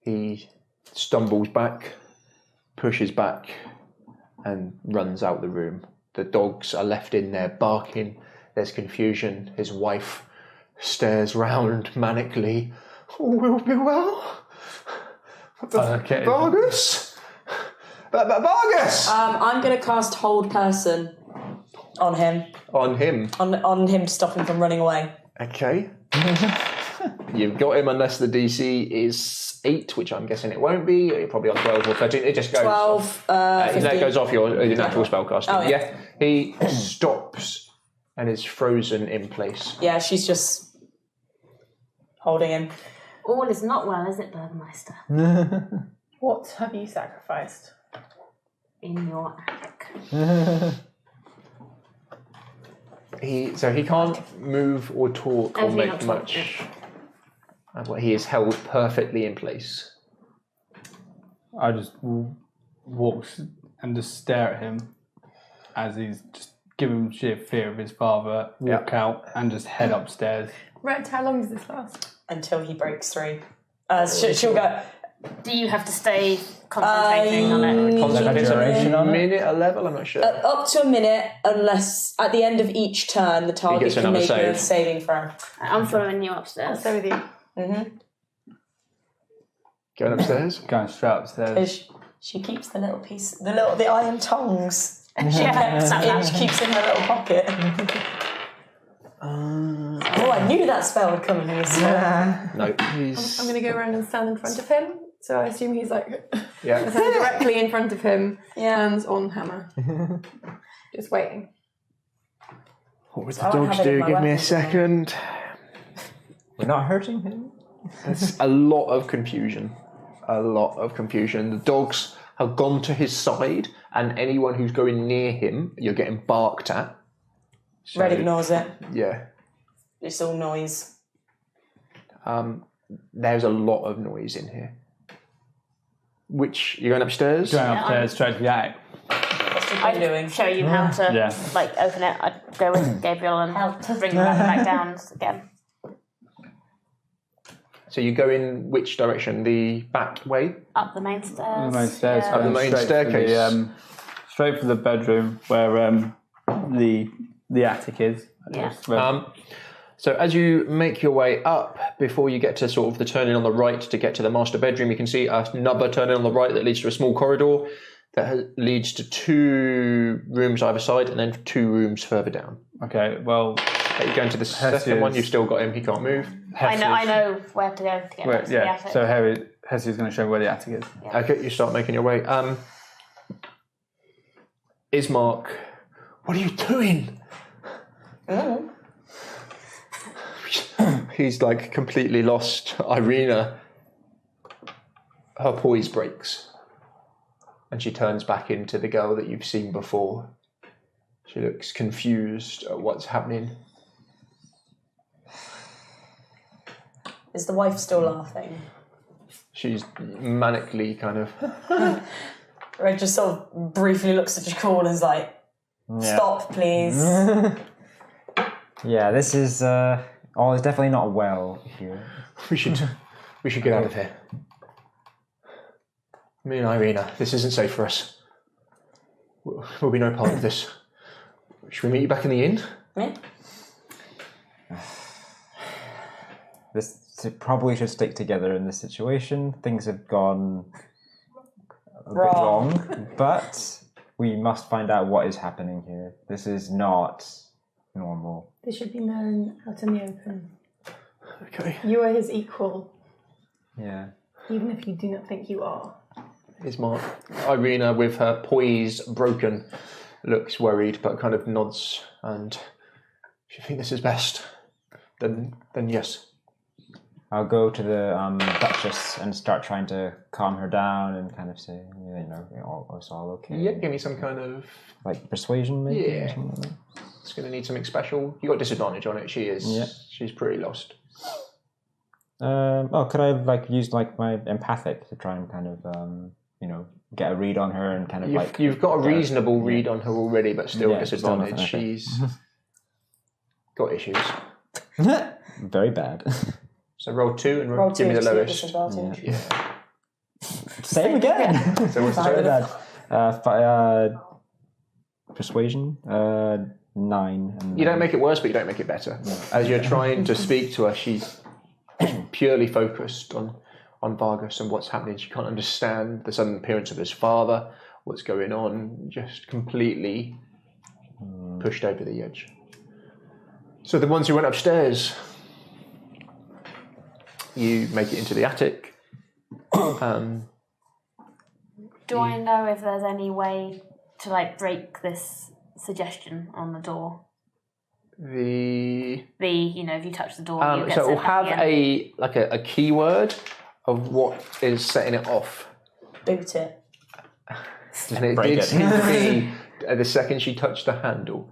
He stumbles back, pushes back, and runs out the room. The dogs are left in there barking. There's confusion. His wife stares round manically. All will be well. Okay. Vargas? Vargas! I'm going to cast Hold Person on him. On him. On him to stop him from running away. Okay. You've got him unless the DC is 8, which I'm guessing it won't be. You're probably on 12 or 13. It just goes 12, that 15. goes off your natural spellcasting. Oh, yeah. Yeah. He stops and is frozen in place. Yeah, she's just holding him. All is not well, is it, Burgermeister? What have you sacrificed? In your attic. So he can't move or talk or Actually, make not much. He is held perfectly in place. I just walk and just stare at him as he's just given sheer fear of his father, walk out and just head upstairs. Right, how long does this last? Until he breaks through. She'll go... Do you have to stay concentrating on it? I think it's duration on a it? minute, a level, I'm not sure. Up to a minute, unless at the end of each turn the target gets can another make a save. saving throw. I'm following you upstairs. So with you. Going upstairs? Going straight upstairs. She keeps the little piece, the iron tongs. Yeah. She keeps in her little pocket. Oh, I knew that spell would come in handy. No. I'm going to go around and stand in front of him. So I assume he's like Yeah. stand directly in front of him, Yeah. hands on hammer. Just waiting. What would the I don't dogs have any do? of my Give me a weapons with me. second. We're not hurting him? There's a lot of confusion. A lot of confusion. The dogs have gone to his side, and anyone who's going near him, you're getting barked at. So, Red ignores it. Yeah. It's all noise. There's a lot of noise in here. Which, you're going upstairs? Going upstairs straight to the attic. What's the I'd doing? show you how to Yeah. open it. I'd go with Gabriel and bring the ladder back down again. So you go in which direction? The back way? Up the main stairs. The main stairs. Yeah. Up the main Straight for staircase. straight for the bedroom where the attic is. Yeah. So as you make your way up, before you get to sort of the turning on the right to get to the master bedroom, you can see another turning on the right that leads to a small corridor that leads to 2 rooms either side and then 2 rooms further down. Okay, well, You go into the second one, you've still got him, he can't move. I know where to go to get back to the attic. So Hessie's going to show where the attic is. Okay, you start making your way. Ismark, what are you doing? He's like completely lost. Irina, her poise breaks. And she turns back into the girl that you've seen before. She looks confused at what's happening. Is the wife still laughing? She's manically kind of... Red just sort of briefly looks at Jacob and is like, stop, please. Yeah, this is all is definitely not well here. We should get out of here. Me and Irina, this isn't safe for us. We'll be no part of this. Should we meet you back in the inn? Yeah. This probably should stick together in this situation. Things have gone a bit Wrong. wrong, but we must find out what is happening here. This is not normal. This should be known out in the open. Okay. You are his equal, Yeah. even if you do not think you are. Ismark. Irina, with her poise broken, looks worried but kind of nods. And if you think this is best, then yes. I'll go to the Duchess and start trying to calm her down and kind of say, it's all okay. Yeah, give me some kind of... Like persuasion, maybe? Yeah. Or something like that. It's going to need something special. You got disadvantage on it. She's pretty lost. Could I use my empathic to try and kind of get a read on her and kind of You've got a reasonable read on her already, but still disadvantage. Still nothing, okay. She's got issues. Very bad. So roll 2 and Roll give me two the to lowest. disadvantage. Yeah. Same again. So what's the Very total? bad. Persuasion 9. And You don't make it worse, but you don't make it better. As you're trying to speak to her, she's purely focused on Vargas and what's happening. She can't understand the sudden appearance of his father, what's going on, just completely pushed over the edge. So the ones who went upstairs, you make it into the attic. Do I know if there's any way to break this suggestion on the door? If you touch the door, you get so it will sent back have again. a keyword of what is setting it off. Boot it. And it Break did it. seem to be the second she touched the handle.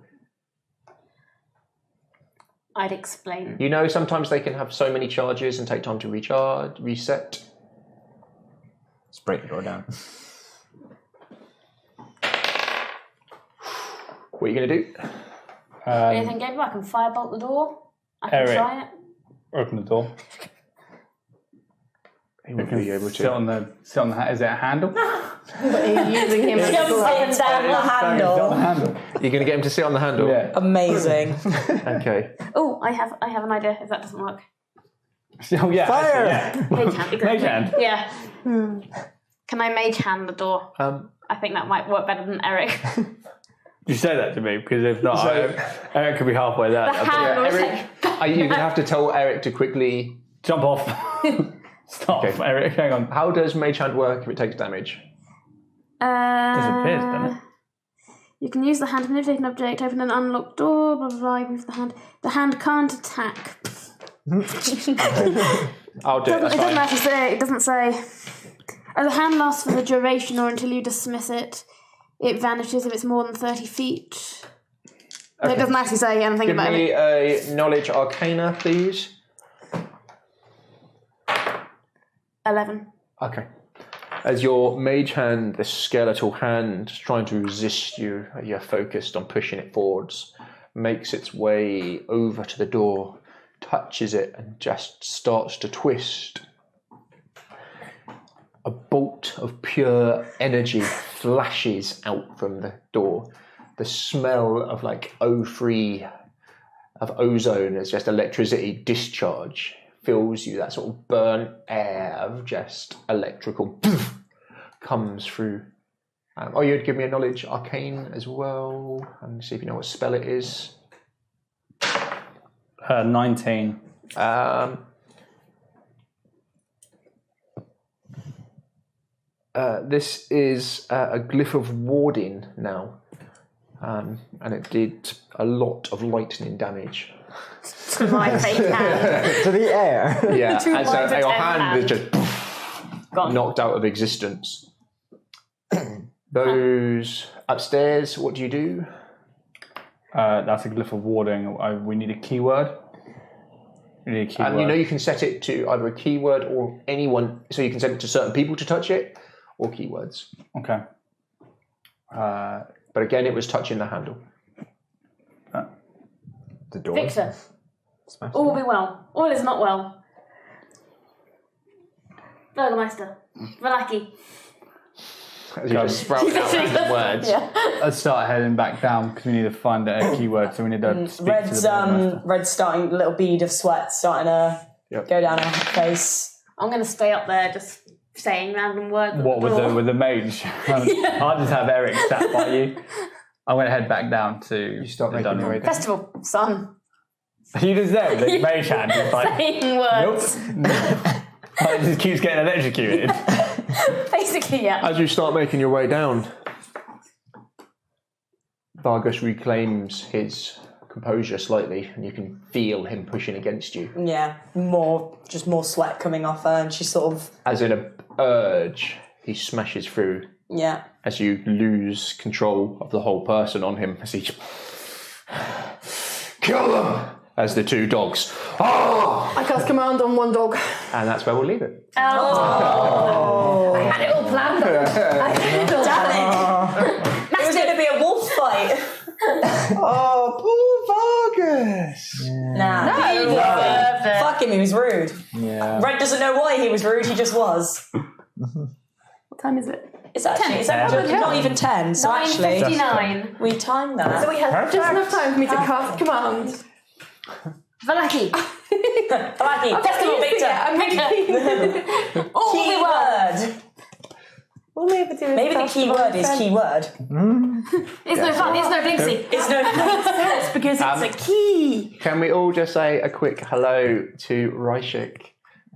I'd explain. You know, sometimes they can have so many charges and take time to reset. Let's break the door down. What are you going to do? Anything good? I can firebolt the door. I can Eric. try it. Open the door. He won't be able Sit to. on the is it a handle? But he's using him as a Jumps up and down the On the handle. handle. You're going to get him to sit on the handle? Yeah. Amazing. Okay. Oh, I have an idea if that doesn't work. Oh yeah. Fire! actually, Mage hand, exactly. Mage hand. Yeah. Can I mage hand the door? I think that might work better than Eric. You say that to me because if not, Eric could be halfway there. The hand will Eric, you're going to have to tell Eric to quickly... Jump off. Stop, Okay. Eric. Hang on. How does Mage Hand work if it takes damage? Disappears, doesn't it? You can use the hand to manipulate an object, open an unlocked door, blah blah blah. Move the hand. The hand can't attack. I'll do it, that's It doesn't fine. actually say. It doesn't say. The hand lasts for the duration or until you dismiss it. It vanishes if it's more than 30 feet. It doesn't actually say anything Give about me it. a Knowledge Arcana, please. 11. Okay. As your mage hand, the skeletal hand, trying to resist you, you're focused on pushing it forwards, makes its way over to the door, touches it, and just starts to twist. A bolt of pure energy flashes out from the door. The smell of O3, of ozone, as just electricity discharge fills you. That sort of burnt air of just electrical comes through. You'd give me a Knowledge Arcane as well, and see if you know what spell it is. 19. This is a glyph of warding now, and it did a lot of lightning damage. To my fake hand. To the air. Yeah, To and so my your pretend hand is just Gone. knocked out of existence. Those upstairs, what do you do? That's a glyph of warding. We need a keyword. We need a keyword. You know you can set it to either a keyword or anyone, so you can set it to certain people to touch it, or keywords. Okay. But again, it was touching the handle. The door. Victor. Smash All the will be well. All is not well. Burgermeister. Valaki. As you just sprout out random words. Let's start heading back down because we need to find a keyword. So we need to speak to the burgomaster. Red's starting, a little bead of sweat starting to go down her face. I'm going to stay up there just saying random words. at What the door. with the mage? I'll just have Eric sat by you. I'm going to head back down to. You start the making your way dungeon. down. Festival, son. You just there, the mage hand is like, Saying words. nope. It just keeps getting electrocuted. Basically, yeah. As you start making your way down, Vargas reclaims his composure slightly, and you can feel him pushing against you. Yeah, more sweat coming off her, and she sort of... As in a urge, he smashes through. Yeah. As you lose control of the whole person on him, as he... Kill them! As the two dogs. Oh! I cast command on one dog. And that's where we'll leave it. Oh. I had it all planned. Damn it! It was going to be a wolf fight. Oh, poor Vargas! Nah. No. Fuck him, he was rude. Yeah. Red doesn't know why he was rude, he just was. What time is it? It's actually not even 10, so actually 9:59. we timed that. So we had just enough time for me to cast command. Valaki. Valaki, festival Victor. I'm making Keyword. All we ever do is Maybe the cast key word is command. keyword. It's no fun. It's no Binksy. It's no. That's because it's a key. Can we all just say a quick hello to Ryshik,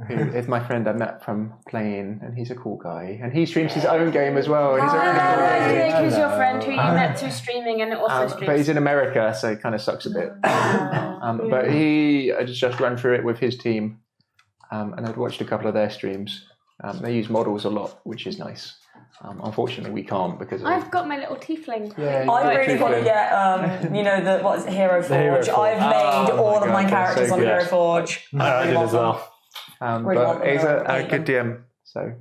who is my friend I met from playing, and he's a cool guy, and he streams his own game as well. He's a really cool Jake, guy. who's your friend who you met through streaming and also streams. But he's in America, so it kind of sucks a bit. But I just ran through it with his team, and I'd watched a couple of their streams. They use models a lot, which is nice. Unfortunately, we can't because of... I've got my little tiefling. Yeah, I really want to get, what is it, Hero Forge? I've made all of my characters on Hero Forge. I did as well. But he's a good DM, so...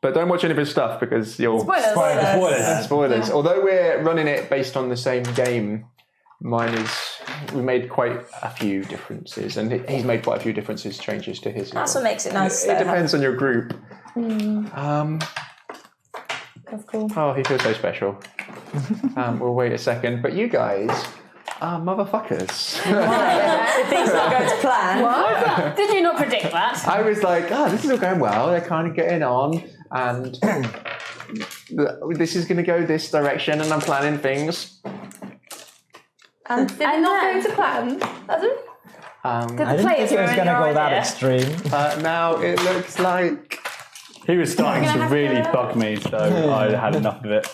But don't watch any of his stuff because you'll... Spoilers. Spoilers. Although we're running it based on the same game, mine is... We made quite a few differences, and he's made quite a few differences, changes to his. That's what makes it nice. It depends on your group. That's cool. Oh, he feels so special. We'll wait a second, but you guys are motherfuckers. If things not going to plan. What? Did you not predict that? I was like, this is all going well. They're kind of getting on, and this is going to go this direction, and I'm planning things. And they're not going to plan, has it? I didn't think it was going to go that extreme. Now it looks like... He was starting to really bug me, so I had enough of it.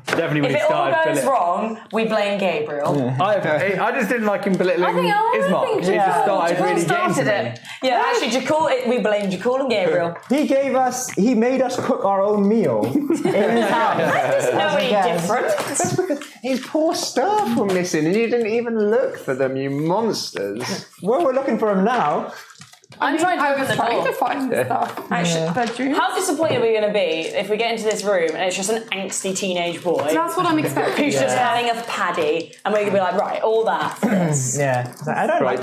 Definitely when If he it all started goes wrong, we blame Gabriel. I just didn't like him belittling Ismark. He just started really getting to me. Yeah, actually, we blame Jakul and Gabriel. He made us cook our own meal in his house. There's nobody different. That's because his poor staff were missing, and you didn't even look for them, you monsters. Well, we're looking for him now. I'm trying to open the door. to find the stuff. Actually, Bedroom. how disappointed are we going to be if we get into this room and it's just an angsty teenage boy That's what I'm expecting. who's just having a paddy, and we're going to be like, right, all that for this. Yeah. I don't like